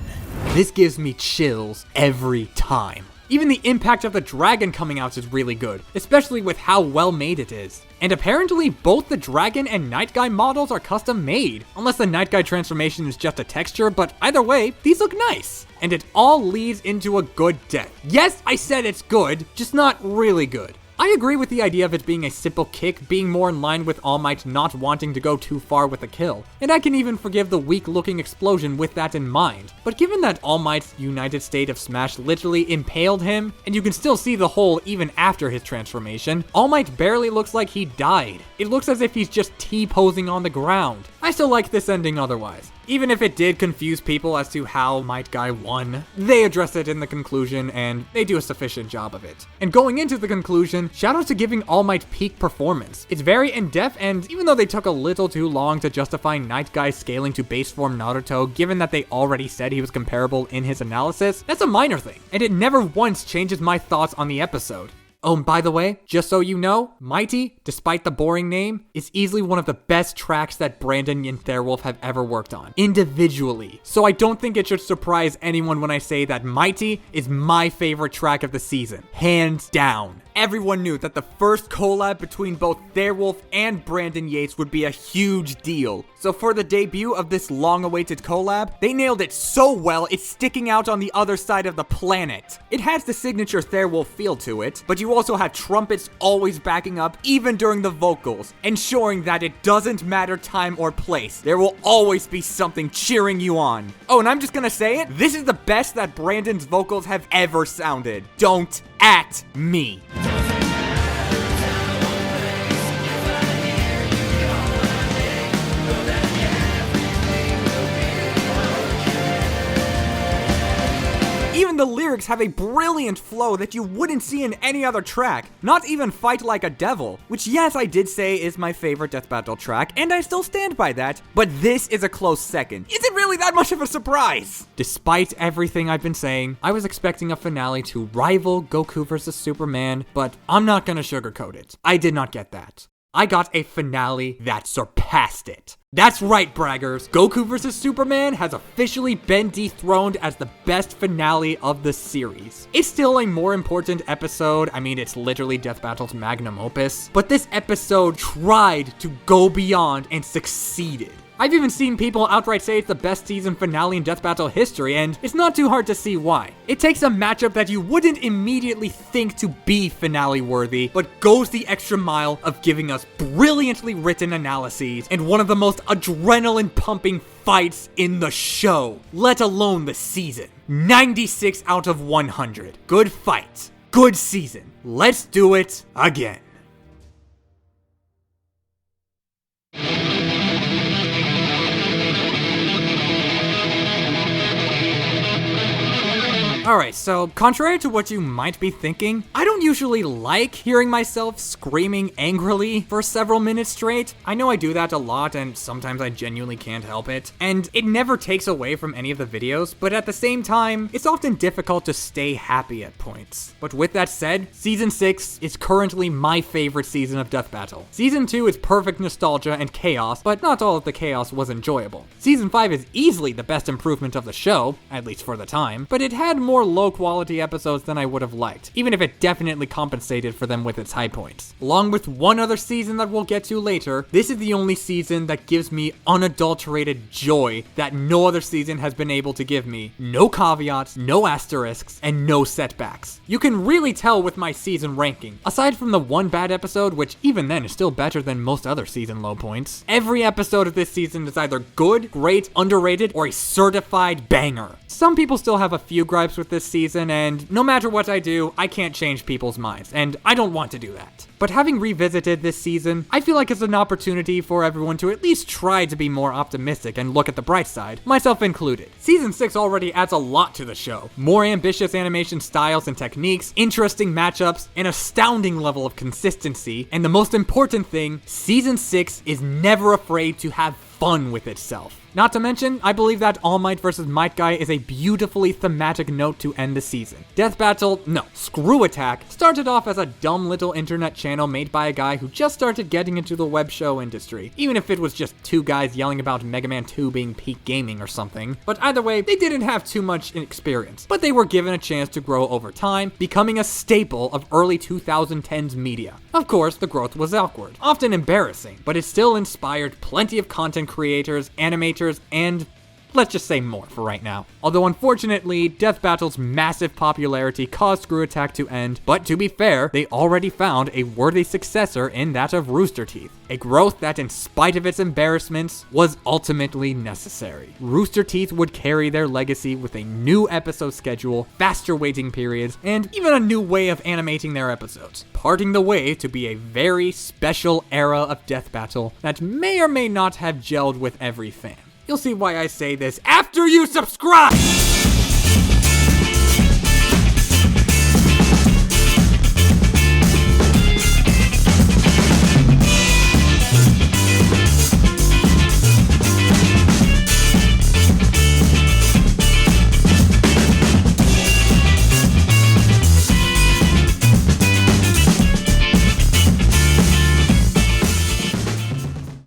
A: This gives me chills every time. Even the impact of the dragon coming out is really good, especially with how well made it is. And apparently both the dragon and Night Guy models are custom made, unless the Night Guy transformation is just a texture, but either way, these look nice. And it all leads into a good death. Yes, I said it's good, just not really good. I agree with the idea of it being a simple kick, being more in line with All Might not wanting to go too far with the kill. And I can even forgive the weak-looking explosion with that in mind. But given that All Might's United State of Smash literally impaled him, and you can still see the hole even after his transformation, All Might barely looks like he died. It looks as if he's just T-posing on the ground. I still like this ending otherwise. Even if it did confuse people as to how Might Guy won, they address it in the conclusion, and they do a sufficient job of it. And going into the conclusion, shout out to giving All Might peak performance. It's very in-depth, and even though they took a little too long to justify Night Guy scaling to base form Naruto, given that they already said he was comparable in his analysis, that's a minor thing, and it never once changes my thoughts on the episode. Oh, and by the way, just so you know, Mighty, despite the boring name, is easily one of the best tracks that Brandon and Therewolf have ever worked on, individually. So I don't think it should surprise anyone when I say that Mighty is my favorite track of the season, hands down. Everyone knew that the first collab between both Therewolf and Brandon Yates would be a huge deal. So for the debut of this long-awaited collab, they nailed it so well it's sticking out on the other side of the planet. It has the signature Therewolf feel to it, but you also have trumpets always backing up even during the vocals, ensuring that it doesn't matter time or place. There will always be something cheering you on. Oh, and I'm just gonna say it, this is the best that Brandon's vocals have ever sounded. Don't at me. Even the lyrics have a brilliant flow that you wouldn't see in any other track, not even Fight Like a Devil, which yes, I did say is my favorite death battle track, and I still stand by that, but this is a close second. Is it really that much of a surprise? Despite everything I've been saying, I was expecting a finale to rival Goku vs. Superman, but I'm not gonna sugarcoat it. I did not get that. I got a finale that surpassed it. That's right, braggers. Goku vs. Superman has officially been dethroned as the best finale of the series. It's still a more important episode. I mean, it's literally Death Battle's magnum opus. But this episode tried to go beyond and succeeded. I've even seen people outright say it's the best season finale in Death Battle history, and it's not too hard to see why. It takes a matchup that you wouldn't immediately think to be finale worthy, but goes the extra mile of giving us brilliantly written analyses and one of the most adrenaline pumping fights in the show, let alone the season. 96 out of 100. Good fight. Good season. Let's do it again. Alright, so contrary to what you might be thinking, I don't usually like hearing myself screaming angrily for several minutes straight. I know I do that a lot, and sometimes I genuinely can't help it. And it never takes away from any of the videos, but at the same time, it's often difficult to stay happy at points. But with that said, Season 6 is currently my favorite season of Death Battle. Season 2 is perfect nostalgia and chaos, but not all of the chaos was enjoyable. Season 5 is easily the best improvement of the show, at least for the time, but it had more low-quality episodes than I would have liked, even if it definitely compensated for them with its high points. Along with one other season that we'll get to later, this is the only season that gives me unadulterated joy that no other season has been able to give me. No caveats, no asterisks, and no setbacks. You can really tell with my season ranking. Aside from the one bad episode, which even then is still better than most other season low points, every episode of this season is either good, great, underrated, or a certified banger. Some people still have a few gripes with this season, and no matter what I do, I can't change people's minds, and I don't want to do that. But having revisited this season, I feel like it's an opportunity for everyone to at least try to be more optimistic and look at the bright side, myself included. Season 6 already adds a lot to the show. More ambitious animation styles and techniques, interesting matchups, an astounding level of consistency, and the most important thing, Season 6 is never afraid to have fun with itself. Not to mention, I believe that All Might vs. Might Guy is a beautifully thematic note to end the season. Death Battle, no, Screwattack, started off as a dumb little internet channel made by a guy who just started getting into the web show industry, even if it was just two guys yelling about Mega Man 2 being peak gaming or something. But either way, they didn't have too much experience, but they were given a chance to grow over time, becoming a staple of early 2010s media. Of course, the growth was awkward, often embarrassing, but it still inspired plenty of content creators, animators, and let's just say more for right now. Although unfortunately, Death Battle's massive popularity caused Screwattack to end, but to be fair, they already found a worthy successor in that of Rooster Teeth. A growth that, in spite of its embarrassments, was ultimately necessary. Rooster Teeth would carry their legacy with a new episode schedule, faster waiting periods, and even a new way of animating their episodes, parting the way to be a very special era of Death Battle that may or may not have gelled with every fan. You'll see why I say this after you subscribe!